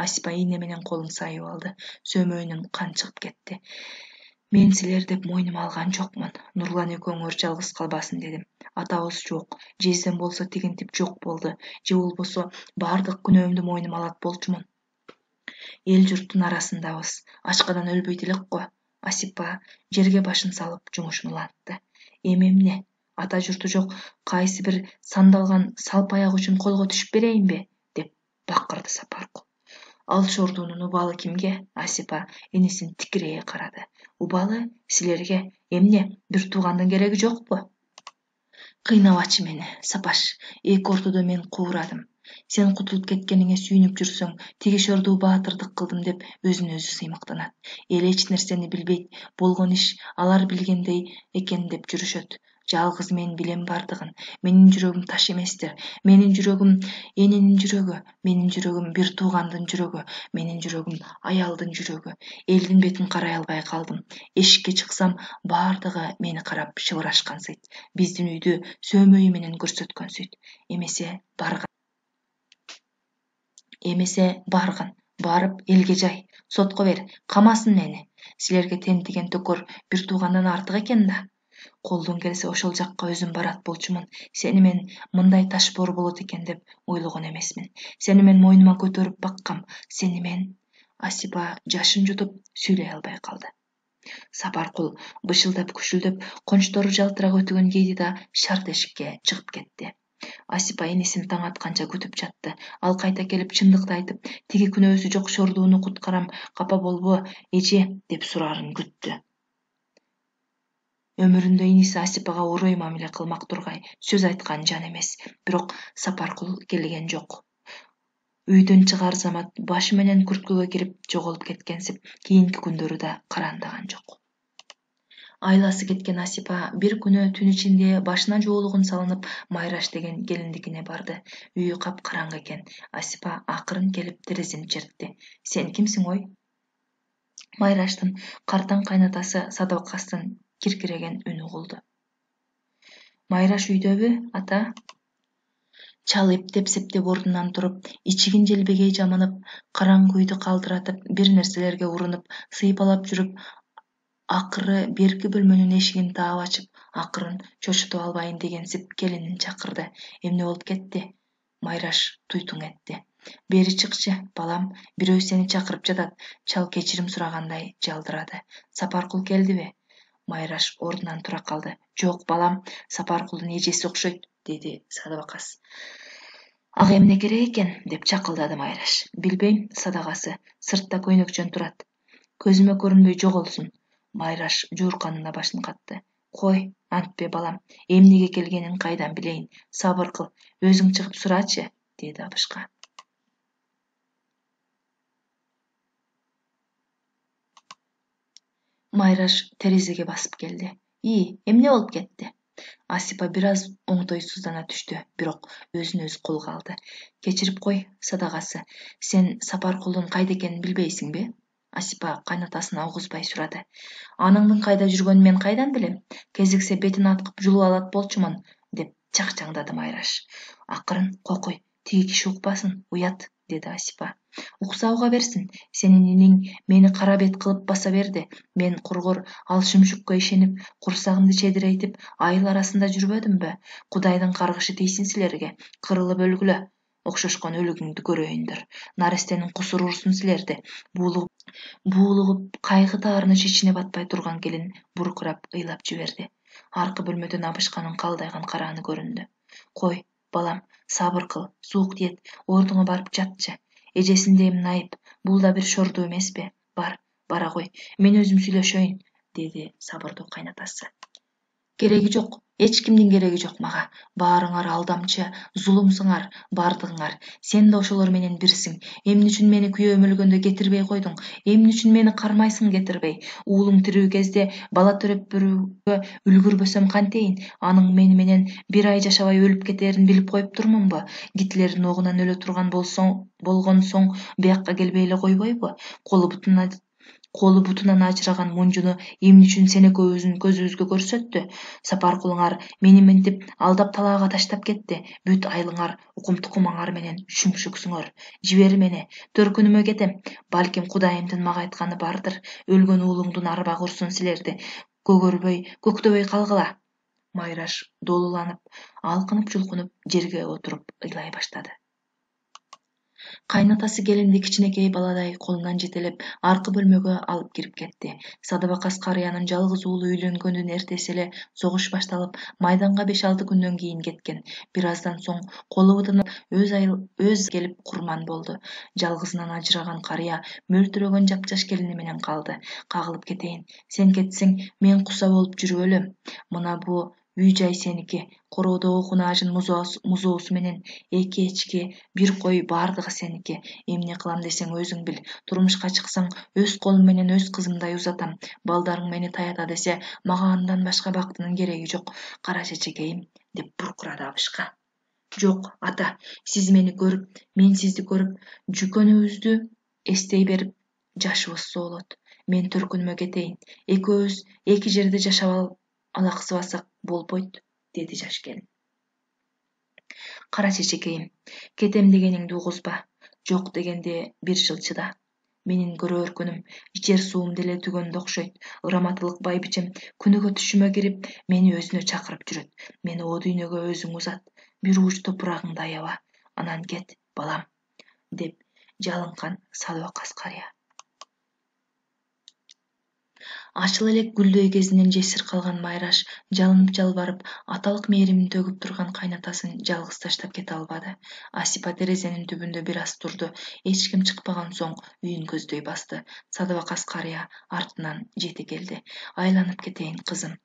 [SPEAKER 1] Асипа ийне менен колун сайып алды. Сөмөйүнөн кан чыгып кетти. Мен силер деп мойнума алган жокмун. Нурлан экөөңөр жалгыз калбасын дедим. Атабыз жок. Жезден болсо тигинтип жок болду. Же болбосо баардык күнөөмдү мойнума алат болчумун. Эл журттун арасындабыз. Ачкадан өлбөйт элек го. Асипа жерге башын салып жумушун улантты. Эмне? Ата журту жок кайсы бир сандалган салпаяк үчүн колго түшүп берейинби? Деп бакырды Сапаркул. Ал шордуунун убалы кимге? Асипа энисин тикирее карады. Убалы силерге. Эмне? Бир туугандын кереги жокпу? Кыйнабачы мени, Сапаш. Эки ортодо мен куурадым. Сен кутулуп кеткениңе сүйүнүп жүрсөң, тиги шордуу баатырдык кылдым деп өзүн өзү сыймыктанат. Эл эч нерсени билбейт, болгон иш алар билгендей экен деп жүрүшөт. Жалгыз мен билем бардыгын. Менин жүрөгүм таш эместир. Менин жүрөгүм эненин жүрөгү. Менин жүрөгүм бир туугандын жүрөгү. Менин жүрөгүм аялдын жүрөгү. Элдин бетин карай албай калдым. Эшикке чыксам, баардыгы мени карап шыбырашкансыйт. Биздин үйдү сөмөйү менен көрсөткөнсүйт. Эмесе баргын. Барып элге жай. Сотко бер. Камасын мени. Силерге тентиген төкөр бир туугандан артык экен да. Колдон келсе ошол жакка өзүм барат болчумун. Сени мен мындай ташбоор болот экен деп ойлогон эмесмин. Сени мен мойнума көтөрүп баккам. Сени мен... Асипа жашын жутуп сүйлөй албай калды. Сапаркул бышылдап күшүлдөп кончтору жалтырак өтүгөн кийди да шарт эшикке чыгып кетти. Асипа энесин таң атканча күтүп жатты. Ал кайта келип чындыкты айтып, тиги күнөөсү жок шордууну куткарам, капа болбо, эже деп сураарын күттү. Өмүрүндө иниси Асипага урой мамиле кылмак тургай сөз айткан жан эмес. Бирок Сапаркул келген жок. Үйдөн чыгаар замат башы менен күрткөгө кирип жоголуп кеткенсип, кийинки күндөрү да карандаган жок. Айласы кеткен Асипа бир күнү түн ичинде башына жоолугун салынып Майраш деген келиндикине барды. Үйү капкараңгы экен. Асипа акырын келип терезени чертти. Сен кимсиң ой? Майраштын картаң кайнатасы Садыкастын киркиреген үнү угулду. Майраш үйдөбү, ата? Чал эптеп-септеп ордунан туруп, ичигин желбегей жаманып, караңгы үйдү калтыратып, бир нерселерге урунуп, сыйпалап жүрүп, акыры берки бөлмөнүн эшигин таап ачып, акырын чочутуп албайын дегенсип келинин чакырды. Эмне болуп кетти? Майраш туйтуң этти. Бери чыкчы, балам, бирөө сени чакырып жатат. Чал кечирим сурагандай жалдырады. Сапаркул келдиби? Майраш ордунан тура калды. Жок, балам, Сапаркулдун эжеси окшойт, деди Садыбакас. Ага эмне керек экен? Деп чакылдады Майраш. Билбейм, Садагасы, сыртта көйнөкчөн турат. Көзүмө көрүнбөй жоголсун. Майраш жуурканына башын катты. Кой, антпе, балам, эмнеге келгенин кайдан билейин? Сабыр кыл, өзүң чыгып сурачы, деди абышка. Майраш терезеге басып келди. Эмне болуп кетти? Асипа бир аз оңтойсуздана түштү, бирок өзүн өзү колго алды. Кечирип кой, Садагасы, сен Сапаркулдун кайда экенин билбейсиңби? Асипа кайнатасына угузбай сурады. Аныңдын кайда жүргөнүн мен кайдан билем? Кезиксе бетин аткып жулуп алат болчумун, деп чакчаңдады Майраш. Акырын кокуй, тиги киши укпасын, уят, деди Асипа. Укса уга берсин. Сенин иниң мени кара бет кылып баса берди. Мен кургур ал шүмшүккө ишенип, курсагымды чедирейтип, айыл арасында жүрбөдүмбү? Кудайдын каргышы тийсин силерге. Кырылып өлгүлө. окшошкон өлүгүңдү көрөйүндөр. Нарестенин кусуру урсун силерди. Буулугуп кайгы таарыны ичине батпай турган келин буркурап ыйлап жиберди. Аркы бөлмөдөн абышканын калдайган карааны көрүндү. Кой, балам, сабыр кыл, суук тиет, ордуңа барып жатчы. Эжесиндей найып, бул да бир шордуу эмеспи? Бара кой, мен өзүм сүйлөшөйүн, деди сабырдуу кайнатасы. Кереги жок, эч кимдин кереги жок мага. Баарыңар алдамчы, зулумсуңар, бардыгыңар. Сен да ошолор менен бирсиң. Эмне үчүн мени күйөөм өлгөндө кетирбей койдуң? Эмне үчүн мени кармайсың кетирбей? Уулуң тирүү кезде бала төрөп берүүгө үлгүрбөсөм кантейин? Аның мени менен бир ай жашабай өлүп кетээрин билип коюп турмунбу? Гитлердин огунан өлө турган болгон соң биякка келбей эле койбойбу? Колу бутунан ажыраган мунжуну эмне үчүн сенекөөбүздүн көзүбүзгө көрсөттү? Сапаркулуңар мени мынтип алдап талаага таштап кетти. Бүт айлыңар, укум-тукумуңар менен шүмшүксүңөр. Жибер мени, төркүнүмө кетем. Балким Кудайымдын мага айтканы бардыр. Өлгөн уулуңдун арбагы урсун силерди. Көгөрбөй, көктөбөй калгыла. Майраш долуланып, алкынып жулкунуп жерге отуруп ыйлай баштады. Кайнатасы келинди кичинекей баладай колунан жетелеп аркы бөлмөгө алып кирип кетти. Садыбакас карыянын жалгыз уулу үйлөнгөндүн эртеси эле согуш башталып, майданга 5-6 күндөн кийин кеткен. Бир аздан соң колу бутунан өз келип курман болду. Жалгызынан ажыраган карыя мөлтүрөгөн жапжаш келини менен калды. Кагылып кетейин. Сен кетсең, мен куса болуп жүрүп өлөм. Мына бу үй-жай сеники. Короодогу кунаажын музоосу менен 2 эчки, 1 кой бардыгы сеники. Эмне кылам десең өзүң бил. Турмушка чыксаң, өз колум менен өз кызымдай узатам. Балдарың мени таята десе, мага андан башка бактынын кереги жок. Кара чечекейим, деп буркурады абышка. Жок, ата, сиз мени көрүп, мен сизди көрүп, жүйкөнүбүздү эстей берип, жашыбыз соолот. Мен төркүнүмө кетейин. Экөөбүз эки жерде жашап алаксыбасак болбойт, деди жаш келин. Кара чечекейим, кетем дегениңди угузба. Жок дегенде 1 жыл чыда. Менин көрөөр күнүм, ичер суум деле түгөндө окшойт. Ыраматылык байбичем күнүгө түшүмө кирип, мени өзүнө чакырып жүрөт. Мени о дүйнөгө өзүң узат. Бир ууч топурагыңды аяба. Анан кет, балам, деп жалынкан Садыбакас карыя. Ачыл элек гүлдөй кезинен жесир калган Майраш жалынып жалбарып, аталык мээримин төгүп турган кайнатасын жалгыз таштап кете албады. Асипа терезенин түбүндө бир аз турду. Эч ким чыкпаган соң үйүн көздөй басты. Садыбакас карыя артынан жете келди. Айланып кетейин, кызым.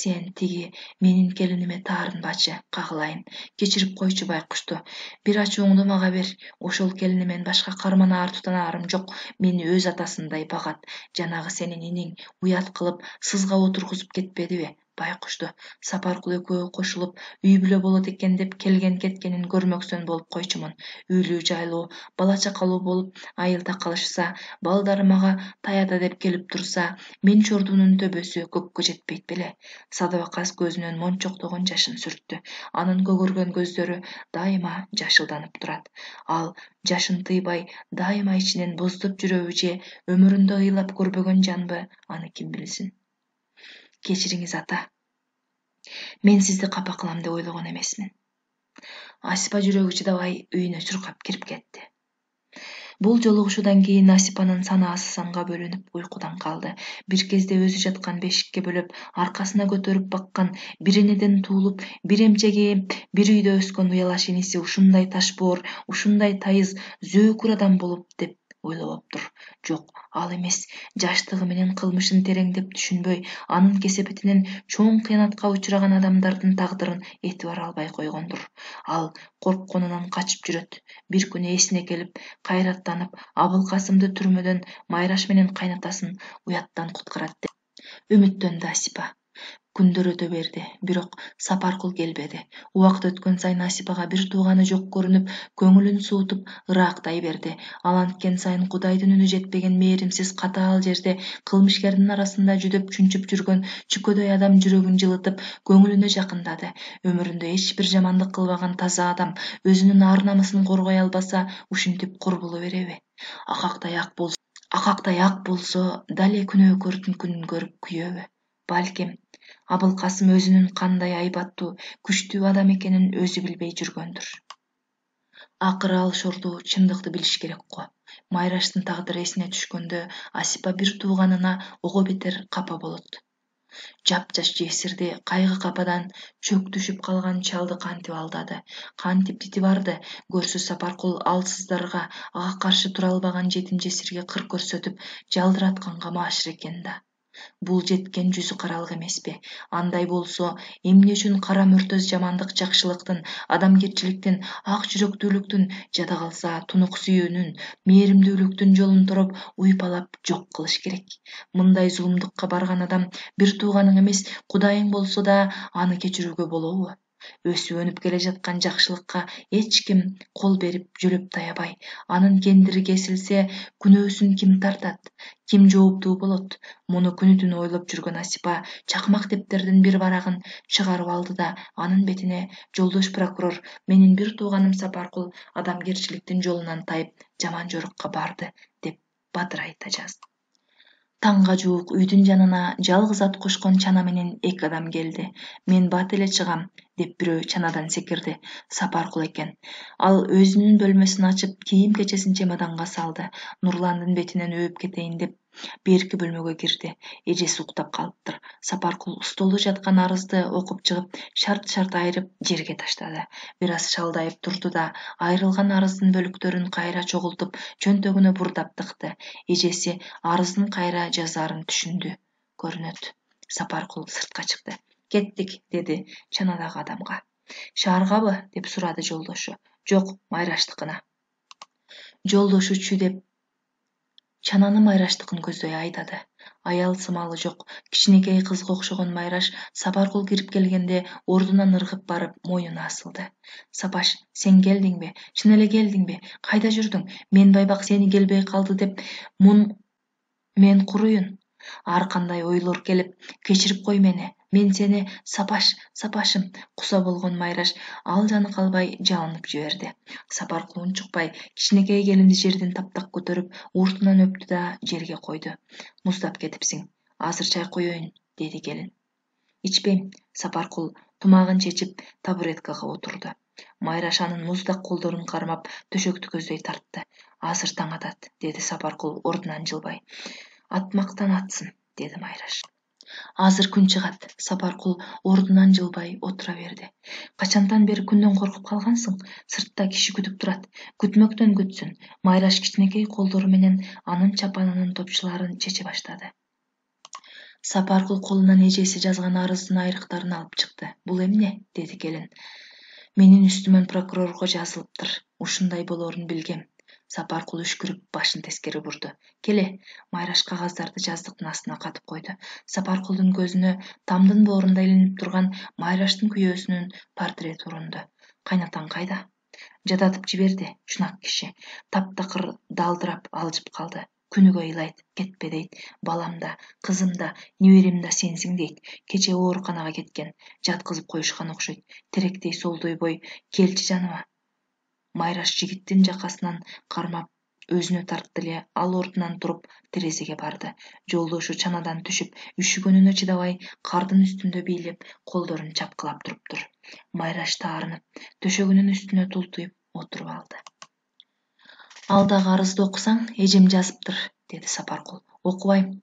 [SPEAKER 1] Сен тиги менин келиниме таарынбачы, кагылайын. Кечирип койчу байкушту. Бир ачууңду мага бер. Ошол келинимен башка карманаар тутанаарым жок. Мени өз атасындай багат. Жанагы сенин иниң уят кылып сызга отургузуп кетпедиби? Байкушту Сапаркул экөө кошулуп үй бүлө болот экен деп келген-кеткенин көрмөксөн болуп койчумун. Үйлүү жайлуу, бала чакалуу болуп айылда калышса, балдары мага таята деп келип турса, мен чордунун төбөсү көккө жетпейт беле? Садыбакас көзүнөн мончоктогон жашын сүрттү. Анын көгөргөн көздөрү дайыма жашылданып турат. Ал жашын тыйбай дайыма ичинен боздоп жүрөбү же өмүрүндө ыйлап көрбөгөн жанбы, аны ким билсин. Кечириңиз, ата. Мен сизди капа кылам деп ойлогон эмесмин. Асипа жүрөгү чыдабай үйүнө чуркап кирип кетти. Бул жолугушуудан кийин Асипанын санаасы санга бөлүнүп уйкудан калды. Бир кезде өзү жаткан бешикке бөлөп, аркасына көтөрүп баккан, бир энеден туулуп, бир эмчеги, бир үйдө өскөн уялаш иниси ушундай ташбоор, ушундай тайыз, зөөкүр адам болуп деп ойлоптур. Жок, ал эмес. Жаштыгы менен кылмышын тереңдеп түшүнбөй, анын кесепетинен чоң кыянатка учураган адамдардын тагдырын этибар албай койгондур. Ал коркконунан качып жүрөт. Бир күнү эсине келип, кайраттанып, Абылкасымды түрмөдөн Майраш менен кайнатасын уяттан куткарат деп үмүттөндү Асипа. Күндөр өтө берди, бирок Сапаркул келбеди. Убакыт өткөн сайын Асипага бир тууганы жок көрүнүп, көңүлүн суутуп, ыраактай берди. Ал анткен сайын Кудайдын үнү жетпеген мээримсиз катаал жерде кылмышкердин арасында жүдөп чүнчүп жүргөн чүкөдөй адам жүрөгүн жылытып, көңүлүнө жакындады. Өмүрүндө эч бир жамандык кылбаган таза адам өзүнүн ар-намысын коргой албаса, ушинтип кур боло береби? Акактай ак болсо, дале күнөөкөрдүн күнүн көрүп күйөбү? Балким Абылкасым өзүнүн кандай айбаттуу, күчтүү адам экенин өзү билбей жүргөндүр. Акыры ал шордуу чындыкты билиш керек го. Майраштын тагдыры эсине түшкөндө Асипа бир тууганына ого бетер капа болот. Жапжаш жесирди кайгы кападан чөк түшүп калган чалды кантип алдады, кантип тити барды. Көрсө Сапаркул алсыздарга, ага каршы тура албаган жетим жесирге кыр көрсөтүп жалдыратканга маашыр экен да. Бул жеткен жүзү каралык эмеспи? Андай болсо, эмне үчүн кара мөртөз жамандык жакшылыктын, адамгерчиликтин, ак жүрөктүүлүктүн, жада калса тунук сүйүүнүн, мээримдүүлүктүн жолун тороп уйпалап жок кылыш керек? Мындай зулумдукка барган адам бир тууганың эмес, Кудайың болсо да аны кечирүүгө болобу? Өсүп өнүп келе жаткан жакшылыкка эч ким кол берип жөлөп таябай, анын кендири кесилсе, күнөөсүн ким тартат, ким жооптуу болот? Муну күнү түнү ойлоп жүргөн Асипа чакмак дептердин бир барагын чыгарып алды да анын бетине «Жолдош прокурор, менин бир тууганым Сапаркул адамгерчиликтин жолунан тайып жаман жорукка барды» деп бадырайта жазды. Таңга жуук үйдүн жанына жалгыз ат кошкон чана менен эки адам келди. «Мен бат эле чыгам» деп бирөө чанадан секирди. Сапаркул экен. Ал өзүнүн бөлмөсүн ачып, кийим-кечесин чемоданга салды. Нурландын бетинен өөп кетейин деп берки бөлмөгө кирди. Эжеси уктап калыптыр. Сапаркул столдо жаткан арызды окуп чыгып, шарт айырып жерге таштады. Бир аз шалдайып турду да айрылган арыздын бөлүктөрүн кайра чогултуп чөнтөгүнө бурдап тыкты. Эжеси арыздын кайра жазаарын түшүндү. Көрүнөт. Сапаркул сыртка чыкты. «Кеттик», деди чанадагы адамга. «Шааргабы?» деп сурады жолдошу. «Жок, Майраштыкына». Жолдошу чү деп чананы Майраштыкын көздөй айдады. Аял сымалы жок, кичинекей кызга окшогон Майраш Сапаркул кирип келгенде ордунан ыргып барып моюна асылды. «Сапаш, сен келдиңби? Чын эле келдиңби? Кайда жүрдүң? Мен байбак сени келбей калды деп мен куруйун. Ар кандай ойлор келип, кечирип кой мени. Мен сени Сапашым, куса болгон Майраш ал жаны калбай жалынып жиберди. Сапаркул унчукпай кичинекей келинди жерден таптак көтөрүп, уртунан өптү да жерге койду. «Муздап кетипсиң. Азыр чай коеюн», деди келин. «Ичпейм». Сапаркул тумагын чечип табуреткага отурду. Майраш анын муздак колдорун кармап төшөктү көздөй тартты. «Азыр таң атат», деди Сапаркул ордунан жылбай. «Атмактан атсын», деди Майраш. «Азыр күн чыгат». Сапаркул ордунан жылбай отура берди. «Качандан бери күндөн коркуп калгансың? Сыртта киши күтүп турат. Күтмөктөн күтсүн». Майраш кичинекей колдору менен анын чапанынын топчуларын чече баштады. Сапаркул колунан эжеси жазган арыздын айрыктарын алып чыкты. «Бул эмне?» деди келин. «Менин үстүмөн прокурорго жазылыптыр. Ушундай болоорун билгем». Сапаркул үшкүрүп башын тескери бурду. «Келе». Майраш кагаздарды жаздыктын астына катып койду. Сапаркулдун көзүнө тамдын боорунда илинип турган Майраштын күйөөсүнүн портрети урунду. «Кайнатаң кайда?» «Жадатып жиберди, чунак киши». Таптакыр далдырап алжып калды. «Күнүгө ыйлайт, кетпе» дейт. «Балам да, кызым да, неберем да сенсиң» дейт. «Кече ооруканага кеткен. Жаткызып коюшкан окшойт. Теректей солдой бой, келчи жаныма». Майраш жигиттин жакасынан кармап өзүнө тартты эле ал ордунан туруп терезеге барды. Жолдошу чанадан түшүп, үшүгөнүнө чыдабай, кардын үстүндө бийлеп, колдорун чапкылап туруптур. Майраш таарынып, төшөгүнүн үстүнө тултуйуп отуруп алды. «Ал дагы арызды окусаң, эжем жазыптыр», деди Сапаркул. «Окубайм».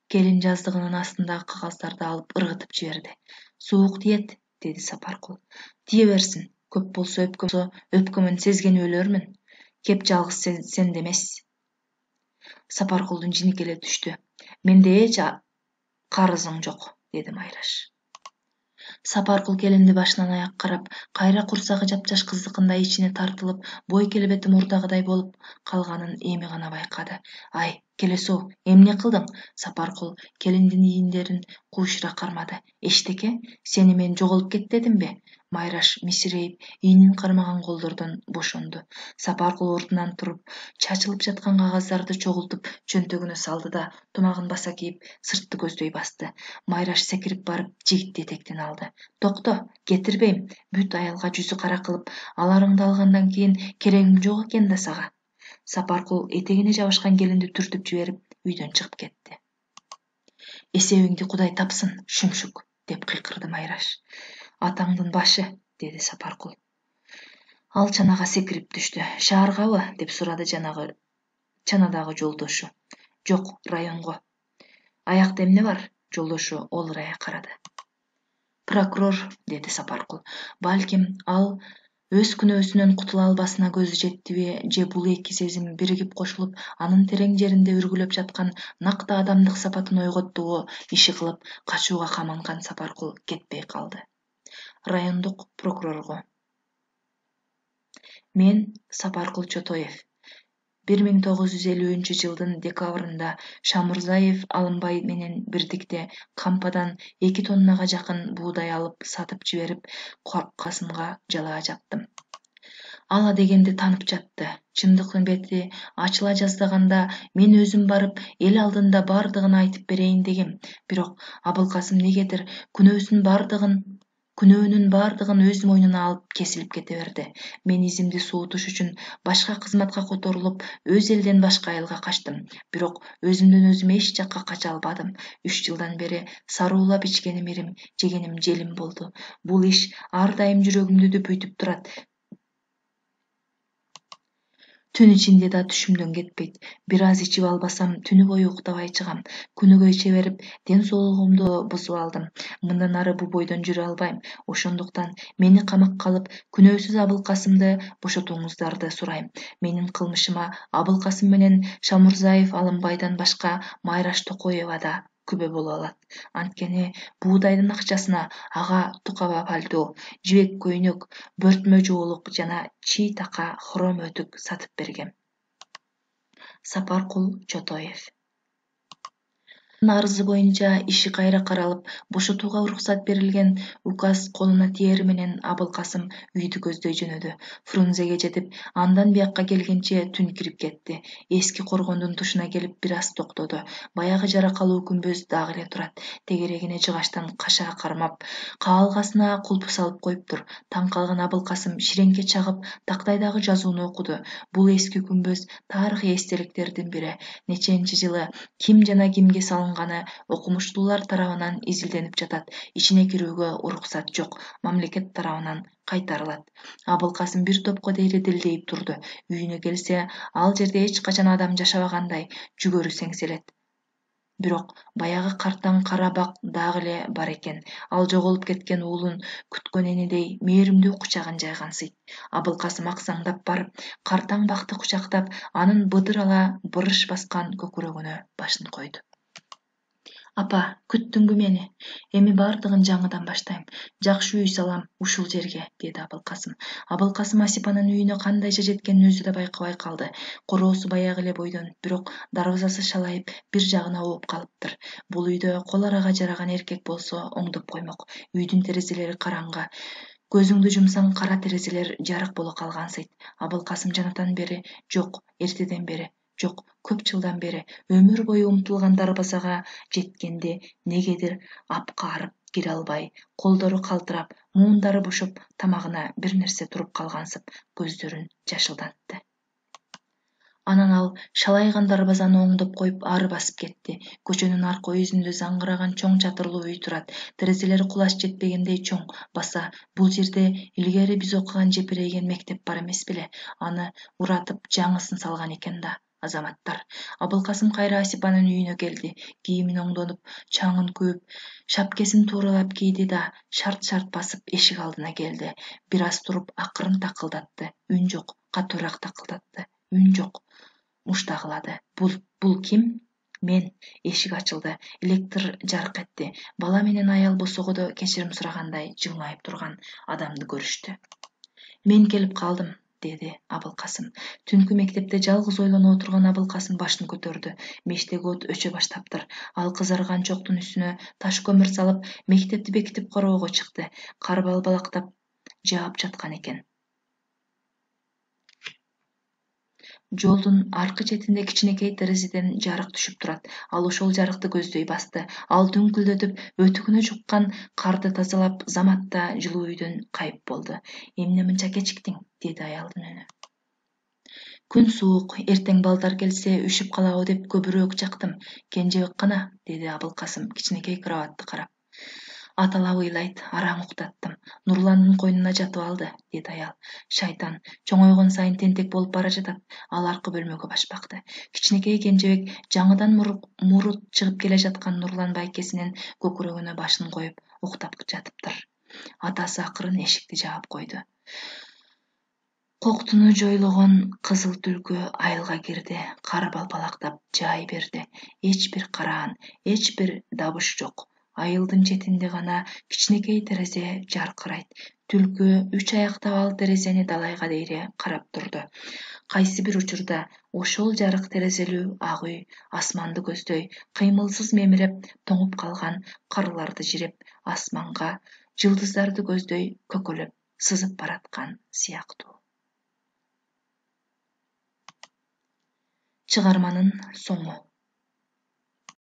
[SPEAKER 1] Келин жаздыгынын астындагы кагаздарды алып ыргытып жиберди. «Суук тиет», деди Сапаркул. «Тие берсин. Көп болсо өпкөмөн сезген өлөрмүн. Кеп жалгыз сенде эмес». Сапаркулдун жинекеле түштү. «Менде эч карызың жок», деди Майраш. Сапаркул келинди башынан аяк карап, кайра курсагы жапжаш кыздыкындай ичине тартылып, бой келбети мурдагыдай болуп калганын эми гана байкады. «Ай, келесоо, эмне кылдың?» Сапаркул келиндин ийиндерин куушура кармады. «Эчтеке, сени мен жоголуп кет дедимби?» Майраш мисирейип, ийинин кармаган колдордон бошонду. Сапаркул ордунан туруп, чачылып жаткан кагаздарды чогултуп чөнтөгүнө салды да тумагын баса кийип, сыртты көздөй басты. Майраш секирип барып жигитти этектен алды. «Токто, кетирбейм. Бүт аялга жүзү кара кылып, аларыңды алгандан кийин керегим жок экен да сага». Сапаркул этегине жабышкан келинди түртүп жиберип, үйдөн чыгып кетти. «Эсебиңди Кудай тапсын, шүмшүк», деп кыйкырды Майраш. «Атаңдын башы», деди Сапаркул. Ал чанага секирип түштү. Шааргабы? Деп сурады чанадагы жолдошу. Жок, районго. Аякта эмне бар? Жолдошу олурая карады. Прокурор, деди Сапаркул. Балким ал өз күнөөсүнөн кутула албасына көзү жеттиби, же бул эки сезим биригип кошулуп, анын терең жеринде үргүлөп жаткан накты адамдык сапатын ойготтугу иши кылып, качууга каманган Сапаркул кетпей калды. Райондук прокурорго. Мен Сапаркул Чотоев. 1950-жылдын декабрында Шамурзаев Алымбай менен бирдикте кампадан 2 тоннага жакын буудай алып сатып жиберип, Касымга жалаа жаптым. Ал адегенди танып жатты. Чындыктын бети ачыла жаздаганда мен өзүм барып эл алдында бардыгын айтып берейин дегем. Бирок Абылкасым негедир күнөөнүн бардыгын өз мойнуна алып кесилип кете берди. Мен изимди суутуш үчүн башка кызматка которулуп, өз элден башка айылга качтым. Бирок өзүмдөн өзүм эч жакка кача албадым. 3 жылдан бери саруулап ичкеним ирим, жегеним желим болду. Бул иш ар дайым жүрөгүмдү дүпүйтүп турат. Түн ичинде да түшүмдөн кетпейт. Бир аз ичип албасам, түнү бою уктабай чыгам. Күнүгө иче берип, ден соолугумду бузуп алдым. Мындан ары бул бойдон жүрө албайм. Ошондуктан мени камакка алып, күнөөсүз Абылкасымды бошотууңуздарды сурайм. Менин кылмышыма Абылкасым менен Шамурзаев Алымбайдан башка Майраш Токоева да күбө боло алат. Анткени буудайдын акчасына ага тукаба пальто, жибек көйнөк, бөртмө жоолук жана чий така хром өтүк сатып бергем. Сапаркул Чотоев. Арызы боюнча иши кайра каралып, бошотууга уруксат берилген указ колуна тиери менен Абылкасым үйдү көздөй жөнөдү. Фрунзеге жетип, андан бияка келгенче түн кирип кетти. Эски коргондун тушуна келип бир аз токтоду. Баягы жаракалуу күмбөз дагы эле турат. Тегерегине жыгачтан каша кармап, каалгасына кулпу салып коюптур. Таң калган Абылкасым ширеңке чагып, тактайдагы жазууну окуду. Бул эски күмбөз тарыхый эстеликтердин бири. Неченчи жылы ким жана кимге салынганы окумуштуулар тарабынан изилденип жатат. Ичине кирүүгө уруксат жок. Мамлекет тарабынан кайтарылат. Абылкасым бир топко дейли дилдейип турду. Үйүнө келсе, ал жерде эч качан адам жашабагандай жүгөрү сеңселет. Бирок баягы картаң кара бак дагы эле бар экен. Ал жоголуп кеткен уулун күткөн энедей мээримдүү кучагын жайгансыйт. Абылкасым аксаңдап барып, картаң бакты кучактап, анын быдыр ала бырыш баскан көкүрөгүнө башын койду. Апа, күттүңбү мени? Эми бардыгын жаңыдан баштайм. Жакшы үй салам ушул жерге, деди Абылкасым. Абылкасым Асипанын үйүнө кандайча жеткенин өзү да байкабай калды. Короосу баягы эле бойдон, бирок дарбазасы шалайып, бир жагына ооп калыптыр. Бул үйдө кол арага жараган эркек болсо оңдоп коймок. Үйдүн терезелери караңгы. Көзүңдү жумсаң кара терезелер жарык боло калгансыйт. Абылкасым жанатан бери, жок, эртеден бери, жок, көп жылдан бери өмүр бою умтулган дарбазага жеткенде негедир апкаарып кире албай, колдору калтырап, муундары бошоп, тамагына бир нерсе туруп калгансып, көздөрүн жашылдатты. Анан ал шалайган дарбазаны оңдоп коюп ары басып кетти. Көчөнүн арка үйүндө заңгыраган чоң чатырлуу үй турат. Терезелери кулач жетпегендей чоң. Баса, бул жерде илгери биз окуган жепирейген мектеп бар эмес беле? Аны уратып жаңысын салган экен да. Азаматтар. Абылкасым кайра Асипанын үйүнө келди. Кийимин оңдонуп, чаңын күүп, шапкесин тууралап кийди да шарт-шарт басып эшик алдына келди. Бир аз туруп акырын такылдатты. Үн жок. Катуураак такылдатты. Үн жок. Муштагылады. Бул ким? Мен. Эшик ачылды. Электр жарык этти. Бала менен аял босогодо кечирим сурагандай жылмайып турган адамды көрүштү. Мен келип калдым, деди Абылкасым. Түнкү мектепте жалгыз ойлоно отурган Абылкасым башын көтөрдү. Мештеги от өчө баштаптыр. Ал кызарган чоктун үстүнө таш көмүр салып, мектепти бекитип короого чыкты. Кар балбалактап жаап жаткан экен. Жолдун аркы четинде кичинекей терезеден жарык түшүп турат. Ал ошол жарыкты көздөй басты. Ал дүңкүлдөтүп, өтүгүнө жуккан карды тазалап, заматта жылуу үйдөн кайып болду. Эмне мынча кечиктиң? Деди аялдын үнү. Күн суук, эртең балдар келсе үшүп калабы деп көбүрөөк жактым. Кенжебек кана, деди Абылкасым кичинекей кроватты карап. Аталап ыйлайт, араң уктаттым. Нурландын койнуна жатып алды, деди аял. Шайтан чоңойгон сайын тентек болуп бара жатат. Ал аркы бөлмөгө башпакты. Кичинекей кенжебек жаңыдан мурут чыгып келе жаткан Нурлан байкесинин көкүрөгүнө башын коюп уктап жатыптыр. Атасы акырын эшикти жаап койду. Коктуну жойлогон кызыл түлкү айылга кирди. Кар балбалактап жай берди. Эч бир караан, эч бир дабыш жок. Айылдын четинде гана кичинекей терезе жаркырайт. Түлкү 3 аяктап ал терезени далайга дейре карап турду. Кайсы бир учурда ошол жарык терезелүү ак үй асманды көздөй кыймылсыз мемиреп тоңуп калган карларды жиреп асманга жылдыздарды көздөй көкөлөп сызып бараткан сыяктуу. Чыгарманын соңу.